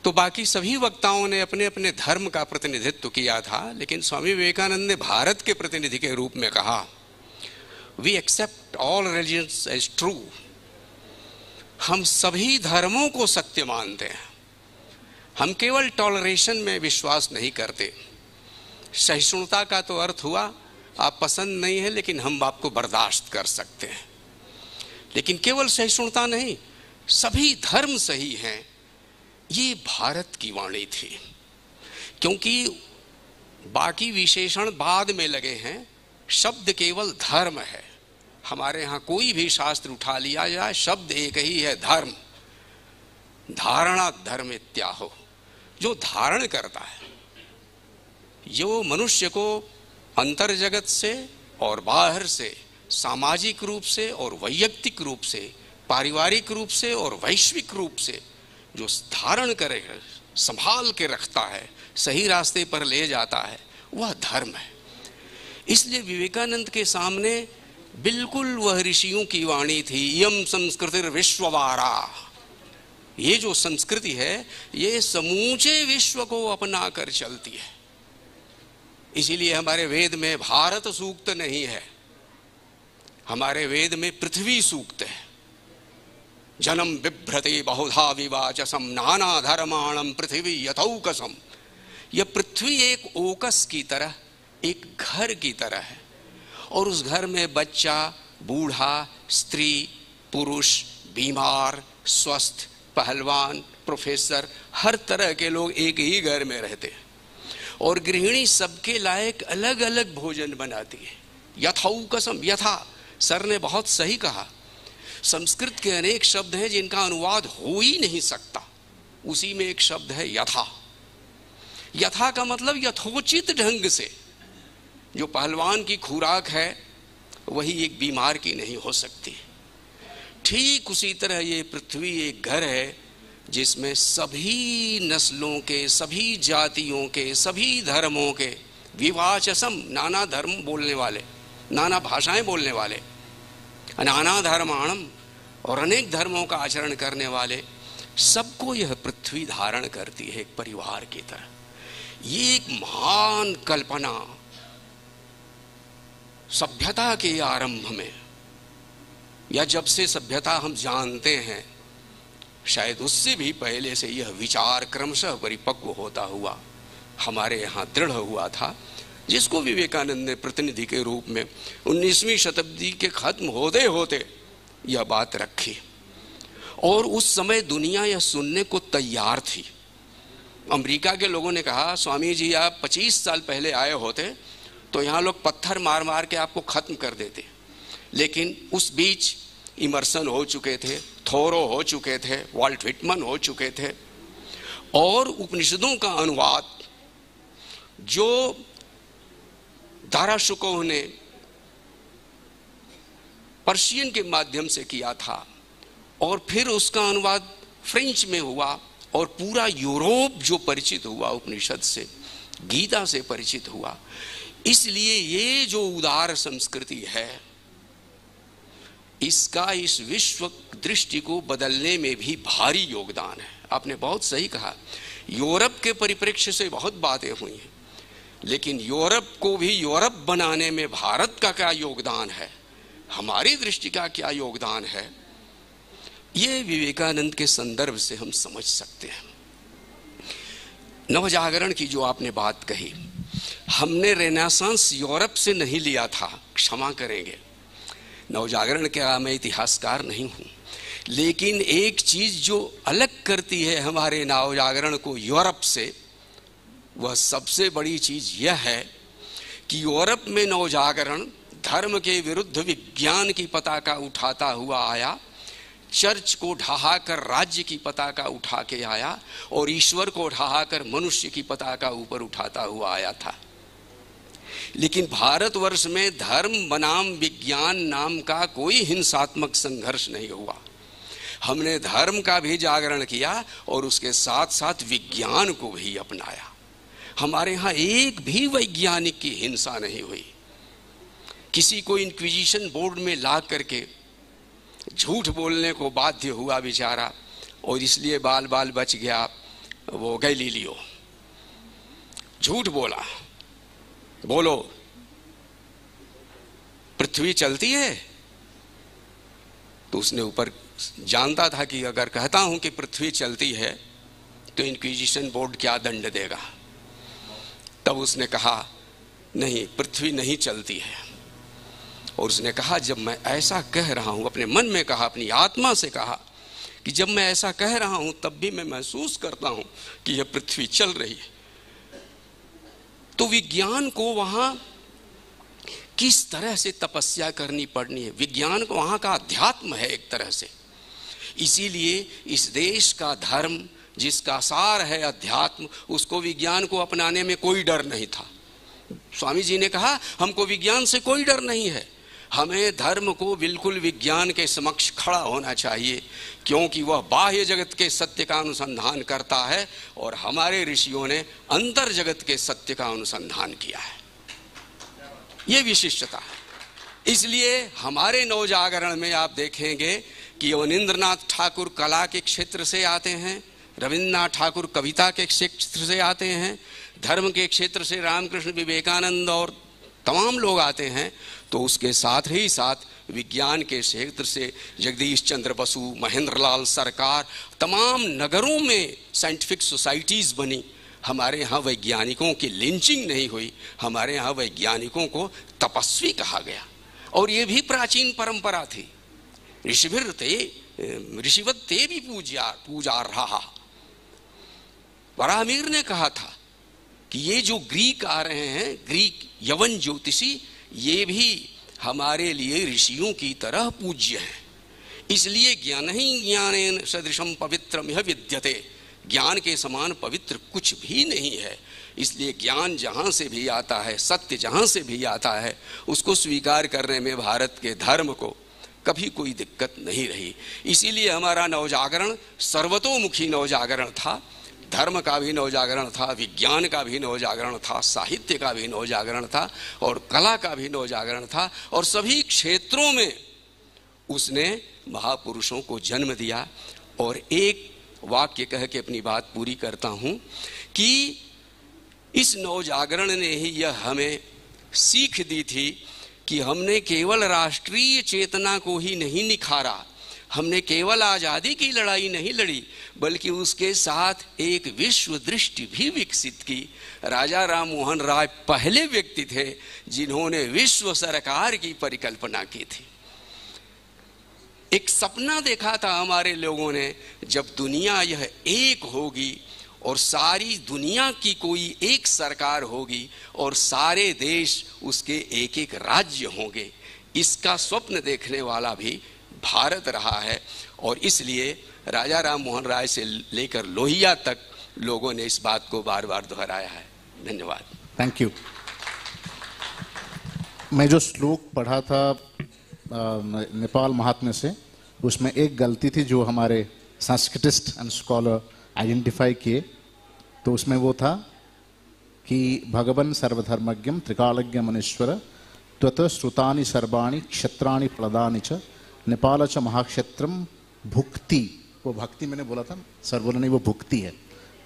तो बाकी सभी वक्ताओं ने अपने अपने धर्म का प्रतिनिधित्व किया था, लेकिन स्वामी विवेकानंद ने भारत के प्रतिनिधि के रूप में कहा, we accept all religions as true. हम सभी धर्मों को सत्य मानते हैं, हम केवल टॉलरेशन में विश्वास नहीं करते। सहिष्णुता का तो अर्थ हुआ आप पसंद नहीं है लेकिन हम आपको बर्दाश्त कर सकते हैं, लेकिन केवल सहिष्णुता नहीं, सभी धर्म सही हैं। ये भारत की वाणी थी, क्योंकि बाकी विशेषण बाद में लगे हैं, शब्द केवल धर्म है। हमारे यहाँ कोई भी शास्त्र उठा लिया जाए, शब्द एक ही है, धर्म। धारणा धर्म इत्याहो, जो धारण करता है, जो मनुष्य को अंतर जगत से और बाहर से, सामाजिक रूप से और वैयक्तिक रूप से, पारिवारिक रूप से और वैश्विक रूप से जो धारण करे, संभाल के रखता है, सही रास्ते पर ले जाता है, वह धर्म है। इसलिए विवेकानंद के सामने बिल्कुल वह ऋषियों की वाणी थी, यम संस्कृतिर विश्ववारा। ये जो संस्कृति है, ये समूचे विश्व को अपना कर चलती है। इसीलिए हमारे वेद में भारत सूक्त नहीं है, हमारे वेद में पृथ्वी सूक्त है। जन्म बिभ्रते बहुधा विवाचसम नाना धर्माणम पृथ्वी यथौकसम। यह पृथ्वी एक ओकस की तरह, एक घर की तरह है, और उस घर में बच्चा, बूढ़ा, स्त्री, पुरुष, बीमार, स्वस्थ, पहलवान, प्रोफेसर, हर तरह के लोग एक ही घर में रहते हैं, और गृहिणी सबके लायक अलग अलग भोजन बनाती है। यथौकसम, यथा, सर ने बहुत सही कहा। संस्कृत के अनेक शब्द हैं जिनका अनुवाद हो ही नहीं सकता, उसी में एक शब्द है यथा। यथा का मतलब यथोचित ढंग से। जो पहलवान की खुराक है वही एक बीमार की नहीं हो सकती। ठीक उसी तरह ये पृथ्वी एक घर है जिसमें सभी नस्लों के, सभी जातियों के, सभी धर्मों के, विवाचसम, नाना धर्म बोलने वाले, नाना भाषाएं बोलने वाले, नाना धर्माणम, और अनेक धर्मों का आचरण करने वाले, सबको यह पृथ्वी धारण करती है एक परिवार की तरह। ये एक महान कल्पना सभ्यता के आरंभ में, या जब से सभ्यता हम जानते हैं, शायद उससे भी पहले से यह विचार क्रमशः परिपक्व होता हुआ हमारे यहाँ दृढ़ हुआ था, जिसको विवेकानंद ने प्रतिनिधि के रूप में 19वीं शताब्दी के खत्म होते होते यह बात रखी। और उस समय दुनिया यह सुनने को तैयार थी। अमेरिका के लोगों ने कहा, स्वामी जी आप 25 साल पहले आए होते तो यहाँ लोग पत्थर मार मार के आपको खत्म कर देते। लेकिन उस बीच इमर्सन हो चुके थे, थोरो हो चुके थे, वाल्ट व्हिटमन हो चुके थे, और उपनिषदों का अनुवाद जो दाराशुकोव ने पर्शियन के माध्यम से किया था, और फिर उसका अनुवाद फ्रेंच में हुआ, और पूरा यूरोप जो परिचित हुआ उपनिषद से, गीता से परिचित हुआ। इसलिए ये जो उदार संस्कृति है, इसका इस विश्व दृष्टि को बदलने में भी भारी योगदान है। आपने बहुत सही कहा, यूरोप के परिप्रेक्ष्य से बहुत बातें हुई हैं, लेकिन यूरोप को भी यूरोप बनाने में भारत का क्या योगदान है, हमारी दृष्टि का क्या योगदान है, ये विवेकानंद के संदर्भ से हम समझ सकते हैं। नवजागरण की जो आपने बात कही, हमने रेनेसांस यूरोप से नहीं लिया था, क्षमा करेंगे, नवजागरण का मैं इतिहासकार नहीं हूं, लेकिन एक चीज जो अलग करती है हमारे नवजागरण को यूरोप से, वह सबसे बड़ी चीज यह है कि यूरोप में नवजागरण धर्म के विरुद्ध विज्ञान की पताका उठाता हुआ आया, चर्च को ढहाकर राज्य की पताका उठा के आया, और ईश्वर को ढहाकर मनुष्य की पताका ऊपर उठाता हुआ आया था। लेकिन भारतवर्ष में धर्म बनाम विज्ञान नाम का कोई हिंसात्मक संघर्ष नहीं हुआ। हमने धर्म का भी जागरण किया और उसके साथ साथ विज्ञान को भी अपनाया। हमारे यहाँ एक भी वैज्ञानिक की हिंसा नहीं हुई। किसी को इंक्विजिशन बोर्ड में ला करके झूठ बोलने को बाध्य हुआ बेचारा, और इसलिए बाल बाल बच गया वो गैलीलियो। झूठ बोला, बोलो पृथ्वी चलती है, तो उसने ऊपर जानता था कि अगर कहता हूं कि पृथ्वी चलती है तो इंक्विजिशन बोर्ड क्या दंड देगा। तब उसने कहा नहीं, पृथ्वी नहीं चलती है। और उसने कहा जब मैं ऐसा कह रहा हूं, अपने मन में कहा, अपनी आत्मा से कहा कि जब मैं ऐसा कह रहा हूं तब भी मैं महसूस करता हूं कि यह पृथ्वी चल रही है। तो विज्ञान को वहां किस तरह से तपस्या करनी पड़नी है, विज्ञान को वहां का अध्यात्म है एक तरह से। इसीलिए इस देश का धर्म जिसका सार है अध्यात्म, उसको विज्ञान को अपनाने में कोई डर नहीं था। स्वामी जी ने कहा हमको विज्ञान से कोई डर नहीं है, हमें धर्म को बिल्कुल विज्ञान के समक्ष खड़ा होना चाहिए, क्योंकि वह बाह्य जगत के सत्य का अनुसंधान करता है और हमारे ऋषियों ने अंतर जगत के सत्य का अनुसंधान किया है। ये विशिष्टता है। इसलिए हमारे नवजागरण में आप देखेंगे कि अवनींद्रनाथ ठाकुर कला के क्षेत्र से आते हैं, रविन्द्रनाथ ठाकुर कविता के क्षेत्र से आते हैं, धर्म के क्षेत्र से रामकृष्ण विवेकानंद और तमाम लोग आते हैं, तो उसके साथ ही साथ विज्ञान के क्षेत्र से जगदीश चंद्र बसु, महेंद्रलाल सरकार, तमाम नगरों में साइंटिफिक सोसाइटीज बनी। हमारे यहाँ वैज्ञानिकों की लिंचिंग नहीं हुई, हमारे यहाँ वैज्ञानिकों को तपस्वी कहा गया। और ये भी प्राचीन परंपरा थी। ऋषिवत ते भी पूजा रहा। परामीर ने कहा था कि ये जो ग्रीक आ रहे हैं, ग्रीक यवन ज्योतिषी, ये भी हमारे लिए ऋषियों की तरह पूज्य हैं। इसलिए ज्ञान ही ज्ञानेन सदृशम पवित्रम यह विद्यते, ज्ञान के समान पवित्र कुछ भी नहीं है। इसलिए ज्ञान जहाँ से भी आता है, सत्य जहाँ से भी आता है, उसको स्वीकार करने में भारत के धर्म को कभी कोई दिक्कत नहीं रही। इसीलिए हमारा नवजागरण सर्वतोमुखी नवजागरण था। धर्म का भी नवजागरण था, विज्ञान का भी नवजागरण था, साहित्य का भी नवजागरण था, और कला का भी नवजागरण था। और सभी क्षेत्रों में उसने महापुरुषों को जन्म दिया। और एक वाक्य कह के अपनी बात पूरी करता हूं कि इस नवजागरण ने ही यह हमें सीख दी थी कि हमने केवल राष्ट्रीय चेतना को ही नहीं निखारा, हमने केवल आजादी की लड़ाई नहीं लड़ी, बल्कि उसके साथ एक विश्व दृष्टि भी विकसित की। राजा राम मोहन राय पहले व्यक्ति थे जिन्होंने विश्व सरकार की परिकल्पना की थी। एक सपना देखा था हमारे लोगों ने, जब दुनिया यह एक होगी और सारी दुनिया की कोई एक सरकार होगी और सारे देश उसके एक एक राज्य होंगे। इसका स्वप्न देखने वाला भी भारत रहा है और इसलिए राजा राम मोहन राय से लेकर लोहिया तक लोगों ने इस बात को बार बार दोहराया है। धन्यवाद। Thank you. मैं जो श्लोक पढ़ा था नेपाल महात्म्य से, उसमें एक गलती थी जो हमारे संस्कृतिस्ट एंड स्कॉलर आइडेंटिफाई किए। तो उसमें वो था कि भगवन् सर्वधर्मज्ञम त्रिकालज्ञ मनीश्वर त्वत श्रुतानि सर्वाणि क्षत्राणि फलदानि च नेपाल च महाक्षेत्रम भुक्ति। वो भक्ति मैंने बोला था, सर बोला नहीं वो भुक्ति है,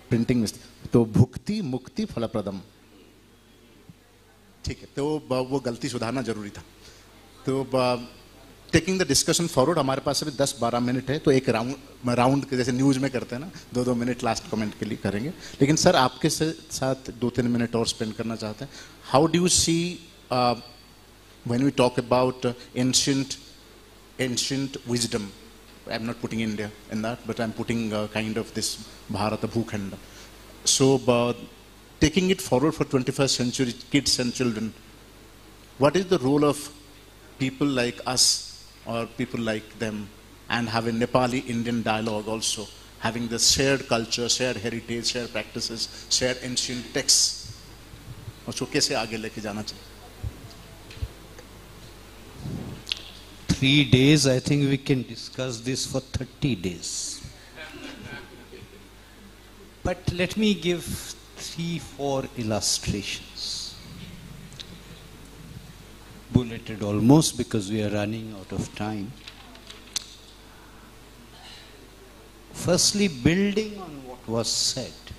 प्रिंटिंग में। तो भुक्ति मुक्ति फलप्रदम, ठीक है। तो वो गलती सुधारना जरूरी था। तो टेकिंग द डिस्कशन फॉरवर्ड, हमारे पास अभी 10-12 मिनट है, तो एक राउंड के जैसे न्यूज में करते हैं ना, 2-2 मिनट लास्ट कमेंट के लिए करेंगे। लेकिन सर आपके साथ 2-3 मिनट और स्पेंड करना चाहते हैं। How do you see when we talk about ancient wisdom? I'm not putting India in that, but I'm putting kind of this Bharata Bhukhanda. So taking it forward for 21st century kids and children, what is the role of people like us or people like them, and having Nepali Indian dialogue also, having the shared culture, shared heritage, shared practices, shared ancient texts, उसको कैसे आगे लेके जाना चाहिए? 3 days, I think we can discuss this for 30 days. But let me give 3-4 illustrations. Bulleted almost because we are running out of time. Firstly, building on what was said,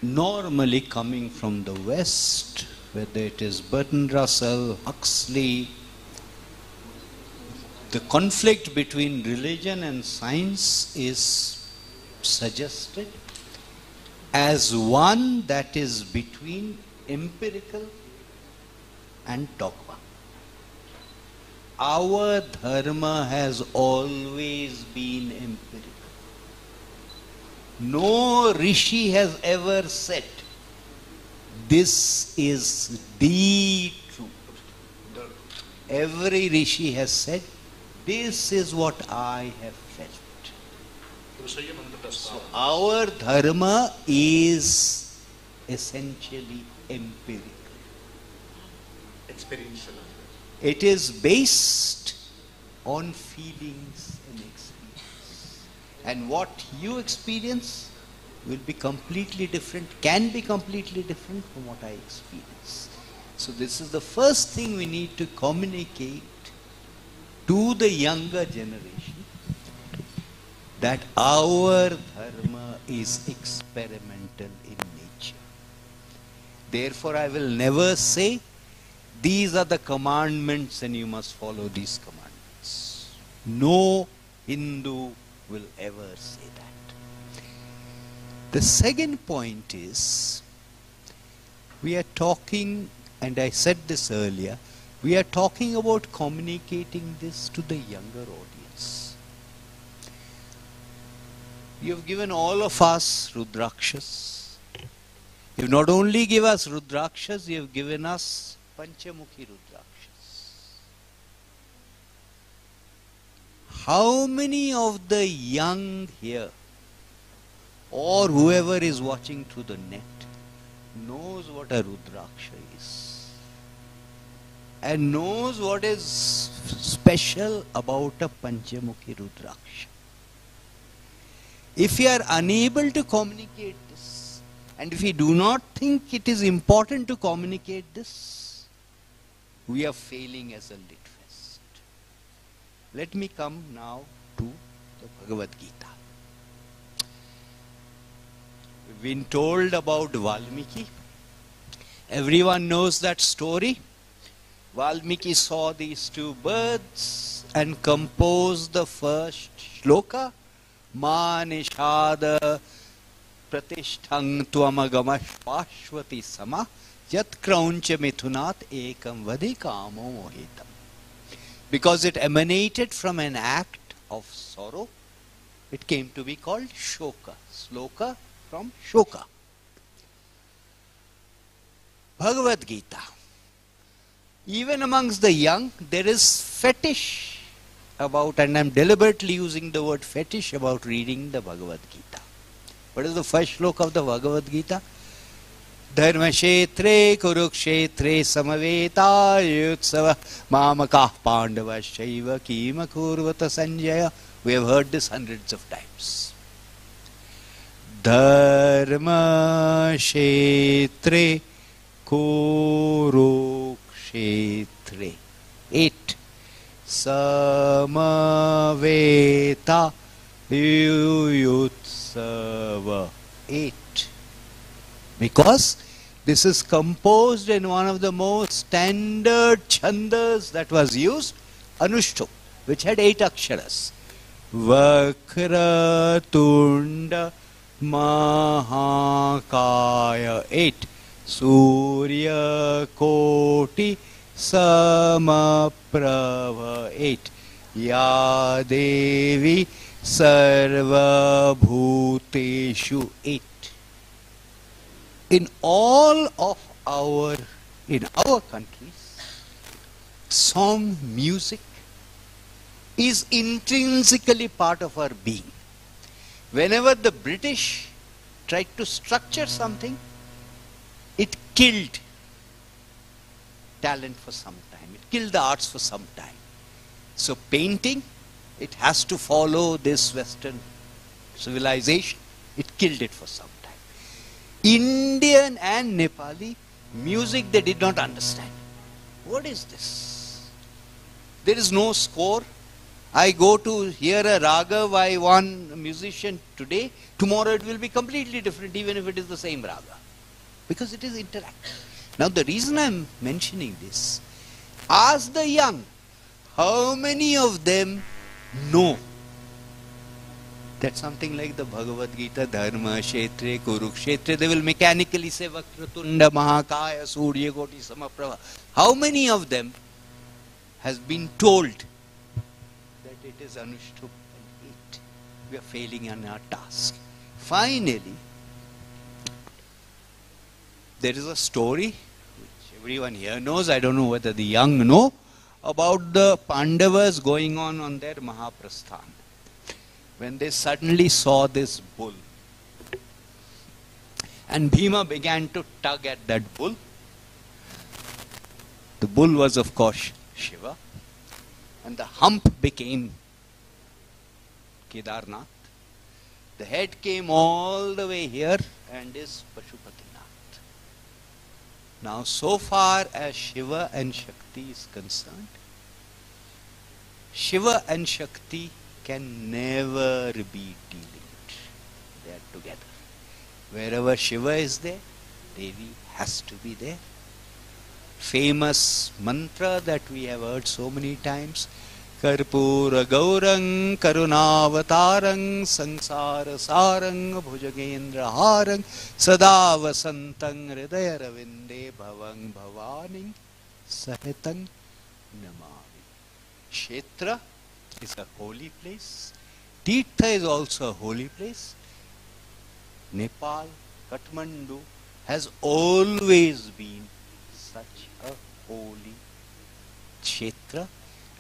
normally coming from the West, whether it is Bertrand Russell, Huxley, the conflict between religion and science is suggested as one that is between empirical and dogma. Our dharma has always been empirical. No rishi has ever said, this is the truth. Every rishi has said, this is what I have felt. So our dharma is essentially empirical. Experiential. It is based on feelings and experience. And what you experience will be completely different, can be completely different from what I experience. So this is the first thing we need to communicate to the younger generation, that our dharma is experimental in nature. Therefore I will never say, these are the commandments and you must follow these commandments. No Hindu will ever say that. The second point is, we are talking, and I said this earlier, we are talking about communicating this to the younger audience. You have given all of us Rudrakshas. You not only give us Rudrakshas, you have given us Panchamukhi Rudrakshas. How many of the young here, or whoever is watching through the net, knows what a Rudraksha is and knows what is special about a Panchamukhi Rudraksha? If we are unable to communicate this, and if we do not think it is important to communicate this, we are failing as a lit fest. Let me come now to the Bhagavad Gita. We've been told about Valmiki. Everyone knows that story. Valmiki saw these two birds and composed the first shloka. Ma nishada pratishtang tvamagamash sama yat krauncha mithunat ekam vadikamo mohitam. Because it emanated from an act of sorrow, it came to be called shoka. Sloka from shoka. Bhagavad Gita. Even amongst the young, there is fetish about, and I'm deliberately using the word fetish about reading the Bhagavad Gita. What is the first shloka of the Bhagavad Gita? Dharma kshetre kurukshetre samaveta yutsava mamakah pandava shaiva kima kurvata sanjaya. We have heard this hundreds of times. Dharma kshetre kurukshetre. 8. Samaveta yutsava. 8. Because this is composed in one of the most standard chandas that was used, Anushtup, which had 8 aksharas. Vakratunda Mahakaya. 8. Surya Koti Samaprabha. 8. Ya Devi Sarva Bhuteshu. 8. In all of our countries, song, music is intrinsically part of our being. Whenever the British tried to structure something, it killed talent for some time. It killed the arts for some time. So painting, it has to follow this Western civilization. It killed it for some time. Indian and Nepali music they did not understand. What is this? There is no score. I go to hear a raga by one musician today, tomorrow it will be completely different even if it is the same raga. Because it is interactive. Now the reason I am mentioning this, ask the young, how many of them know that something like the Bhagavad Gita, Dharma, Kshetre, Kurukshetre, they will mechanically say Vakratunda, Mahakaya, Surya, Koti, Samaprabha. How many of them has been told that it is Anushtup and 8? We are failing in our task. Finally, there is a story which everyone here knows, I don't know whether the young know, about the Pandavas going on their Mahaprasthan. When they suddenly saw this bull. And Bhima began to tug at that bull. The bull was of course Shiva. And the hump became Kedarnath. The head came all the way here and is Pashupatinath. Now so far as Shiva and Shakti is concerned, Shiva and Shakti can never be delinked. They are together. Wherever Shiva is there, Devi has to be there. Famous mantra that we have heard so many times, Karpura Gaurang Karunavatarang Sansara Sarang Bhujagendra Harang Sadavasantang Hridaya Ravinde Bhavang Bhavaning Sahetang Namami. Kshetra is a holy place. Tirtha is also a holy place. Nepal, Kathmandu has always been such a holy kshetra,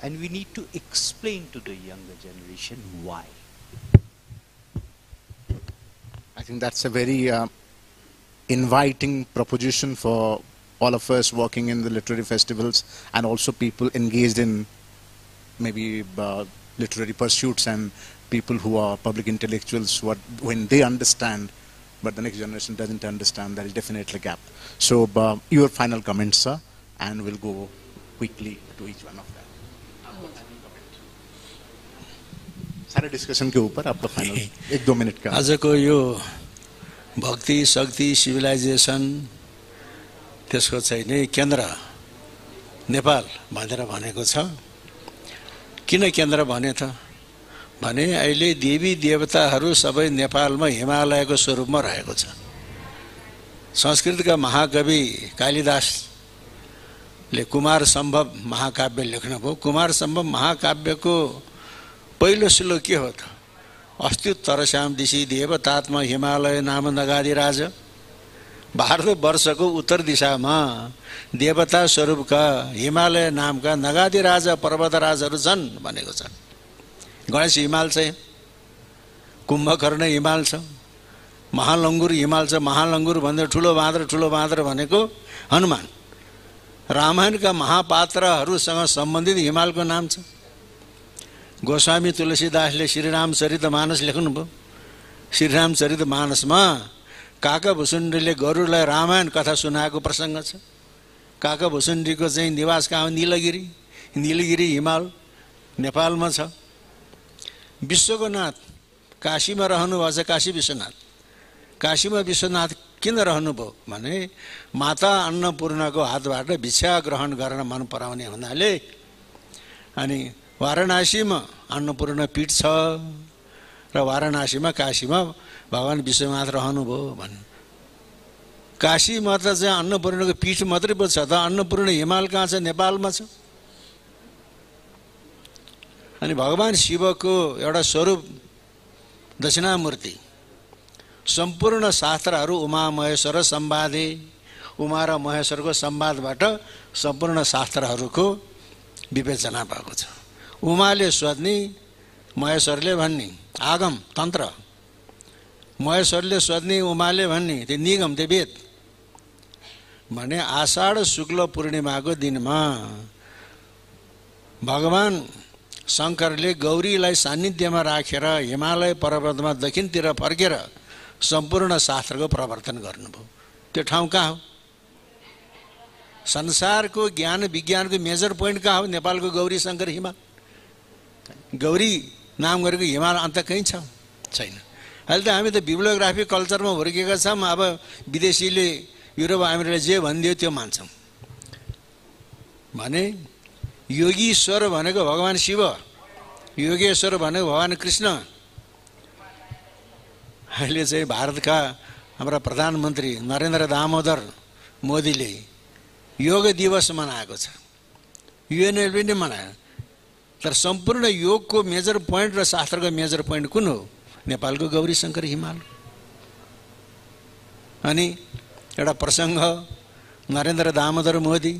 and we need to explain to the younger generation why. I think that's a very inviting proposition for all of us working in the literary festivals and also people engaged in maybe literary pursuits and people who are public intellectuals who are, when they understand but the next generation doesn't understand, there is definitely a gap. So your final comments, sir, and we'll go quickly to each one of them. सारे discussion के ऊपर आपका final 1-2 minute का आज को यो भक्ति शक्ति civilisation त्यसको चाहिँ नि केन्द्र नेपाल भनेर भनेको छ। किन केन्द्र भने त भने अहिले देवी देवताहरू सबै नेपालमा हिमालयको स्वरूपमा रहेको छ। संस्कृतका महाकवि कालिदासले कुमार सम्भव महाकाव्य लेख्नुभयो। कुमार सम्भव महाकाव्यको पहिलो श्लोक के हो त? अस्त्युत्तरस्याम दिशि देवतात्मा हिमालय नाम नगादी राज। भारतवर्षको उत्तर दिशामा देवता स्वरूपका हिमालय नामका नगादी राजा पर्वतराजहरू छन् भनेको छ। गणेश हिमाल छ, कुम्भकर्ण हिमाल छ, महालङ्गुर हिमाल छ। महालङ्गुर भन्दा ठुलो बाँदर भनेको हनुमान। रामायणका महापात्रहरूसँग सम्बन्धित हिमालको नाम छ। गोस्वामी तुलसीदासले श्रीरामचरितमानस लेख्नुभयो। श्रीरामचरितमानसमा काकाभुसुण्डीले गरुडलाई रामायण कथा सुनाएको प्रसङ्ग छ। काकाभुसुण्डीको चाहिँ निवास कहाँ हो? नीलगिरी। नीलगिरी हिमाल नेपालमा छ। विश्वको नाथ काशीमा रहनुभएको छ। काशी विश्वनाथ। काशीमा विश्वनाथ किन रहनुभयो भने माता अन्नपूर्णाको हातबाट भिक्षा ग्रहण गर्न मन पराउने हुनाले। अनि वाराणसीमा अन्नपूर्ण पीठ छ र वाराणसीमा काशीमा भगवान् विश्वनाथ रहनुभयो भन्नु। काशीमा त चाहिँ अन्नपूर्णको पीठ मात्रै पो छ त, अन्नपूर्ण हिमाल कहाँ छ? नेपालमा छ। अनि भगवान् शिवको एउटा स्वरूप दक्षिणामूर्ति। सम्पूर्ण शास्त्रहरू उमा महेश्वर सम्वादे, उमा र महेश्वरको सम्वादबाट सम्पूर्ण शास्त्रहरूको विवेचना भएको छ। उमाले सोध्ने, महेश्वरले भन्ने आगम तन्त्र, महेश्वरले सोध्ने, उमाले भन्ने त्यो निगम, त्यो वेद। भने आषाढ शुक्ल पूर्णिमाको दिनमा भगवान् शङ्करले गौरीलाई सान्निध्यमा राखेर हिमालय पर्वतमा दक्षिणतिर फर्केर सम्पूर्ण शास्त्रको प्रवर्तन गर्नुभयो। त्यो ठाउँ कहाँ हो? संसारको ज्ञान विज्ञानको मेजर पोइन्ट कहाँ हो? नेपालको गौरी शङ्कर हिमाल। गौरी नाम गरेको हिमाल अन्त कहीँ छ? छैन। अहिले त हामी त भिडियोग्राफी कल्चरमा हुर्केका छौँ। अब विदेशीले युरोप अमेरिकाले जे भनिदियो त्यो मान्छौँ। भने योगीश्वर भनेको भगवान् शिव, योगेश्वर भनेको भगवान् कृष्ण। अहिले चाहिँ भारतका हाम्रा प्रधानमन्त्री नरेन्द्र दामोदर मोदीले योग दिवस मनाएको छ। युएनएले पनि मनायो। तर सम्पूर्ण योगको मेजर पोइन्ट र शास्त्रको मेजर पोइन्ट कुन हो? नेपालको गौरी शङ्कर हिमाल। अनि एउटा प्रसङ्ग, नरेन्द्र दामोदर मोदी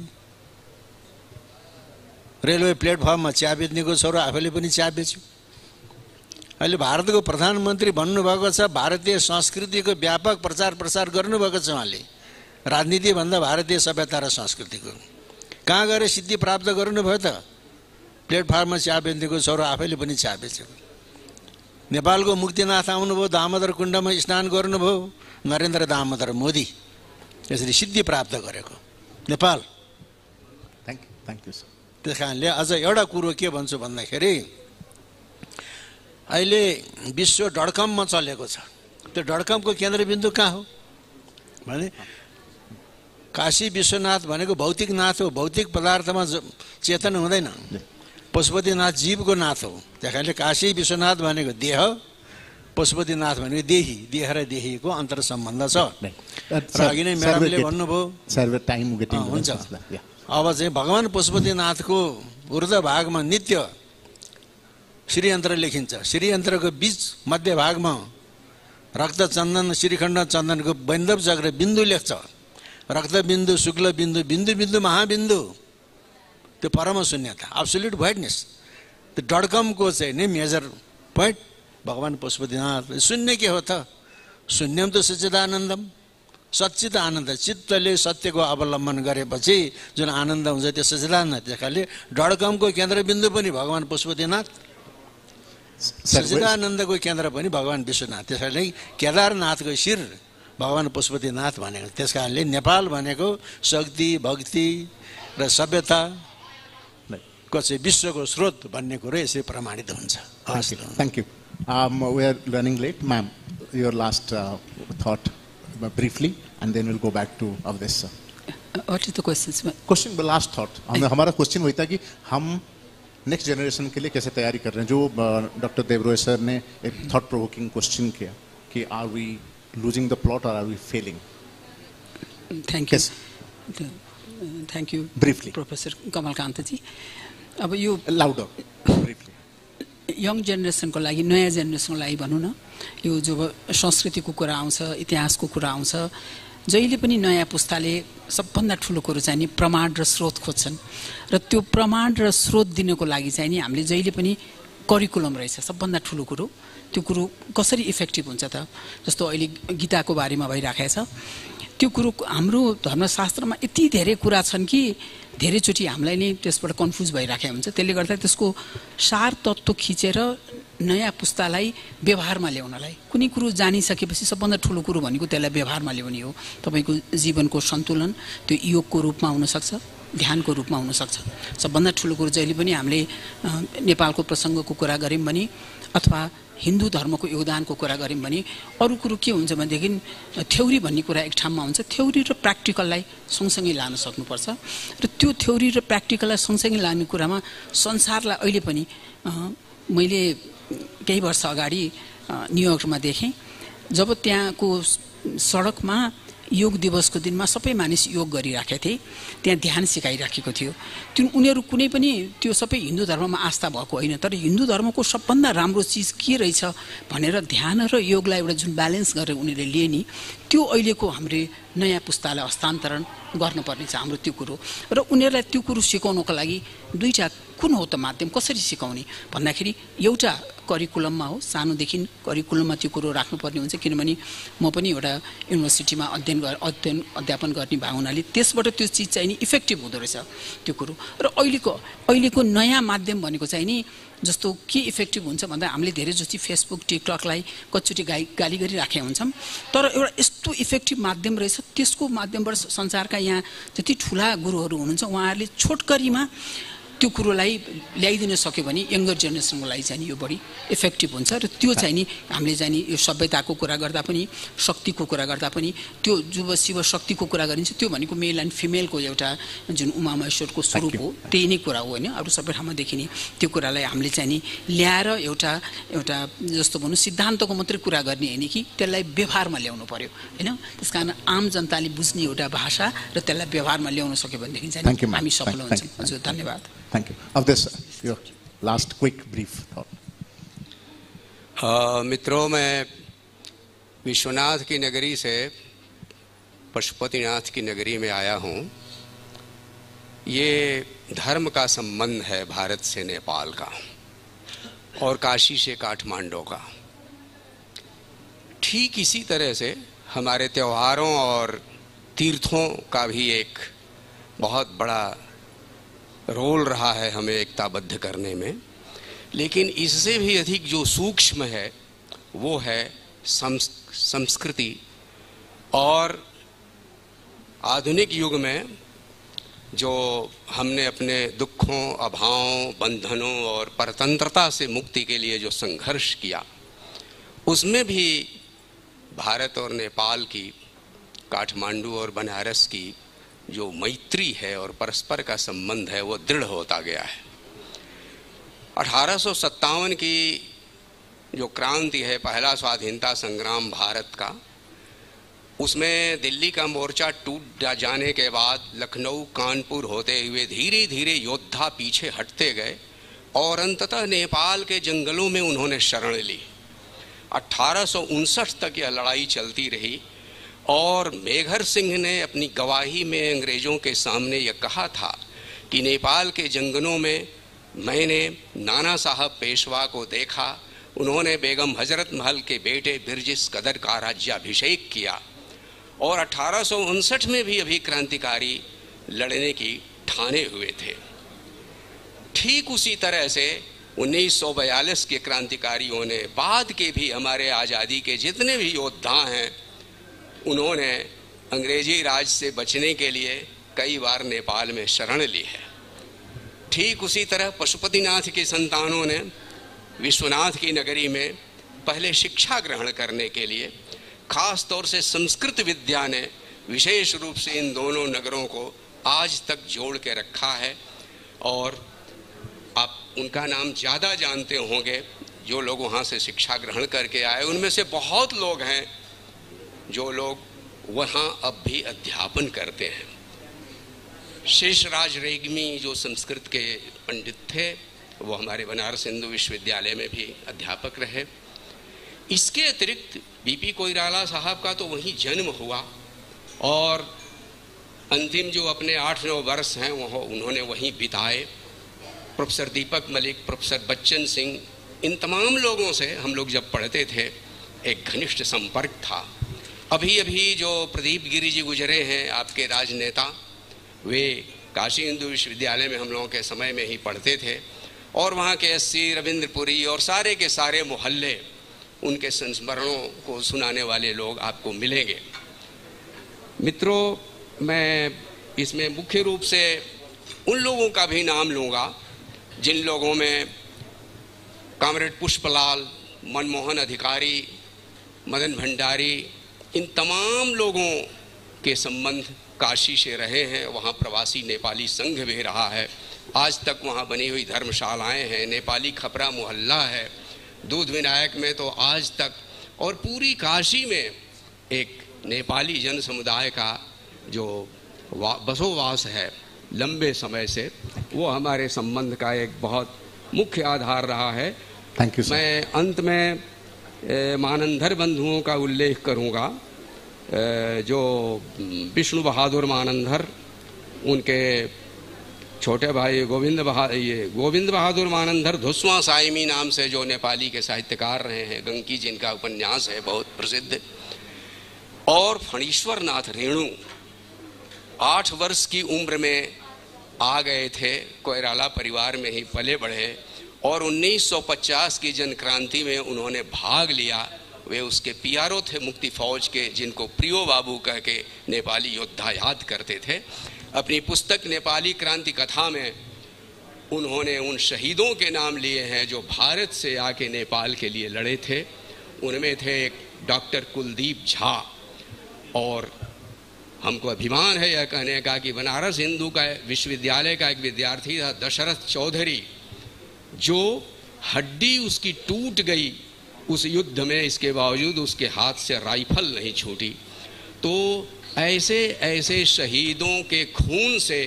रेलवे प्लेटफर्ममा चिया बेच्नेको छोरो आफैले पनि चिया बेच्यो। अहिले भारतको प्रधानमन्त्री भन्नुभएको छ, भारतीय संस्कृतिको व्यापक प्रचार प्रसार गर्नुभएको छ उहाँले। राजनीतिभन्दा भारतीय सभ्यता र संस्कृतिको कहाँ गएर सिद्धि प्राप्त गर्नुभयो त? प्लेटफर्ममा चिया बेच्नेको छोरो आफैले पनि चिया बेच्यो। नेपालको मुक्तिनाथ आउनुभयो, दामोदर कुण्डमा स्नान गर्नुभयो नरेन्द्र दामोदर मोदी। यसरी सिद्धि प्राप्त गरेको नेपाल। Thank you sir. त्यस कारणले अझ एउटा कुरो के भन्छु भन्दाखेरि अहिले विश्व डटकममा चलेको छ। त्यो डटकमको केन्द्रबिन्दु कहाँ हो भने काशी विश्वनाथ भनेको भौतिक नाथ हो। भौतिक पदार्थमा चेतन हुँदैन। पशुपतिनाथ जीवको नाथ हो। त्यस कारणले काशी विश्वनाथ भनेको देह, पशुपतिनाथ भनेको देही। देह र देहीको अन्तर सम्बन्ध छ। र अघि नै म्याडमले भन्नुभयो हुन्छ। अब चाहिँ भगवान् पशुपतिनाथको ऊर्ध्व भागमा नित्य श्रीयन्त्र लेखिन्छ। श्रीयन्त्रको बीच मध्य भागमा रक्त चन्दन श्रीखण्ड चन्दनको वैन्दव चक्र बिन्दु लेख्छ। रक्त बिन्दु, शुक्ल बिन्दु, बिन्दु बिन्दु महाबिन्दु, त्यो परम शून्यता, एब्सोल्युट भोइडनेस। त्यो डटकमको चाहिँ नि मेजर पोइन्ट भगवान् पशुपतिनाथ। शून्य के हो त? शून्यम त सच्चिदानन्दम, सच्चित आनन्द। चित्तले सत्यको अवलम्बन गरेपछि जुन आनन्द हुन्छ त्यो सच्चिदानन्द। त्यस कारणले डटकमको केन्द्रबिन्दु पनि भगवान् पशुपतिनाथ, सच्चिदानन्दको केन्द्र पनि भगवान् विश्वनाथ। त्यस कारणले केदारनाथको शिर भगवान् पशुपतिनाथ भनेको। त्यस कारणले नेपाल भनेको शक्ति, भक्ति र सभ्यता को चाहिँ विश्वको स्रोत भन्ने कुरो यसरी प्रमाणित हुन्छ। Thank you. We are running late. Ma'am, your last thought briefly, and then we'll go back to Avdesh sir. What is the question? Question last thought हमारा क्वेश्चन वही था कि हम नेक्स्ट जनरेशन के लिए कैसे तैयारी कर रहे हैं, जो डॉक्टर देवरोय सर ने एक थॉट प्रोवोकिंग क्वेश्चन किया कि are we losing the plot और are we failing. Thank you briefly professor Kamalkant ji. अब यो लाउडर ब्रीफली यङ जेनेरेसनको लागि, नयाँ जेनेरेसनको लागि भनौँ न, यो जब संस्कृतिको कुरा आउँछ, इतिहासको कुरा आउँछ, जहिले पनि नयाँ पुस्ताले सबभन्दा ठुलो कुरो चाहिँ नि प्रमाण र स्रोत खोज्छन्. र त्यो प्रमाण र स्रोत दिनको लागि चाहिँ नि हामीले जहिले पनि करिकुलम रहेछ सबभन्दा ठुलो कुरो. त्यो कुरो कसरी इफेक्टिभ हुन्छ त, जस्तो अहिले गीताको बारेमा भइराखेको छ, त्यो कुरो हाम्रो धर्मशास्त्रमा यति धेरै कुरा छन् कि धेरैचोटि हामीलाई नै त्यसबाट कन्फ्युज भइराखेको हुन्छ. त्यसले गर्दा त्यसको सार तत्त्व खिचेर नयाँ पुस्तालाई व्यवहारमा ल्याउनलाई, कुनै कुरो जानिसकेपछि सबभन्दा ठुलो कुरो भनेको त्यसलाई व्यवहारमा ल्याउने हो. तपाईँको जीवनको सन्तुलन त्यो योगको रूपमा हुनसक्छ, ध्यानको रूपमा हुनसक्छ. सबभन्दा ठुलो कुरो जहिले पनि हामीले नेपालको प्रसङ्गको कुरा गऱ्यौँ भने अथवा हिन्दू धर्मको योगदानको कुरा गऱ्यौँ भने अरू कुरो के हुन्छ भनेदेखि थ्योरी भन्ने कुरा एक ठाउँमा हुन्छ, थ्योरी र प्र्याक्टिकललाई सँगसँगै लान सक्नुपर्छ. र त्यो थ्योरी र प्र्याक्टिकललाई सँगसँगै लाने कुरामा संसारलाई अहिले पनि मैले केही वर्ष अगाडि न्युयोर्कमा देखेँ, जब त्यहाँको सडकमा योग दिवसको दिनमा सबै मानिस योग गरिराखेका थिए, त्यहाँ ध्यान सिकाइराखेको थियो. त्यो उनीहरू कुनै पनि त्यो सबै हिन्दू धर्ममा आस्था भएको होइन, तर हिन्दू धर्मको सबभन्दा राम्रो चिज के रहेछ भनेर ध्यान र योगलाई एउटा जुन ब्यालेन्स गरेर उनीहरूले लिए नि, त्यो अहिलेको हाम्रो नयाँ पुस्तालाई हस्तान्तरण गर्नुपर्ने छ हाम्रो त्यो कुरो. र उनीहरूलाई त्यो कुरो सिकाउनको लागि दुईवटा कुन हो त माध्यम, कसरी सिकाउने भन्दाखेरि एउटा करिकुलममा हो, सानोदेखि करिकुलममा त्यो कुरो राख्नुपर्ने हुन्छ. किनभने म पनि एउटा युनिभर्सिटीमा अध्यापन गर्ने भएको हुनाले त्यसबाट त्यो चिज चाहिँ नि इफेक्टिभ हुँदो रहेछ त्यो कुरो. र अहिलेको नयाँ माध्यम भनेको चाहिँ नि जस्तो के इफेक्टिभ हुन्छ भन्दा हामीले धेरै जति फेसबुक टिकटकलाई कतिचोटि गाली गरिराखेका हुन्छौँ, तर एउटा यस्तो इफेक्टिभ माध्यम रहेछ, त्यसको माध्यमबाट संसारका यहाँ जति ठुला गुरुहरू हुनुहुन्छ उहाँहरूले छोटकरीमा त्यो कुरोलाई ल्याइदिन सक्यो भने यङ्गर जेनेरेसनको लागि चाहिँ यो बढी इफेक्टिभ हुन्छ. र त्यो चाहिँ नि हामीले चाहिँ नि यो सभ्यताको कुरा गर्दा पनि, शक्तिको कुरा गर्दा पनि, त्यो जुब शिव शक्तिको कुरा गरिन्छ त्यो भनेको मेल एन्ड फिमेलको एउटा जुन उमामहेश्वरको स्वरूप हो, त्यही नै कुरा हो होइन. अरू सबै ठाउँमा देखिने त्यो कुरालाई हामीले चाहिँ नि ल्याएर एउटा जस्तो भनौँ सिद्धान्तको मात्रै कुरा गर्ने होइन कि त्यसलाई व्यवहारमा ल्याउनु पर्यो होइन. त्यस कारण आम जनताले बुझ्ने एउटा भाषा र त्यसलाई व्यवहारमा ल्याउन सक्यो भनेदेखि चाहिँ हामी सफल हुन्छौँ. हजुर धन्यवाद. Thank you. Of this, your last quick brief thought. मित्रों, मैं विश्वनाथ की नगरी से पशुपतिनाथ की नगरी में आया हूँ. ये धर्म का संबंध है भारत से नेपाल का और काशी से काठमांडू का. ठीक इसी तरह से हमारे त्योहारों और तीर्थों का भी एक बहुत बड़ा रोल रहा है हमें एकताबद्ध करने में. लेकिन इससे भी अधिक जो सूक्ष्म है वो है संस्कृति. और आधुनिक युग में जो हमने अपने दुखों, अभावों, बंधनों और परतंत्रता से मुक्ति के लिए जो संघर्ष किया, उसमें भी भारत और नेपाल की, काठमांडू और बनारस की जो मैत्री है और परस्पर का संबंध है वो दृढ़ होता गया है. 1857 की जो क्रांति है, पहला स्वाधीनता संग्राम भारत का, उसमें दिल्ली का मोर्चा टूट जाने के बाद लखनऊ, कानपुर होते हुए धीरे धीरे योद्धा पीछे हटते गए और अंततः नेपाल के जंगलों में उन्होंने शरण ली. 1859 तक यह लड़ाई चलती रही और मेघर सिंह ने अपनी गवाही में अंग्रेज़ों के सामने यह कहा था कि नेपाल के जंगलों में मैंने नाना साहब पेशवा को देखा, उन्होंने बेगम हजरत महल के बेटे बिरजिस कदर का राज्याभिषेक किया. और 1859 में भी अभी क्रांतिकारी लड़ने की ठाने हुए थे. ठीक उसी तरह से 1942 के क्रांतिकारियों ने, बाद के भी हमारे आज़ादी के जितने भी योद्धा हैं, उन्होंने अंग्रेजी राज से बचने के लिए कई बार नेपाल में शरण ली है. ठीक उसी तरह पशुपतिनाथ के संतानों ने विश्वनाथ की नगरी में पहले शिक्षा ग्रहण करने के लिए, खास तौर से संस्कृत विद्या ने विशेष रूप से इन दोनों नगरों को आज तक जोड़ के रखा है। और आप उनका नाम ज़्यादा जानते होंगे जो लोग वहाँ से शिक्षा ग्रहण करके आए। उनमें से बहुत लोग हैं जो लोग वहाँ अब भी अध्यापन करते हैं। शेषराज रेग्मी जो संस्कृत के पंडित थे, वो हमारे बनारस हिंदू विश्वविद्यालय में भी अध्यापक रहे। इसके अतिरिक्त बीपी कोइराला साहब का तो वहीं जन्म हुआ और अंतिम जो अपने 8-9 वर्ष हैं वो उन्होंने वहीं बिताए। प्रोफेसर दीपक मलिक, प्रोफेसर बच्चन सिंह, इन तमाम लोगों से हम लोग जब पढ़ते थे एक घनिष्ठ संपर्क था। अभी अभी जो प्रदीप गिरी जी गुजरे हैं, आपके राजनेता, वे काशी हिंदू विश्वविद्यालय में हम लोगों के समय में ही पढ़ते थे और वहाँ के एससी, रविंद्रपुरी और सारे के सारे मोहल्ले उनके संस्मरणों को सुनाने वाले लोग आपको मिलेंगे। मित्रों, मैं इसमें मुख्य रूप से उन लोगों का भी नाम लूँगा जिन लोगों में कामरेड पुष्पलाल, मनमोहन अधिकारी, मदन भंडारी, इन तमाम लोगों के संबंध काशी से रहे हैं। वहाँ प्रवासी नेपाली संघ भी रहा है। आज तक वहाँ बनी हुई धर्मशालाएं हैं, नेपाली खपरा मोहल्ला है, दूध विनायक में तो आज तक, और पूरी काशी में एक नेपाली जन समुदाय का जो बसोवास है लंबे समय से, वो हमारे संबंध का एक बहुत मुख्य आधार रहा है। Thank you. मैं अंत में मानंधर बंधुओं का उल्लेख करूँगा, जो विष्णु बहादुर मानंधर, उनके छोटे भाई गोविंद बहादुर मानंधर धुस्वा साइमी नाम से जो नेपाली के साहित्यकार रहे हैं, गंकी जिनका उपन्यास है बहुत प्रसिद्ध, और फणीश्वर नाथ रेणु 8 वर्ष की उम्र में आ गए थे, कोइराला परिवार में ही पले बढ़े और 1950 की जन क्रांति में उन्होंने भाग लिया। वे उसके पियारो थे मुक्ति फौज के, जिनको प्रियो बाबू कह के नेपाली योद्धा याद करते थे। अपनी पुस्तक नेपाली क्रांति कथा में उन्होंने उन शहीदों के नाम लिए हैं जो भारत से आके नेपाल के लिए लड़े थे। उनमें थे एक डॉक्टर कुलदीप झा, और हमको अभिमान है यह कहने का कि बनारस हिंदू का विश्वविद्यालय का एक विद्यार्थी था दशरथ चौधरी, जो हड्डी उसकी टूट गई उस युद्ध में, इसके बावजूद उसके हाथ से राइफल नहीं छूटी। तो ऐसे ऐसे शहीदों के खून से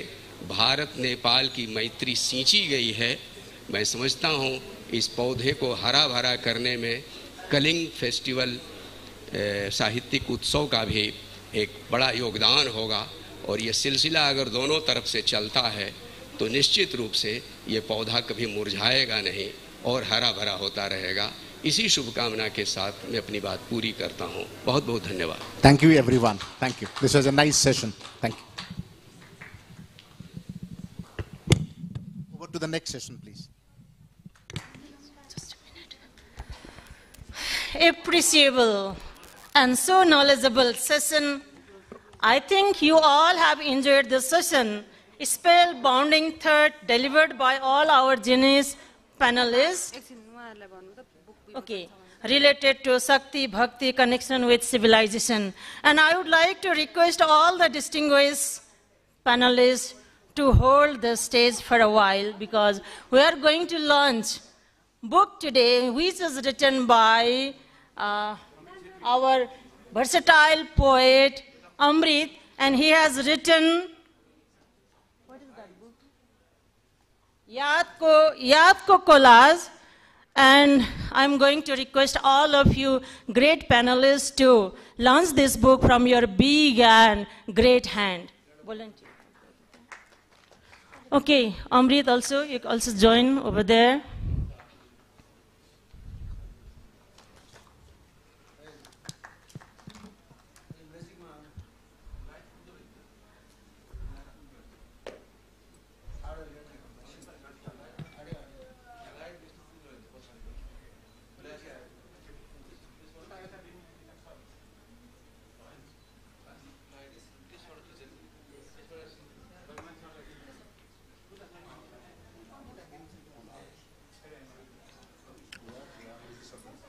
भारत नेपाल की मैत्री सींची गई है। मैं समझता हूँ इस पौधे को हरा भरा करने में कलिंग फेस्टिवल साहित्यिक उत्सव का भी एक बड़ा योगदान होगा, और ये सिलसिला अगर दोनों तरफ से चलता है तो निश्चित रूप से ये पौधा कभी मुरझाएगा नहीं और हरा भरा होता रहेगा। इसी शुभकामना के साथ मैं अपनी बात पूरी करता हूँ। बहुत बहुत धन्यवाद। Thank you everyone. Thank you. This was a nice session. Thank you. Over to the next session, please. Appreciable and so knowledgeable session. I think you all have enjoyed this session. Spellbounding thought delivered by all our genius panelists. Okay, related to Shakti, Bhakti, connection with civilization. And I would like to request all the distinguished panelists to hold the stage for a while, because we are going to launch book today, which is written by our versatile poet Amrit, and he has written, what is that book? Yaad Ko Collage. And I'm going to request all of you great panelists to launch this book from your big and great hand. Volunteer. Okay, Amrit also, you also join over there.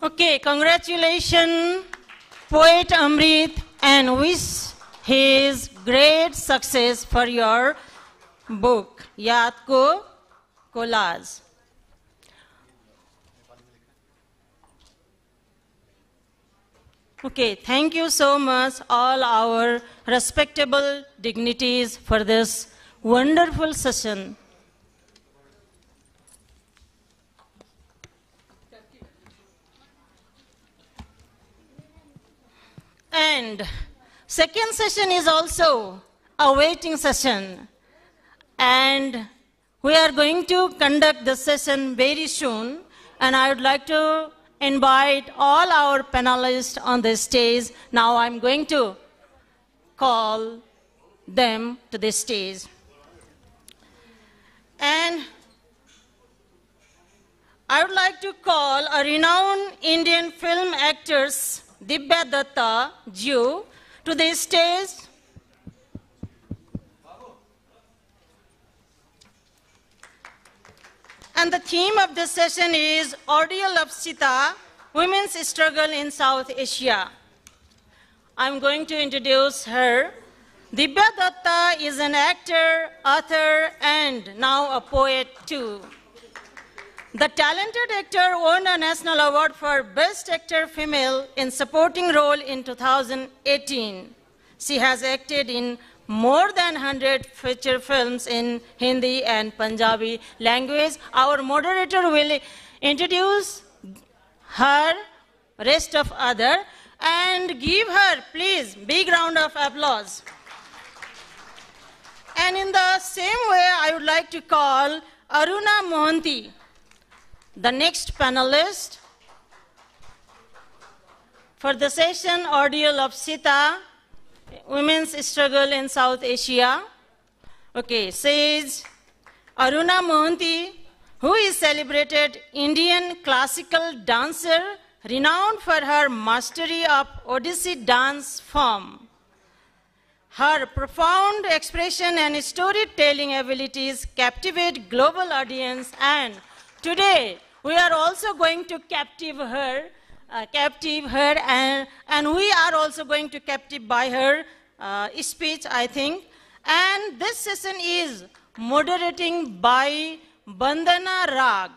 Okay, congratulations, poet Amrit, and wish his great success for your book, Yaad Ko Collage. Okay, thank you so much, all our respectable dignities, for this wonderful session. And second session is also a waiting session. And we are going to conduct the session very soon. And I would like to invite all our panelists on the stage. Now I'm going to call them to the stage. And I would like to call a renowned Indian film actress, Dibya Datta ji, to the stage. And the theme of this session is Ordeal of Sita, Women's Struggle in South Asia. I'm going to introduce her. Dibya Datta is an actor, author, and now a poet too. The talented actor won a national award for Best Actor Female in Supporting Role in 2018. She has acted in more than 100 feature films in Hindi and Punjabi language. Our moderator will introduce her, rest of other, and give her, please, big round of applause. And in the same way, I would like to call Aruna Mohanty, the next panelist for the session Ordeal of Sita, Women's Struggle in South Asia. Okay, says Aruna Mohanty, who is celebrated Indian classical dancer, renowned for her mastery of Odissi dance form. Her profound expression and storytelling abilities captivate global audience, and today we are also going to captive her, and we are also going to captive by her speech, I think. And this session is moderating by Bandana Rag.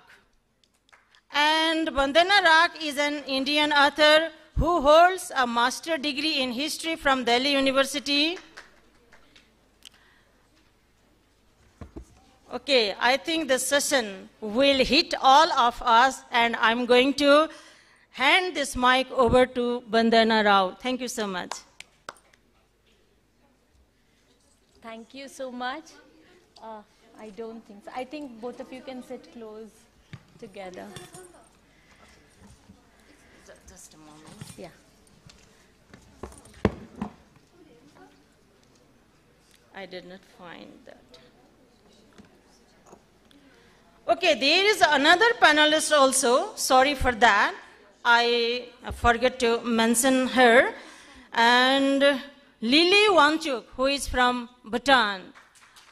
And Bandana Rag is an Indian author who holds a master's degree in history from Delhi University. Okay, I think the session will hit all of us, and I'm going to hand this mic over to Bandana Rao. Thank you so much. Thank you so much. I don't think so. I think both of you can sit close together. Just a moment. Yeah. I did not find that. Okay, there is another panelist also. Sorry for that. I forgot to mention her. And Lily Wangchuk, who is from Bhutan.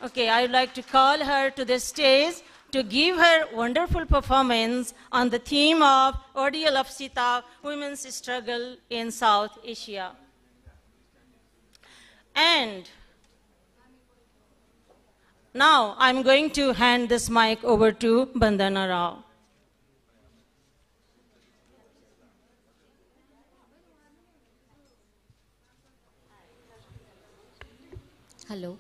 Okay, I would like to call her to the stage to give her wonderful performance on the theme of Ordeal of Sita, Women's Struggle in South Asia. And now I'm going to hand this mic over to Bandana Rao. Hello.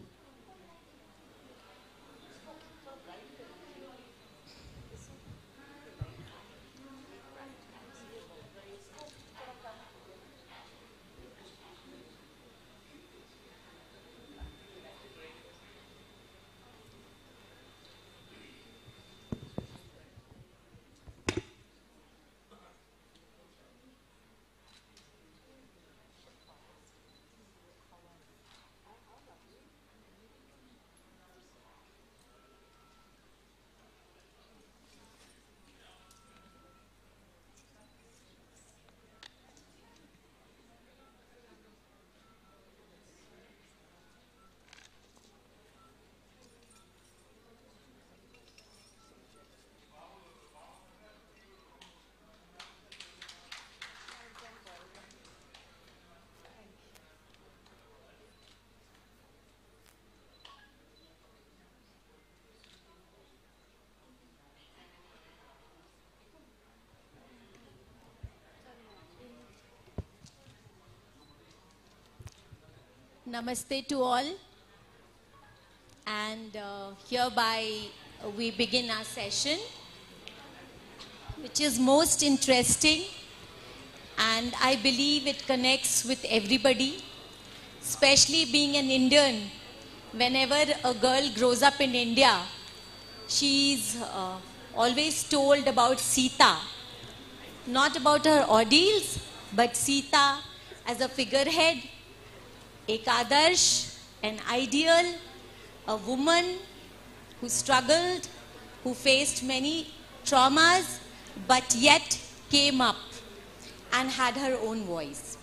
Namaste to all. And hereby we begin our session, which is most interesting, and I believe it connects with everybody, especially being an Indian. Whenever a girl grows up in India, she's always told about Sita, not about her ordeals, but Sita as a figurehead, ek adarsh, an ideal, a woman who struggled, who faced many traumas, but yet came up and had her own voice.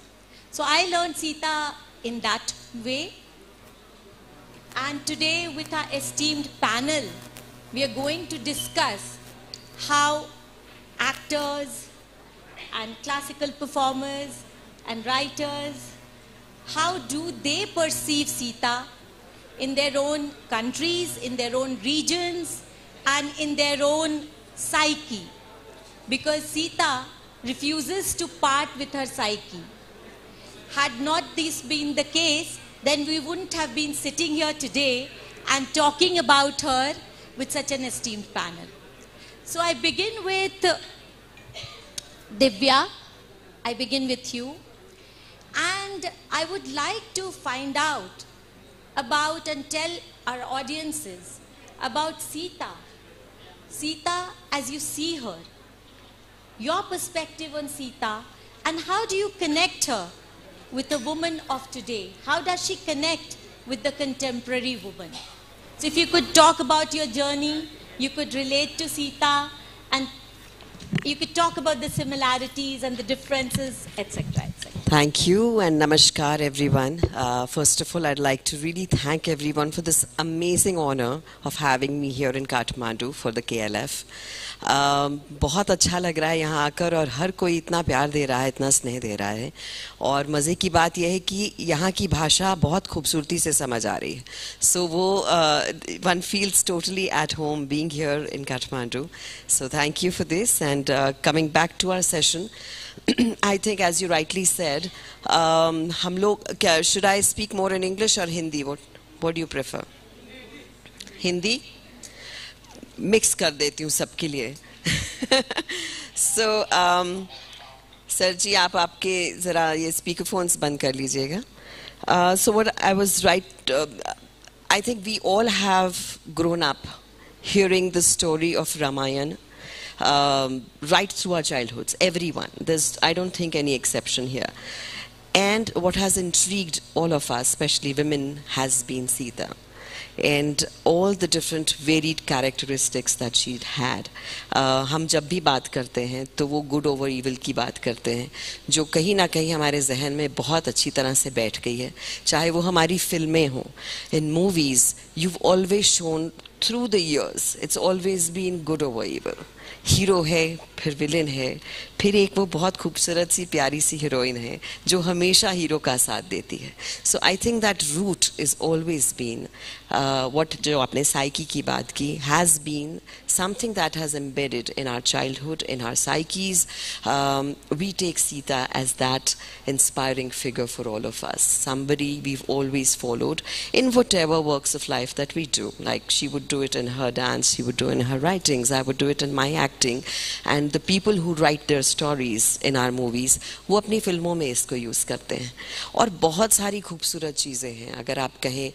So I learned Sita in that way. And today with our esteemed panel, we are going to discuss how actors and classical performers and writers, how do they perceive Sita in their own countries, in their own regions, and in their own psyche. Because Sita refuses to part with her psyche. Had not this been the case, then we wouldn't have been sitting here today and talking about her with such an esteemed panel. So I begin with Divya. I begin with you. And I would like to find out about and tell our audiences about Sita. Sita as you see her. Your perspective on Sita, and how do you connect her with the woman of today? How does she connect with the contemporary woman? So if you could talk about your journey, you could relate to Sita, and you could talk about the similarities and the differences, etc., etc. Thank you and namaskar everyone. First of all, I'd like to really thank everyone for this amazing honor of having me here in Kathmandu for the KLF. बहुत अच्छा लग रहा है यहाँ आकर, और हर कोई इतना प्यार दे रहा है, इतना स्नेह दे रहा है, और मज़े की बात यह है कि यहाँ की भाषा बहुत खूबसूरती से समझ आ रही है. So वो one feels totally at home being here in Kathmandu. So thank you for this, and coming back to our session. I think, as you rightly said, हम लोग, should I speak more in English or Hindi? What do you prefer? Hindi? Mix कर देती हूँ सबके लिए. So, sir जी आप आपके ज़रा ये speaker phones बंद कर लीजिएगा. So what I was right, I think we all have grown up hearing the story of Ramayana. Right through our childhoods, everyone. I don't think any exception here. And what has intrigued all of us, especially women, has been Sita. And all the different varied characteristics that she had. हम जब भी बात करते हैं तो वो good over evil की बात करते हैं, जो कहीं ना कहीं हमारे जहन में बहुत अच्छी तरह से बैठ गई है. चाहे वो हमारी फिल्में हों, in movies, you've always shown through the years, it's always been good over evil. Hero है, फिर विलेन है, फिर एक वो बहुत खूबसूरत सी प्यारी सी हीरोइन है जो हमेशा हीरो का साथ देती है. So I think that root is always been what, जो आपने साइकी की बात की, has been something that has embedded in our childhood, in our psyches. We take Sita as that inspiring figure for all of us, somebody we've always followed in whatever works of life that we do. Like she would do it in her dance, she would do it in her writings, I would do it in my acting, and the people who write their stories in our movies, वो अपनी फिल्मों में इसको use करते हैं. और बहुत सारी खूबसूरत चीज़ें हैं. अगर आप कहें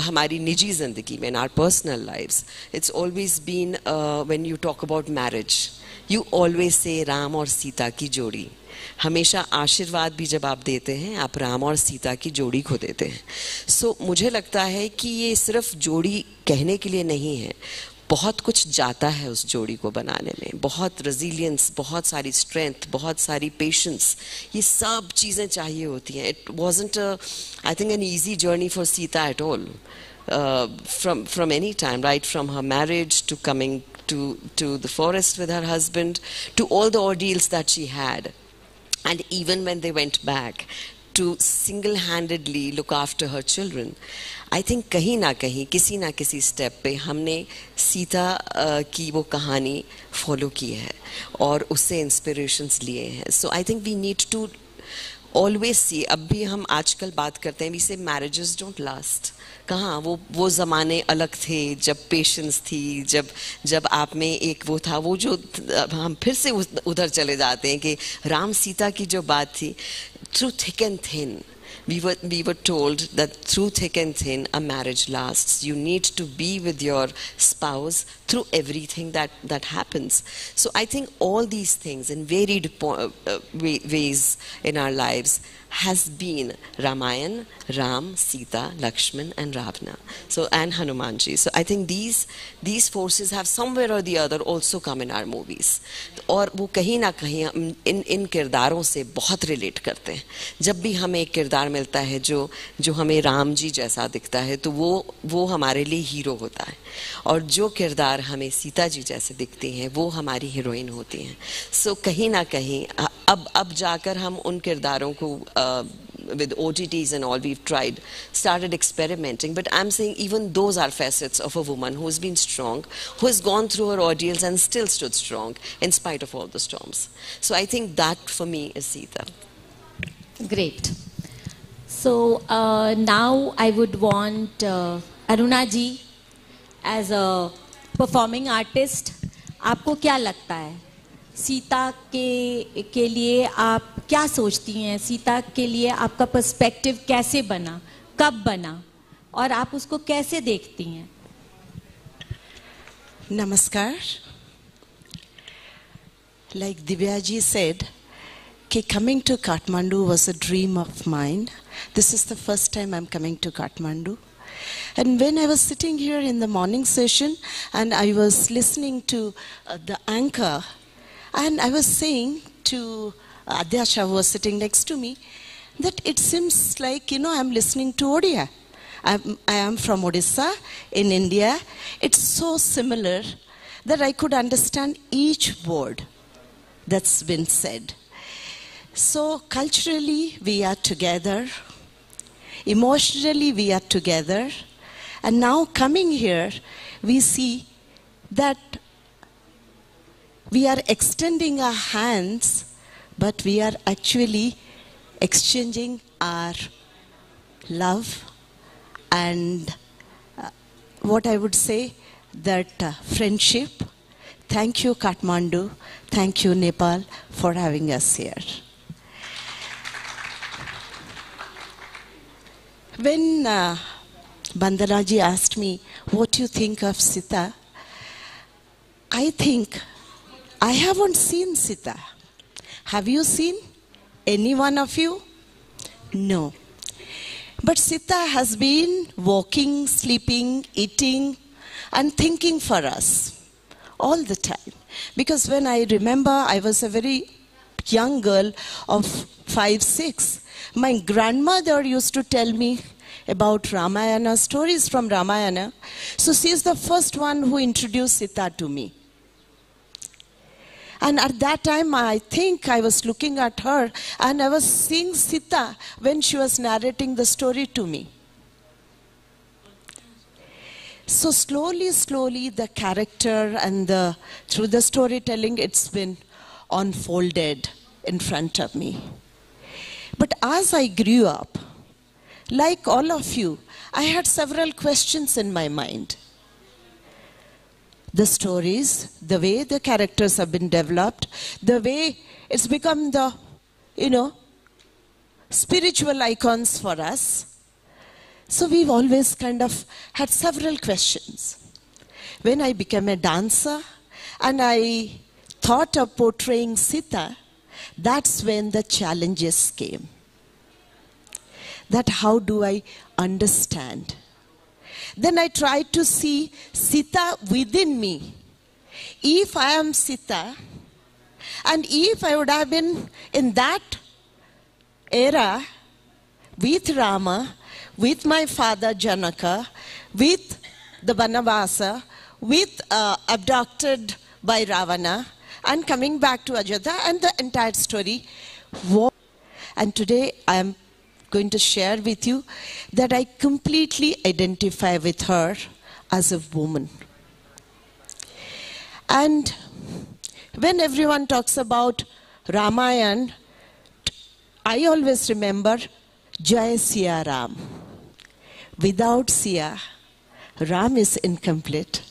हमारी निजी ज़िंदगी में, in our personal lives, it's always been when you talk about marriage, you always say Ram और सीता की जोड़ी. हमेशा आशीर्वाद भी जब आप देते हैं, आप राम और सीता की जोड़ी को देते हैं. सो मुझे लगता है कि ये सिर्फ जोड़ी कहने के लिए नहीं है, बहुत कुछ जाता है उस जोड़ी को बनाने में. बहुत रेजिलियंस, बहुत सारी स्ट्रेंथ, बहुत सारी पेशेंस, ये सब चीज़ें चाहिए होती हैं. It wasn't I think an easy journey for Sita at all. From any time, right from her marriage to coming to the forest with her husband, to all the ordeals that she had, and even when they went back to single-handedly look after her children. I think कहीं ना कहीं, किसी ना किसी step पे हमने सीता की वो कहानी फॉलो की है और उससे इंस्पिरेशंस लिए हैं. So I think we need to always see, अब भी हम आजकल बात करते हैं, we say marriages don't last. कहाँ वो ज़माने अलग थे जब पेशेंस थी, जब आप में एक वो था, वो जो हम फिर से उधर चले जाते हैं कि राम सीता की जो बात थी, through thick and thin. We were told that through thick and thin a marriage lasts. You need to be with your spouse through everything that happens. So I think all these things in varied ways in our lives has been Ramayana, Ram, Sita, Lakshman and Ravana. So and Hanumanji. So I think these forces have somewhere or the other also come in our movies. और वो कहीं ना कहीं इन किरदारों से बहुत relate करते हैं. जब भी हमें एक किरदार मिलता है जो हमें राम जी जैसा दिखता है, तो वो हमारे लिए हीरो होता है, और जो किरदार हमें सीता जी जैसे दिखती हैं वो हमारी हीरोइन होती हैं. सो कहीं ना कहीं अब जाकर हम उन किरदारों को with OTTs and all, we've started experimenting, but I'm saying even those are facets of a woman who has been strong, who has gone through her ordeals and still stood strong in spite of all the storms. So I think that for me is Sita. Great. So now I would want Aruna ji as a performing artist. आपको क्या लगता है सीता के लिए आप क्या सोचती हैं? सीता के लिए आपका पर्सपेक्टिव कैसे बना, कब बना, और आप उसको कैसे देखती हैं? Namaskar. Like Divyaji said, coming to Kathmandu was a dream of mine. This is the first time I'm coming to Kathmandu. And when I was sitting here in the morning session and I was listening to the anchor, and I was saying to Adyasha, who was sitting next to me, that it seems like, I'm listening to Odia. I am from Odisha in India. It's so similar that I could understand each word that's been said. So culturally we are together, emotionally we are together, and now coming here we see that we are extending our hands, but we are actually exchanging our love and what I would say, that friendship. Thank you, Kathmandu. Thank you, Nepal, for having us here. When Bandanaji asked me, what do you think of Sita? I think I haven't seen Sita. Have you seen? Any one of you? No. But Sita has been walking, sleeping, eating, and thinking for us all the time. Because when I remember, I was a very young girl of 5, 6. My grandmother used to tell me about Ramayana, stories from Ramayana. So she is the first one who introduced Sita to me. And at that time, I think I was looking at her and I was seeing Sita when she was narrating the story to me. So slowly, the character and through the storytelling, it's been unfolded in front of me. But as I grew up, like all of you, I had several questions in my mind. The stories, the way the characters have been developed, the way it's become the, spiritual icons for us. So we've always kind of had several questions. When I became a dancer and I thought of portraying Sita, that's when the challenges came. That how do I understand? Then I tried to see Sita within me. If I am Sita, and if I would have been in that era with Rama, with my father Janaka, with the Vanavasa, with abducted by Ravana, and coming back to Ajodhya, and the entire story. And today I am going to share with you that I completely identify with her as a woman. And when everyone talks about Ramayana, I always remember Jai Siya Ram. Without Siya, Ram is incomplete,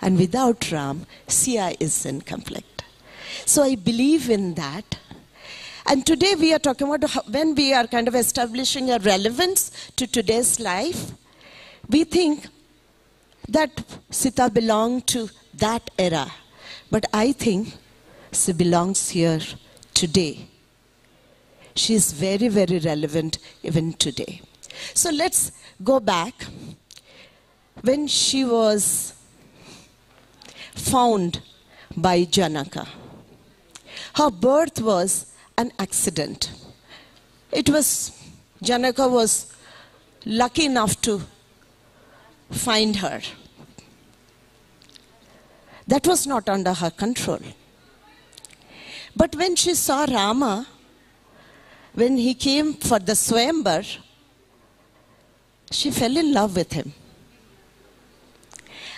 and without Ram, Siya is incomplete. So I believe in that. And today we are talking about when we are kind of establishing a relevance to today's life, we think that Sita belonged to that era. But I think she belongs here today. She is very, very relevant even today. So let's go back. When she was found by Janaka, her birth was an accident. Janaka was lucky enough to find her. That was not under her control. But when she saw Rama, when he came for the Swayamvar, she fell in love with him.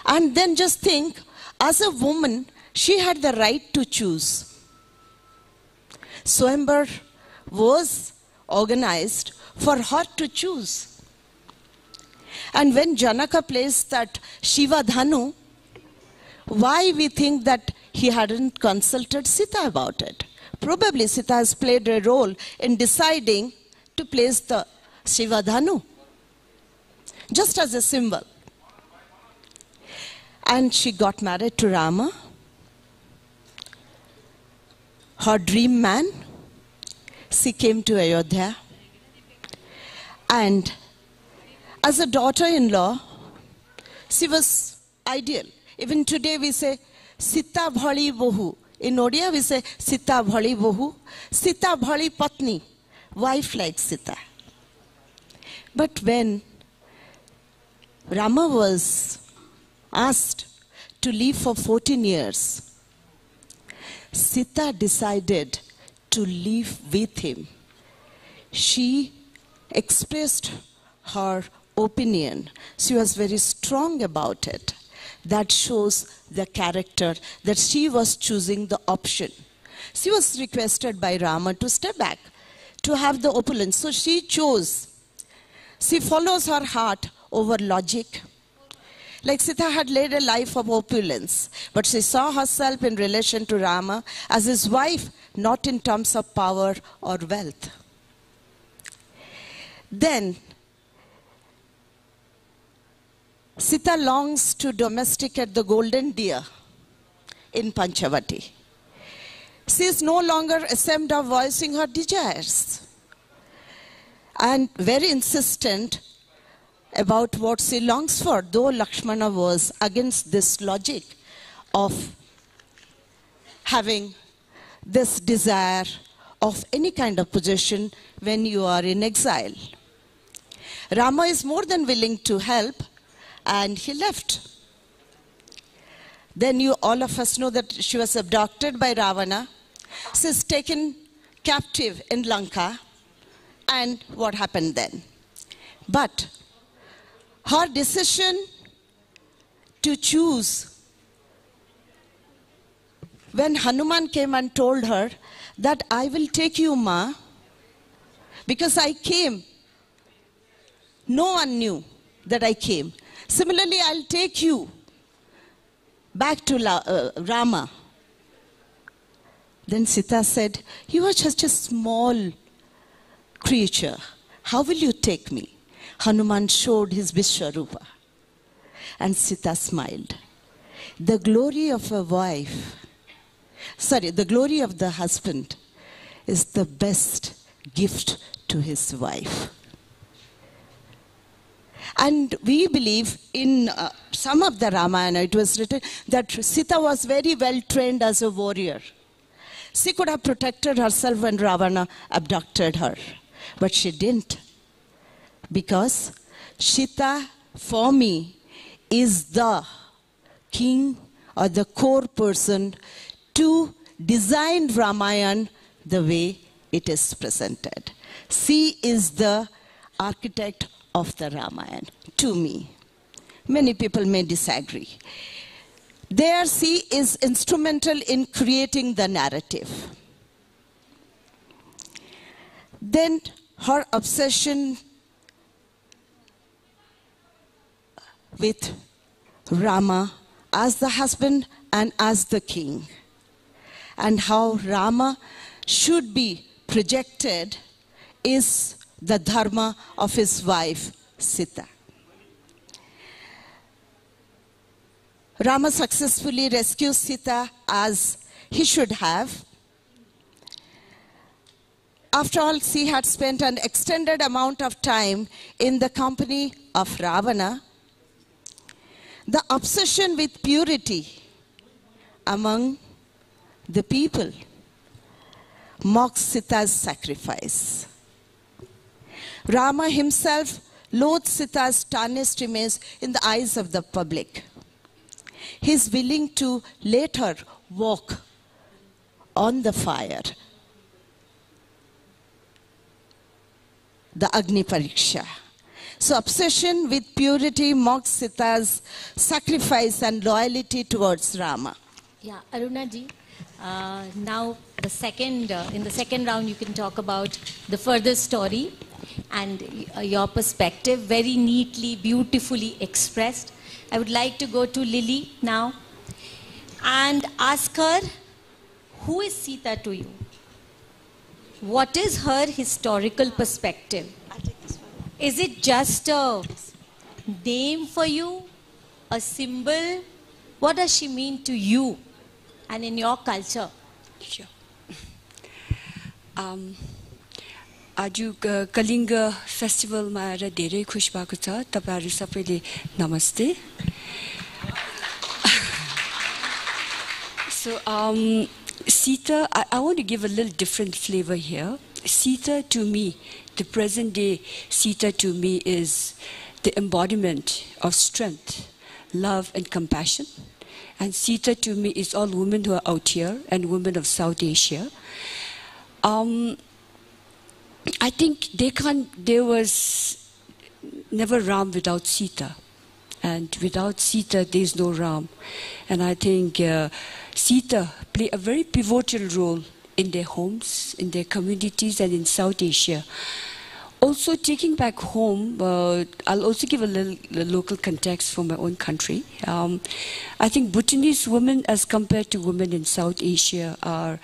And then just think, as a woman, she had the right to choose. Swayamvar was organized for her to choose. And when Janaka placed that Shiva Dhanu, why we think that he hadn't consulted Sita about it? Probably Sita has played a role in deciding to place the Shiva Dhanu, just as a symbol. And she got married to Rama, her dream man. She came to Ayodhya. And as a daughter-in-law, she was ideal. Even today we say, Sita bhali bohu. In Odia we say, Sita bhali bohu. Sita bhali patni. Wife like Sita. But when Rama was asked to live for 14 years, Sita decided to live with him. She expressed her opinion. She was very strong about it. That shows the character, that she was choosing the option. She was requested by Rama to step back, to have the opulence. So she chose. She follows her heart over logic. Like Sita had led a life of opulence, but she saw herself in relation to Rama as his wife, not in terms of power or wealth. Then, Sita longs to domesticate the golden deer in Panchavati. She is no longer ashamed of voicing her desires and very insistent about what she longs for, though Lakshmana was against this logic of having this desire of any kind of possession when you are in exile. Rama is more than willing to help, and he left. Then all of us know that she was abducted by Ravana. She is taken captive in Lanka. And what happened then? But her decision to choose, when Hanuman came and told her that I will take you, Ma, because I came, no one knew that I came. Similarly, I'll take you back to Rama. Then Sita said, you are just a small creature. How will you take me? Hanuman showed his Vishwarupa. And Sita smiled. The glory of a wife, the glory of the husband is the best gift to his wife. And we believe in some of the Ramayana, it was written that Sita was very well trained as a warrior. She could have protected herself when Ravana abducted her. But she didn't. Because Sita, for me, is the king or the core person to design Ramayana the way it is presented. She is the architect of the Ramayana, to me. Many people may disagree. There she is instrumental in creating the narrative. Then her obsession with Rama as the husband and as the king, and how Rama should be projected is the dharma of his wife Sita. Rama successfully rescues Sita as he should have. After all, she had spent an extended amount of time in the company of Ravana. The obsession with purity among the people mocks Sita's sacrifice. Rama himself loathes Sita's tarnished image in the eyes of the public. He is willing to let her walk on the fire, the Agni Pariksha. So obsession with purity mocks Sita's sacrifice and loyalty towards Rama. Yeah, Aruna ji, now the second, in the second round you can talk about the further story and your perspective, very neatly, beautifully expressed. I would like to go to Lily now and ask her, who is Sita to you? What is her historical perspective? Is it just a name for you, a symbol? What does she mean to you and in your culture? Sure. आज कलिंगा फेस्टिभलमा आएर धेरै खुसी भएको छ तपाईहरु सबैले नमस्ते. So Sita, I want to give a little different flavor here. Sita to me, the present day Sita to me is the embodiment of strength, love and compassion. And Sita to me is all women who are out here and women of South Asia. I think there was never Ram without Sita. And without Sita, there is no Ram. And I think Sita play a very pivotal role in their homes, in their communities, and in South Asia. Also, taking back home, I'll also give a little local context for my own country. I think Bhutanese women, as compared to women in South Asia, are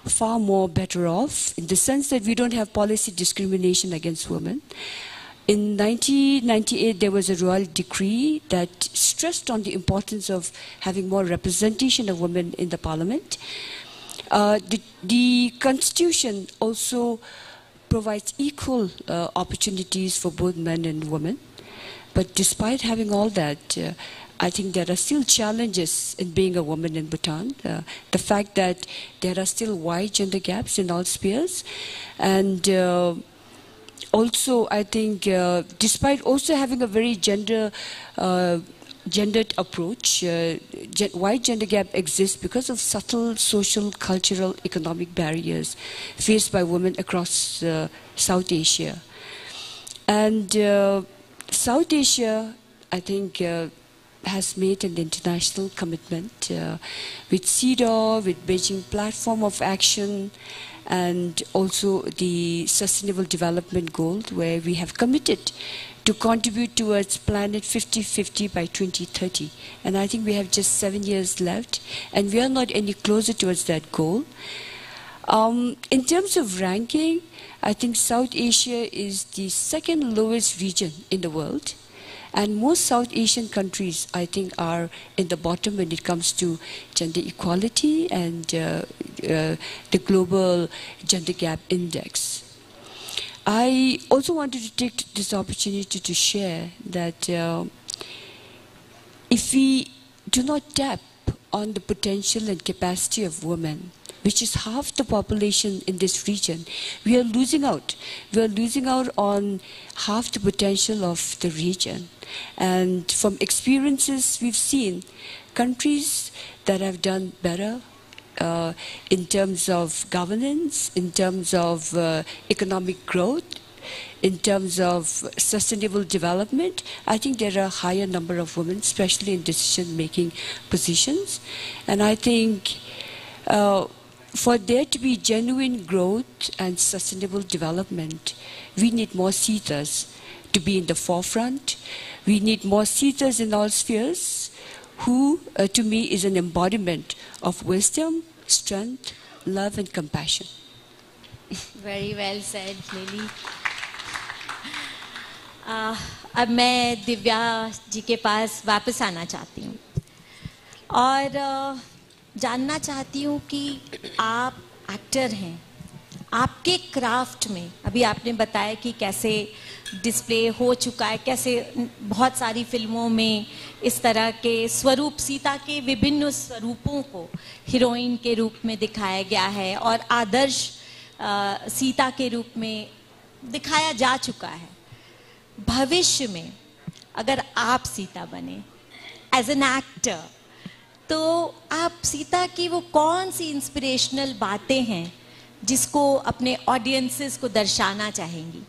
far more better off in the sense that we don't have policy discrimination against women. In 1998, there was a royal decree that stressed on the importance of having more representation of women in the parliament. The constitution also provides equal opportunities for both men and women. But despite having all that, I think there are still challenges in being a woman in Bhutan. The fact that there are still wide gender gaps in all spheres. And also, I think, despite also having a very gendered approach, wide gender gap exists because of subtle social, cultural, economic barriers faced by women across South Asia. And South Asia, I think, has made an international commitment with CEDAW, with Beijing Platform of Action, and also the Sustainable Development Goal, where we have committed to contribute towards Planet 50-50 by 2030. And I think we have just 7 years left, and we are not any closer towards that goal. In terms of ranking, I think South Asia is the second lowest region in the world. And most South Asian countries, I think, are in the bottom when it comes to gender equality and the global gender gap index. I also wanted to take this opportunity to share that if we do not tap on the potential and capacity of women, which is half the population in this region, we are losing out. We are losing out on half the potential of the region. And from experiences we've seen, countries that have done better in terms of governance, in terms of economic growth, in terms of sustainable development, I think there are a higher number of women, especially in decision-making positions. And I think For there to be genuine growth and sustainable development, we need more Sitas to be in the forefront. We need more Sitas in all spheres, who, to me, is an embodiment of wisdom, strength, love, and compassion. Very well said, Lily. अब मैं दिव्या जी के पास वापस आना चाहती हूँ और जानना चाहती हूँ कि आप एक्टर हैं, आपके क्राफ्ट में अभी आपने बताया कि कैसे डिस्प्ले हो चुका है, कैसे बहुत सारी फिल्मों में इस तरह के स्वरूप, सीता के विभिन्न स्वरूपों को हीरोइन के रूप में दिखाया गया है और आदर्श सीता के रूप में दिखाया जा चुका है। भविष्य में अगर आप सीता बने एज एन एक्टर, तो आप सीता की वो कौन सी इंस्पिरेशनल बातें हैं जिसको अपने ऑडियंसेस को दर्शाना चाहेंगी?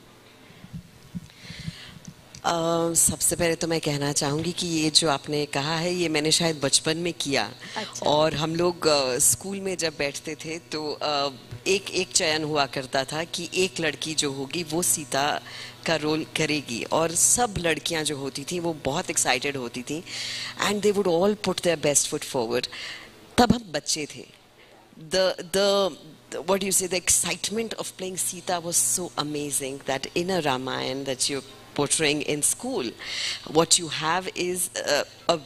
सबसे पहले तो मैं कहना चाहूँगी कि ये जो आपने कहा है ये मैंने शायद बचपन में किया। अच्छा। और हम लोग स्कूल में जब बैठते थे तो एक चयन हुआ करता था कि एक लड़की जो होगी वो सीता का रोल करेगी और सब लड़कियां जो होती थी वो बहुत एक्साइटेड होती थी and they would all put their best foot forward. तब हम बच्चे थे। What do you say, the excitement of playing Sita was so amazing that in a Ramayana that you're portraying in school, what you have is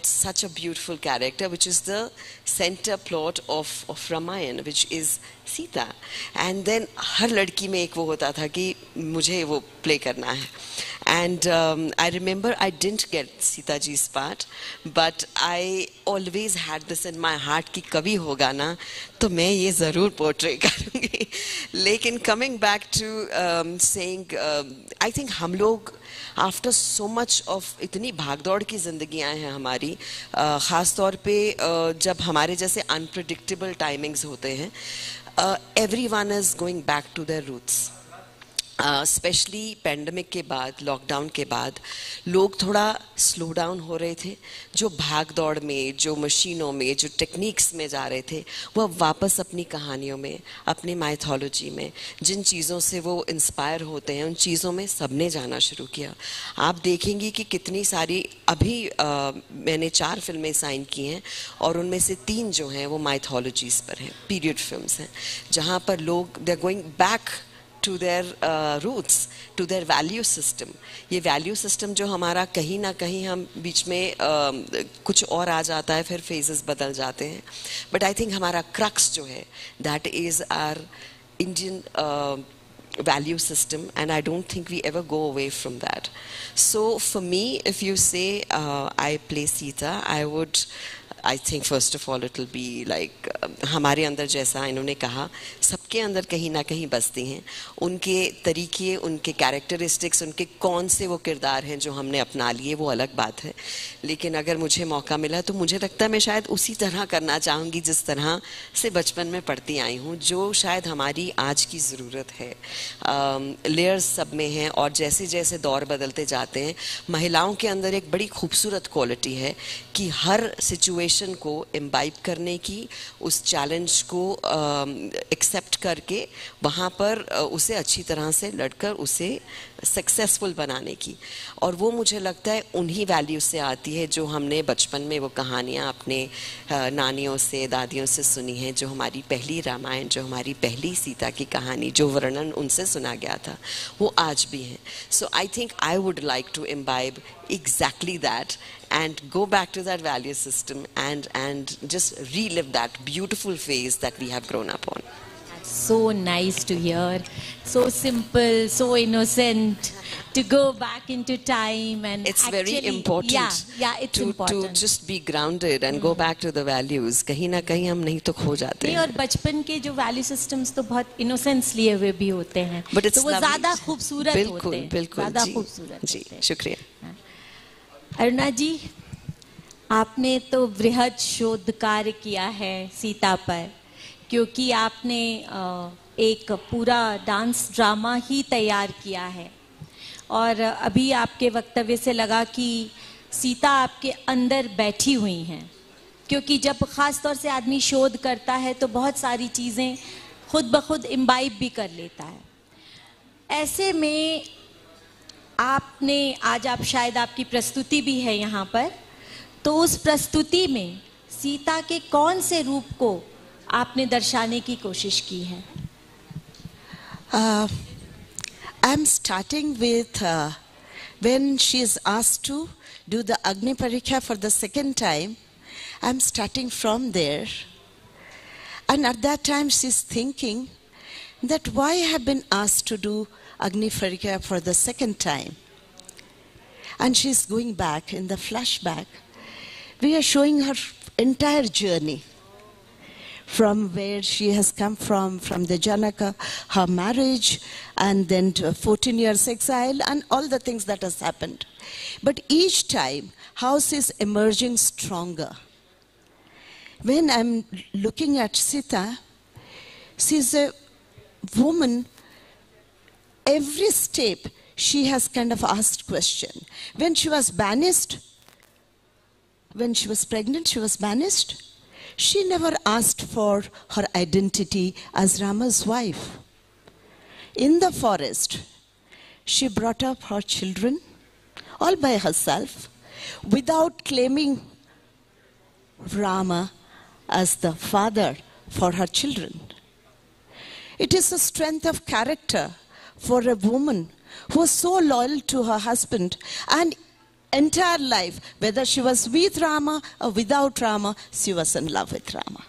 such a beautiful character, which is the center plot of Ramayana, which is Sita. And then हर लड़की में एक वो होता था कि मुझे वो play करना है. And I remember I didn't get Sita ji's part, but I always had this in my heart कि कभी होगा ना तो मैं ये ज़रूर portray करूँगी. लेकिन coming back to saying, I think हम लोग आफ्टर सो मच ऑफ इतनी भागदौड़ की जिंदगियां हैं हमारी, ख़ास तौर पे जब हमारे जैसे अनप्रिडिक्टेबल टाइमिंग्स होते हैं, everyone is going back to their roots. Specially pandemic के बाद, लॉकडाउन के बाद लोग थोड़ा स्लो डाउन हो रहे थे. जो भाग दौड़ में, जो मशीनों में, जो टेक्निक्स में जा रहे थे, वो अब वापस अपनी कहानियों में, अपनी माइथोलॉजी में, जिन चीज़ों से वो इंस्पायर होते हैं उन चीज़ों में सबने जाना शुरू किया. आप देखेंगी कि कितनी सारी अभी मैंने 4 फिल्में साइन की हैं और उनमें से 3 जो हैं वो माइथोलॉजीज़ पर हैं, पीरियड फिल्म्स हैं, जहाँ पर लोग they are going back to their roots, to their value system. ये value system जो हमारा कहीं ना कहीं हम बीच में कुछ और आ जाता है, फिर phases बदल जाते हैं. But I think हमारा crux जो है, that is our Indian value system, and I don't think we ever go away from that. So for me, if you say I play Sita, I think first of all it will be like हमारे अंदर जैसा इन्होंने कहा, सबके अंदर कहीं ना कहीं बसती हैं. उनके तरीके, उनके कैरेक्टरिस्टिक्स, उनके कौन से वो किरदार हैं जो हमने अपना लिए, वो अलग बात है. लेकिन अगर मुझे मौका मिला तो मुझे लगता है मैं शायद उसी तरह करना चाहूँगी जिस तरह से बचपन में पढ़ती आई हूँ, जो शायद हमारी आज की ज़रूरत है. लेयर्स सब में हैं और जैसे जैसे दौर बदलते जाते हैं, महिलाओं के अंदर एक बड़ी खूबसूरत क्वालिटी है कि हर सिचुएशन को इम्बाइब करने की, उस चैलेंज को एक्सेप्ट करके वहाँ पर उसे अच्छी तरह से लड़कर उसे सक्सेसफुल बनाने की. और वो मुझे लगता है उन्हीं वैल्यू से आती है जो हमने बचपन में वो कहानियाँ अपने नानियों से, दादियों से सुनी हैं, जो हमारी पहली रामायण, जो हमारी पहली सीता की कहानी, जो वर्णन उनसे सुना गया था, वो आज भी हैं. So I think I would like to imbibe exactly that and go back to that value system and just relive that beautiful phase that we have grown up on. So nice to hear. So simple, so innocent to go back into time and it's actually, very important. Yeah, it's important to just be grounded and go back to the values. कहीं ना कहीं हम नहीं तो खो जाते हैं. और बचपन के जो वैल्यू सिस्टम्स तो बहुत इनोसेंस लिए हुए भी होते हैं, तो वो ज़्यादा खूबसूरत होते हैं. बिल्कुल, ज़्यादा खूबसूरत. जी, शुक्रिया. अरुणा जी, आपने तो बृहद शोध कार्य किया है सीता पर, क्योंकि आपने एक पूरा डांस ड्रामा ही तैयार किया है. और अभी आपके वक्तव्य से लगा कि सीता आपके अंदर बैठी हुई हैं क्योंकि जब ख़ास तौर से आदमी शोध करता है तो बहुत सारी चीज़ें खुद ब खुद इम्बाइब भी कर लेता है। ऐसे में आपने आज आप शायद आपकी प्रस्तुति भी है यहाँ पर, तो उस प्रस्तुति में सीता के कौन से रूप को आपने दर्शाने की कोशिश की है? I'm starting with when she is asked to do the Agni Parikha for the second time. I'm starting from there. And at that time she's thinking that why I have been asked to do Agni Parikha for the second time. And she's going back in the flashback. We are showing her entire journey. From where she has come from the Janaka, her marriage, and then to 14 years exile, and all the things that has happened. But each time, how she is emerging stronger. When I'm looking at Sita, she's a woman, every step she has kind of asked question. When she was banished, when she was pregnant, she was banished. She never asked for her identity as Rama's wife. In the forest, she brought up her children all by herself without claiming Rama as the father for her children. It is a strength of character for a woman who was so loyal to her husband and entire life, whether she was with Rama or without Rama, she was in love with Rama.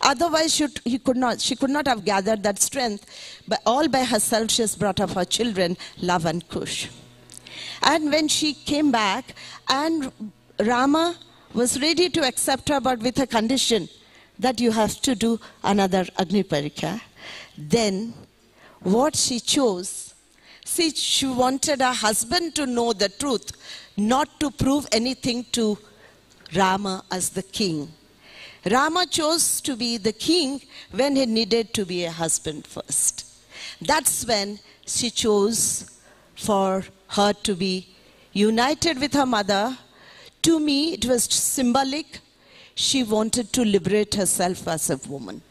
Otherwise, she could not have gathered that strength. But all by herself, she has brought up her children, Love and Kush. And when she came back, and Rama was ready to accept her, but with a condition that you have to do another Agni Parikha. Then, what she chose, she wanted her husband to know the truth, not to prove anything to Rama as the king. Rama chose to be the king when he needed to be a husband first. That's when she chose for her to be united with her mother. To me, it was symbolic. She wanted to liberate herself as a woman.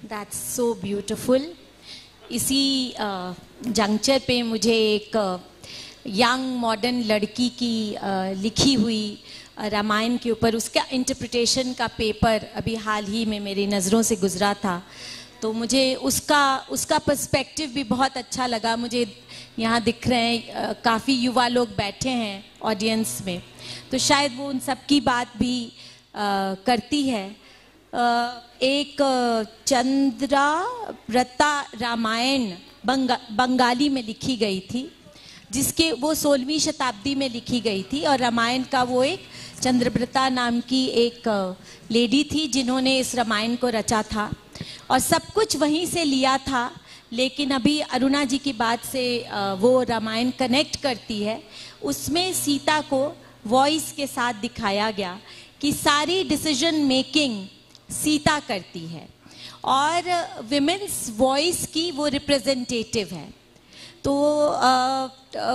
That's so beautiful. इसी juncture पे मुझे एक young modern लड़की की लिखी हुई रामायण के ऊपर उसका इंटरप्रिटेशन का पेपर अभी हाल ही में मेरी नज़रों से गुजरा था, तो मुझे उसका पर्सपेक्टिव भी बहुत अच्छा लगा। मुझे यहाँ दिख रहे हैं काफ़ी युवा लोग बैठे हैं ऑडियंस में, तो शायद वो उन सब की बात भी करती है। एक चंद्राव्रता रामायण बंगाली में लिखी गई थी, जिसके वो 16वीं शताब्दी में लिखी गई थी, और रामायण का वो एक चंद्रव्रता नाम की एक लेडी थी जिन्होंने इस रामायण को रचा था, और सब कुछ वहीं से लिया था। लेकिन अभी अरुणा जी की बात से वो रामायण कनेक्ट करती है। उसमें सीता को वॉइस के साथ दिखाया गया कि सारी डिसीजन मेकिंग सीता करती है और विमेन्स वॉइस की वो रिप्रेजेंटेटिव है। तो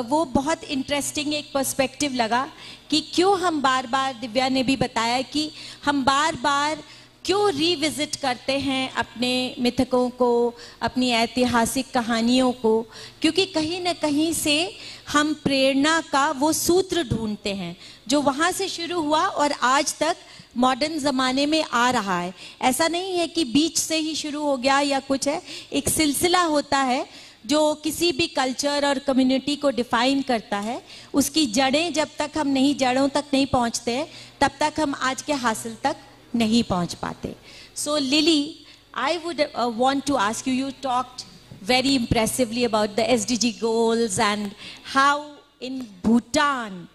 वो बहुत इंटरेस्टिंग एक पर्सपेक्टिव लगा कि क्यों हम बार बार, दिव्या ने भी बताया कि हम बार बार क्यों रिविजिट करते हैं अपने मिथकों को, अपनी ऐतिहासिक कहानियों को, क्योंकि कहीं ना कहीं से हम प्रेरणा का वो सूत्र ढूंढते हैं जो वहाँ से शुरू हुआ और आज तक मॉडर्न ज़माने में आ रहा है। ऐसा नहीं है कि बीच से ही शुरू हो गया या कुछ है, एक सिलसिला होता है जो किसी भी कल्चर और कम्युनिटी को डिफाइन करता है। उसकी जड़ें जब तक हम जड़ों तक नहीं पहुँचते तब तक हम आज के हासिल तक नहीं पहुँच पाते। सो lily, I would want to ask you, you talked very impressively about the SDG goals and how in Bhutan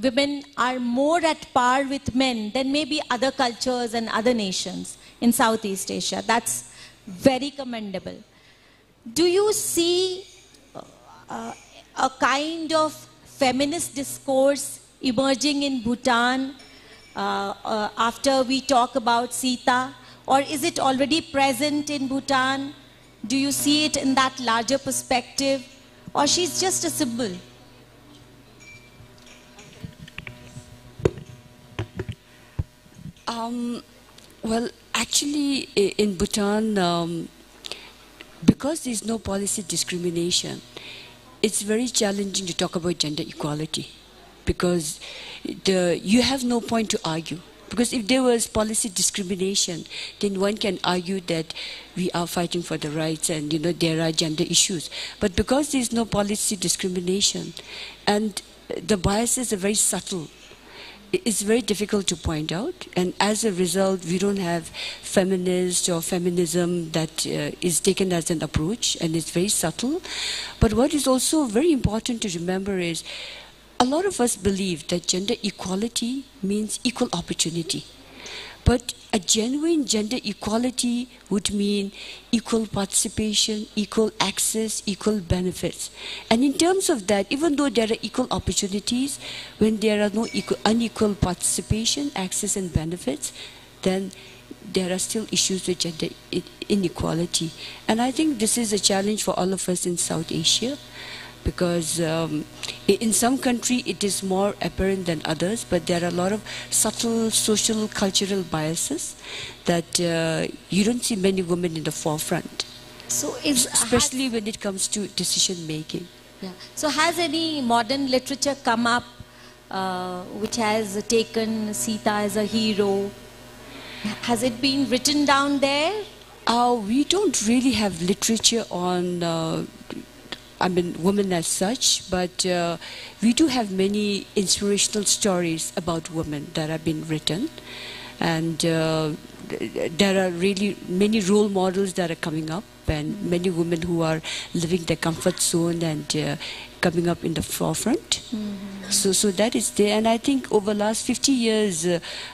women are more at par with men than maybe other cultures and other nations in Southeast Asia. That's very commendable. Do you see a kind of feminist discourse emerging in Bhutan after we talk about Sita? Or is it already present in Bhutan? Do you see it in that larger perspective? Or she's just a symbol? Well, actually, in Bhutan, because there's no policy discrimination, it's very challenging to talk about gender equality, because you have no point to argue. Because if there was policy discrimination, then one can argue that we are fighting for the rights and there are gender issues. But because there's no policy discrimination and the biases are very subtle, it's very difficult to point out, and as a result we don't have feminist or feminism that is taken as an approach, and it's very subtle. But what is also very important to remember is a lot of us believe that gender equality means equal opportunity. But a genuine gender equality would mean equal participation, equal access, equal benefits. And in terms of that, even though there are equal opportunities, when there are no unequal participation, access and benefits, then there are still issues with gender inequality. And I think this is a challenge for all of us in South Asia, because in some countries it is more apparent than others, but there are a lot of subtle social, cultural biases that you don't see many women in the forefront. So especially when it comes to decision making. Yeah. So has any modern literature come up which has taken Sita as a hero? Has it been written down there? We don't really have literature on women as such, but we do have many inspirational stories about women that have been written, and there are really many role models that are coming up, and many women who are living their comfort zone and coming up in the forefront. So that is there, and I think over the last 50 years,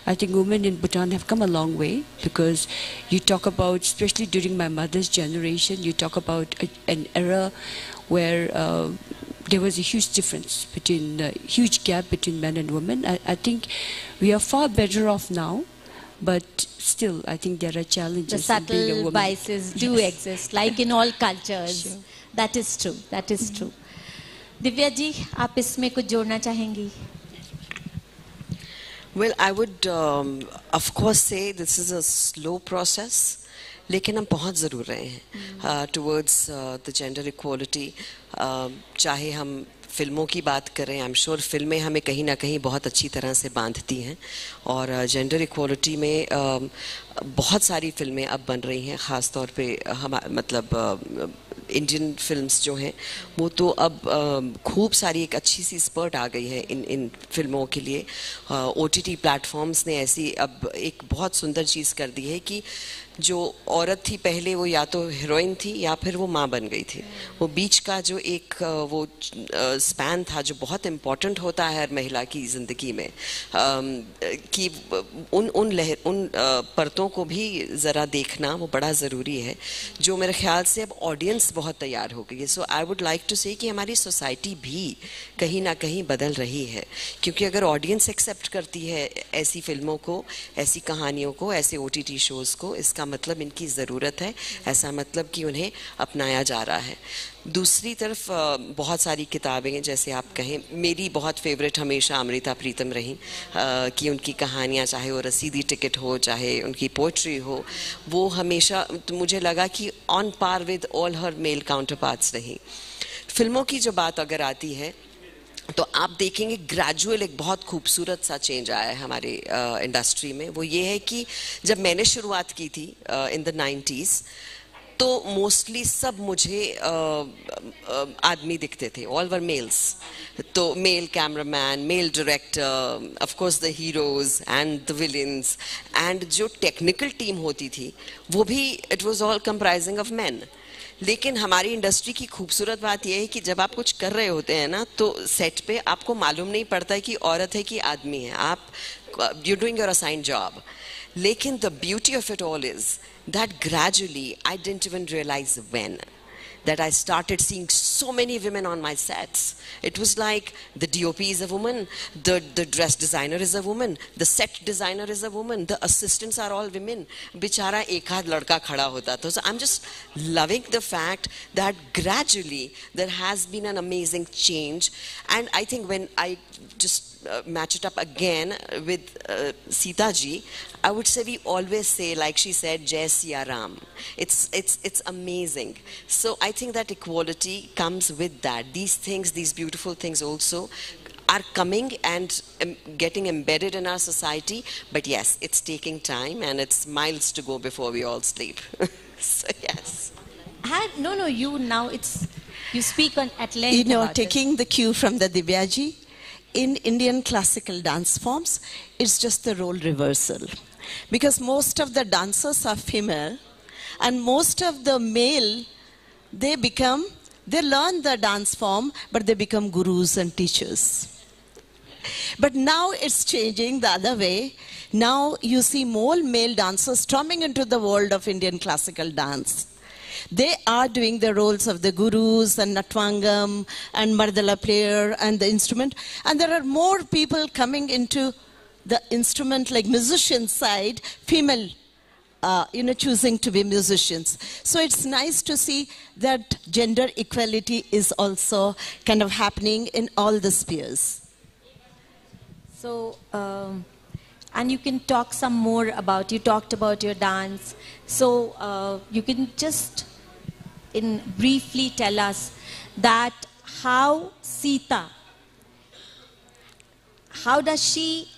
I think women in Bhutan have come a long way, because you talk about, especially during my mother's generation, you talk about an era where there was a huge difference between, huge gap between men and women. I think we are far better off now, but still I think there are challenges. The subtle biases do exist, like in all cultures. Sure. That is true. That is true. Divya ji, आप इसमें कुछ जोड़ना चाहेंगी? Well, I would of course say this is a slow process, लेकिन हम पहुंच ज़रूर रहे हैं towards the gender equality. चाहे हम फिल्मों की बात करें, आई एम श्योर फिल्में हमें कहीं ना कहीं बहुत अच्छी तरह से बांधती हैं, और जेंडर इक्वालिटी में बहुत सारी फिल्में अब बन रही हैं, ख़ास तौर पे मतलब इंडियन फिल्म्स जो हैं वो तो अब खूब सारी एक अच्छी सी स्पर्ट आ गई है इन फिल्मों के लिए. OTT प्लेटफॉर्म्स ने ऐसी अब एक बहुत सुंदर चीज़ कर दी है कि जो औरत थी पहले वो या तो हीरोइन थी या फिर वो माँ बन गई थी. वो बीच का जो एक वो स्पैन था जो बहुत इम्पॉर्टेंट होता है हर महिला की ज़िंदगी में, कि उन परतों को भी ज़रा देखना वो बड़ा ज़रूरी है, जो मेरे ख्याल से अब ऑडियंस बहुत तैयार हो गई है. So I would like to से कि हमारी सोसाइटी भी कहीं ना कहीं बदल रही है, क्योंकि अगर ऑडियंस एक्सेप्ट करती है ऐसी फिल्मों को, ऐसी कहानियों को, ऐसे OTT शोज़ को, इसका मतलब इनकी ज़रूरत है, ऐसा मतलब कि उन्हें अपनाया जा रहा है. दूसरी तरफ बहुत सारी किताबें, जैसे आप कहें, मेरी बहुत फेवरेट हमेशा अमृता प्रीतम रही, कि उनकी कहानियाँ, चाहे वो रसीदी टिकट हो, चाहे उनकी पोइट्री हो, वो हमेशा तो मुझे लगा कि on par with all her male counterparts रही. फिल्मों की जो बात अगर आती है तो आप देखेंगे ग्रेजुअल एक बहुत खूबसूरत सा चेंज आया है हमारे इंडस्ट्री में. वो ये है कि जब मैंने शुरुआत की थी इन द 90s, तो मोस्टली सब मुझे आदमी दिखते थे, ऑल वर मेल्स. तो male cameraman, male director, of course the heroes and the villains, and जो टेक्निकल टीम होती थी वो भी it was all comprising of men. लेकिन हमारी इंडस्ट्री की खूबसूरत बात यह है कि जब आप कुछ कर रहे होते हैं ना, तो सेट पे आपको मालूम नहीं पड़ता है कि औरत है कि आदमी है, आप you doing your assign job. लेकिन the beauty of it all is that gradually I didn't even realise when that I started seeing so many women on my sets. It was like the DOP is a woman, the dress designer is a woman, the set designer is a woman, the assistants are all women. Bichara ek aad ladka khada hota tha. So I'm just loving the fact that gradually there has been an amazing change. And I think when I just match it up again with Sita ji, I would say we always say, like she said, Jai Siya Ram. It's amazing. So I think that equality comes with that. These things, these beautiful things also are coming and getting embedded in our society. But yes, it's taking time and it's miles to go before we all sleep. So yes. No, you now you speak at length. You know, about taking the cue from the Divyaji, in Indian classical dance forms, it's just the role reversal. Because most of the dancers are female and most of the male, they learn the dance form, but they become gurus and teachers. But now it's changing the other way. Now you see more male dancers storming into the world of Indian classical dance. They are doing the roles of the gurus and Natvangam and Mardala player and the instrument. And there are more people coming into the instrument like musician side, female, choosing to be musicians. So it's nice to see that gender equality is also kind of happening in all the spheres. So, and you can talk some more about, you talked about your dance. So you can just briefly tell us that how Sita, how does she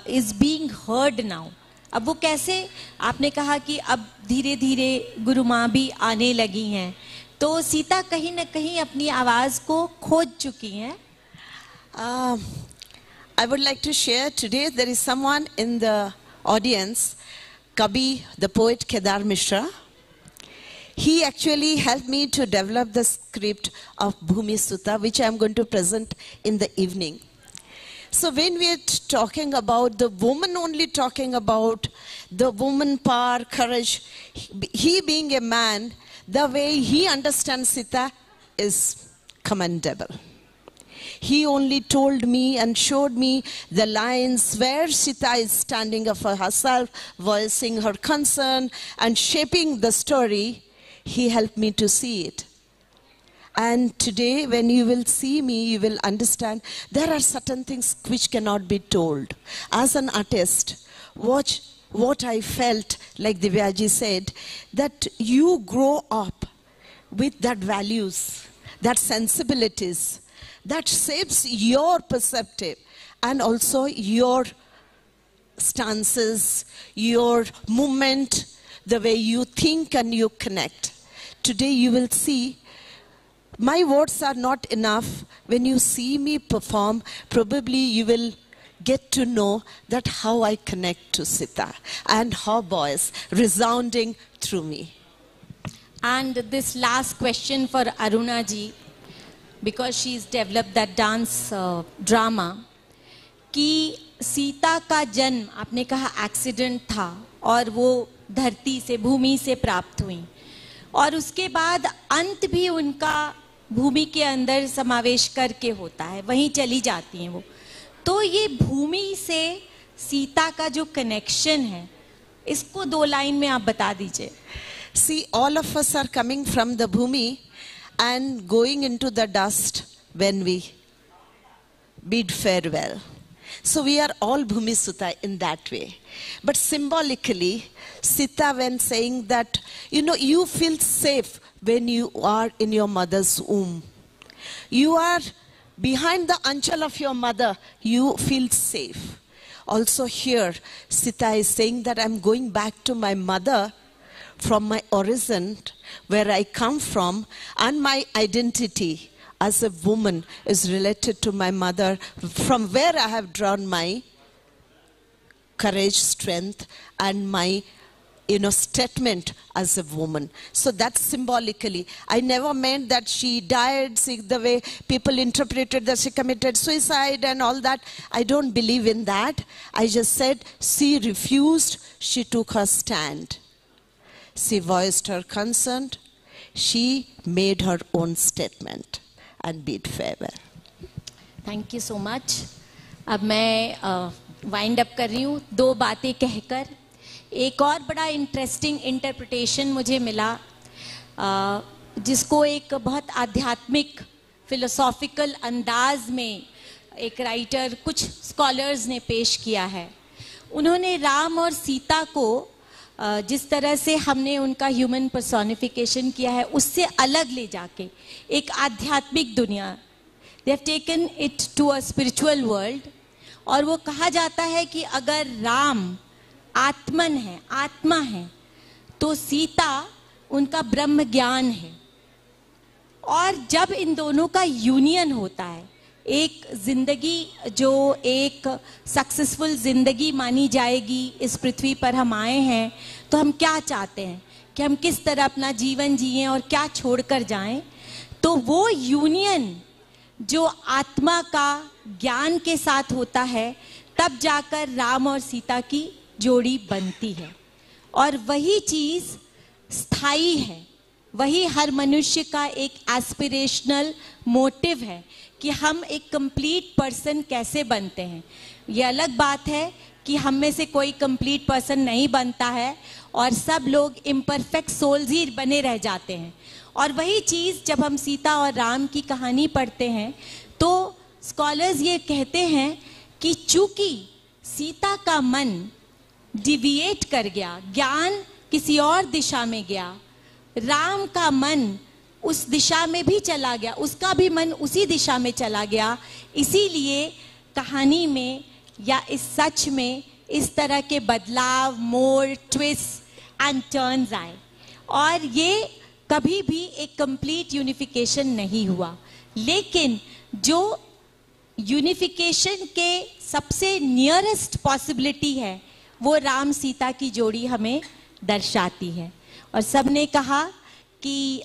is being heard now? अब वो कैसे, आपने कहा कि अब धीरे धीरे गुरु माँ भी आने लगी हैं, तो सीता कहीं न कहीं अपनी आवाज़ को खोज चुकी हैं. I would like to share today, there is someone in the audience, Kabi, the poet Kedar Mishra. He actually helped me to develop the script of Bhumi Sutta, which I am going to present in the evening. So when we are talking about the woman, only talking about the woman power, courage, he being a man, the way he understands Sita is commendable. He only told me and showed me the lines where Sita is standing up for herself, voicing her concern and shaping the story. He helped me to see it. And today, when you will see me, you will understand there are certain things which cannot be told. As an artist, watch what I felt, like Divyaji said, that you grow up with that values, that sensibilities, that shapes your perspective and also your stances, your movement, the way you think and you connect. Today you will see my words are not enough. When you see me perform, probably you will get to know that how I connect to Sita and her voice resounding through me. And this last question for Aruna ji, because she's developed that dance drama, कि सीता का जन्म आपने कहा accident था और वो धरती से, भूमि से प्राप्त हुई और उसके बाद अंत भी उनका भूमि के अंदर समावेश करके होता है, वहीं चली जाती हैं वो. तो ये भूमि से सीता का जो कनेक्शन है, इसको 2 लाइन में आप बता दीजिए. See, all of us are coming from the Bhumi and going into the dust when we bid farewell. So we are all Bhumi Sutta in that way. But symbolically, Sita, when saying that, you feel safe when you are in your mother's womb. You are behind the anchal of your mother, you feel safe. Also here, Sita is saying that I'm going back to my mother from my origin, where I come from, and my identity as a woman is related to my mother, from where I have drawn my courage, strength, and my statement as a woman. So that's symbolically. I never meant that she died, see the way people interpreted that she committed suicide and all that. I don't believe in that. I just said she refused, she took her stand. She voiced her concern, she made her own statement and bid farewell. Thank you so much. अब मैं wind up कर रही हूँ 2 बातें कहकर. एक और बड़ा इंटरेस्टिंग इंटरप्रिटेशन मुझे मिला, जिसको एक बहुत आध्यात्मिक फिलोसॉफिकल अंदाज में एक राइटर, कुछ स्कॉलर्स ने पेश किया है। उन्होंने राम और सीता को जिस तरह से हमने उनका ह्यूमन पर्सोनिफिकेशन किया है, उससे अलग ले जाके एक आध्यात्मिक दुनिया, they have taken it to a spiritual world. और वो कहा जाता है कि अगर राम आत्मन है, आत्मा है, तो सीता उनका ब्रह्म ज्ञान है। और जब इन दोनों का यूनियन होता है, एक जिंदगी जो एक सक्सेसफुल जिंदगी मानी जाएगी, इस पृथ्वी पर हम आए हैं तो हम क्या चाहते हैं कि हम किस तरह अपना जीवन जिएं और क्या छोड़कर जाएं। तो वो यूनियन जो आत्मा का ज्ञान के साथ होता है, तब जाकर राम और सीता की जोड़ी बनती है। और वही चीज स्थायी है, वही हर मनुष्य का एक एस्पिरेशनल मोटिव है कि हम एक कंप्लीट पर्सन कैसे बनते हैं। ये अलग बात है कि हम में से कोई कंप्लीट पर्सन नहीं बनता है और सब लोग इम्परफेक्ट सोल्स ही बने रह जाते हैं। और वही चीज़ जब हम सीता और राम की कहानी पढ़ते हैं तो स्कॉलर्स ये कहते हैं कि चूंकि सीता का मन डिविएट कर गया, ज्ञान किसी और दिशा में गया, राम का मन उस दिशा में भी चला गया, उसका भी मन उसी दिशा में चला गया। इसीलिए कहानी में या इस सच में इस तरह के बदलाव, मोड़, ट्विस्ट एंड टर्न्स आए। और ये कभी भी एक कंप्लीट यूनिफिकेशन नहीं हुआ, लेकिन जो यूनिफिकेशन के सबसे नियरेस्ट पॉसिबिलिटी है वो राम सीता की जोड़ी हमें दर्शाती है। और सबने कहा कि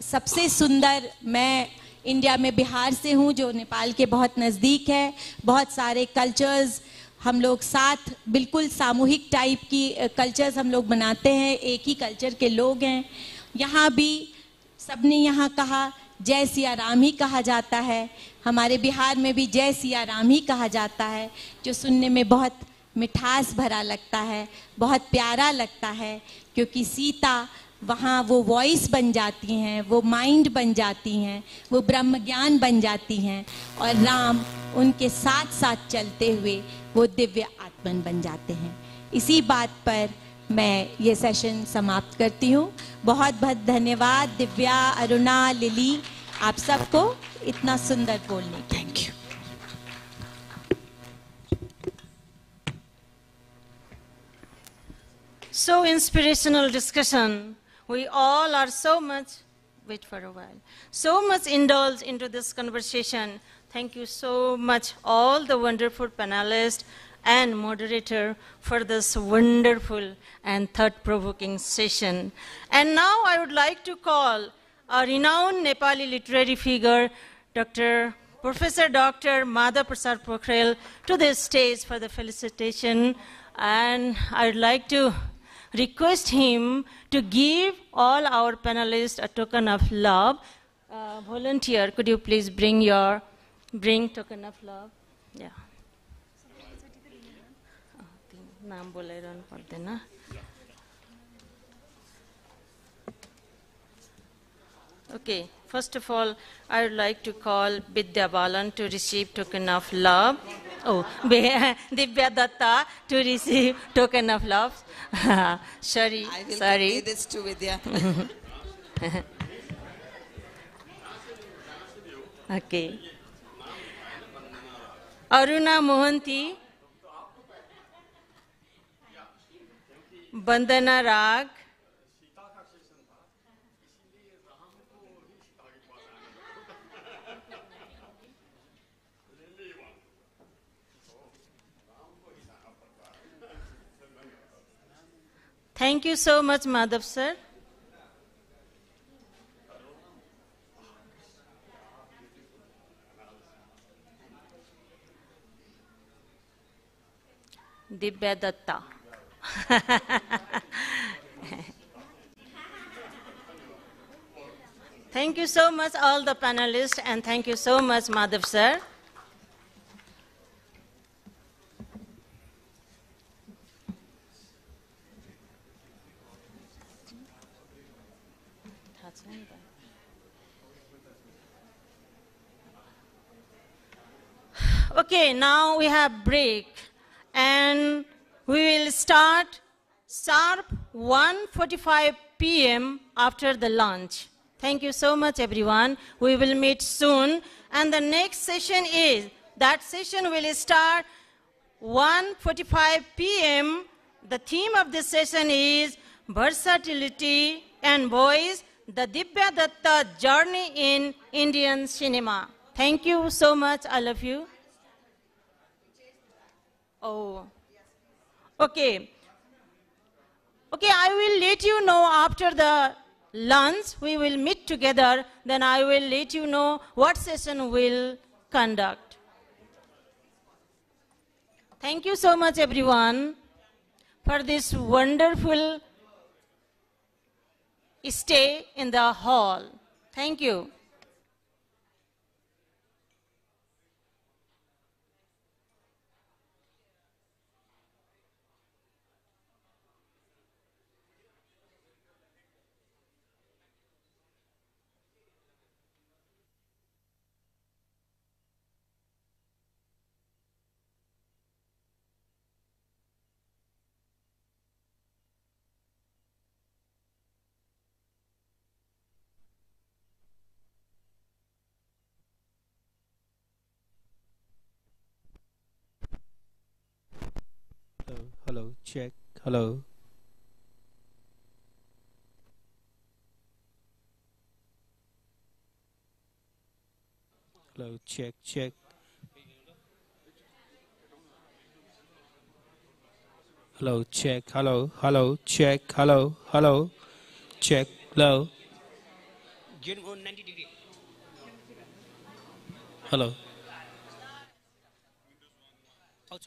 सबसे सुंदर, मैं इंडिया में बिहार से हूँ जो नेपाल के बहुत नज़दीक है, बहुत सारे कल्चर्स हम लोग साथ, बिल्कुल सामूहिक टाइप की कल्चर्स हम लोग बनाते हैं, एक ही कल्चर के लोग हैं। यहाँ भी सबने यहाँ कहा जय सिया राम ही कहा जाता है, हमारे बिहार में भी जय सिया राम ही कहा जाता है, जो सुनने में बहुत मिठास भरा लगता है, बहुत प्यारा लगता है, क्योंकि सीता वहाँ वो वॉइस बन जाती हैं, वो माइंड बन जाती हैं, वो ब्रह्म ज्ञान बन जाती हैं, और राम उनके साथ साथ चलते हुए वो दिव्य आत्मन बन जाते हैं। इसी बात पर मैं ये सेशन समाप्त करती हूँ। बहुत बहुत धन्यवाद दिव्या, अरुणा, लिली, आप सबको इतना सुंदर बोलने। Thank you. So inspirational discussion. We all are so much, wait for a while, so much indulged into this conversation. Thank you so much all the wonderful panelists and moderator for this wonderful and thought-provoking session. And now I would like to call a renowned Nepali literary figure, Professor Dr. Madhav Prasad Pokhrel, to the stage for the felicitation. And I would like to request him to give all our panelists a token of love. Volunteer, could you please bring token of love? Yeah. नाम बोलाइरहनु पर्दैन। Okay, first of all, I would like to call Vidya Balan to receive token of love. Oh, Divya Datta to receive token of love. Sorry, I will sorry. convey this to Vidya. Okay. Aruna Mohanty, Bandana Rag, thank you so much, Madhav sir. Divya Datta. Thank you so much, all the panelists, and thank you so much, Madhav sir. Okay, now we have break and we will start sharp 1:45 p.m. after the lunch. Thank you so much, everyone. We will meet soon. And the next session that session will start 1:45 p.m. The theme of this session is Versatility and Voice, the Divya Datta Journey in Indian Cinema. Thank you so much, all of you. Oh, okay. Okay, I will let you know after the lunch, we will meet together, then I will let you know what session we'll conduct. Thank you so much, everyone, for this wonderful stay in the hall. Thank you. Hello, check. Hello. Hello, check, check. Hello, check. Hello, hello, check. Hello, hello, check. Hello. Go 90 degree. Hello. Oh,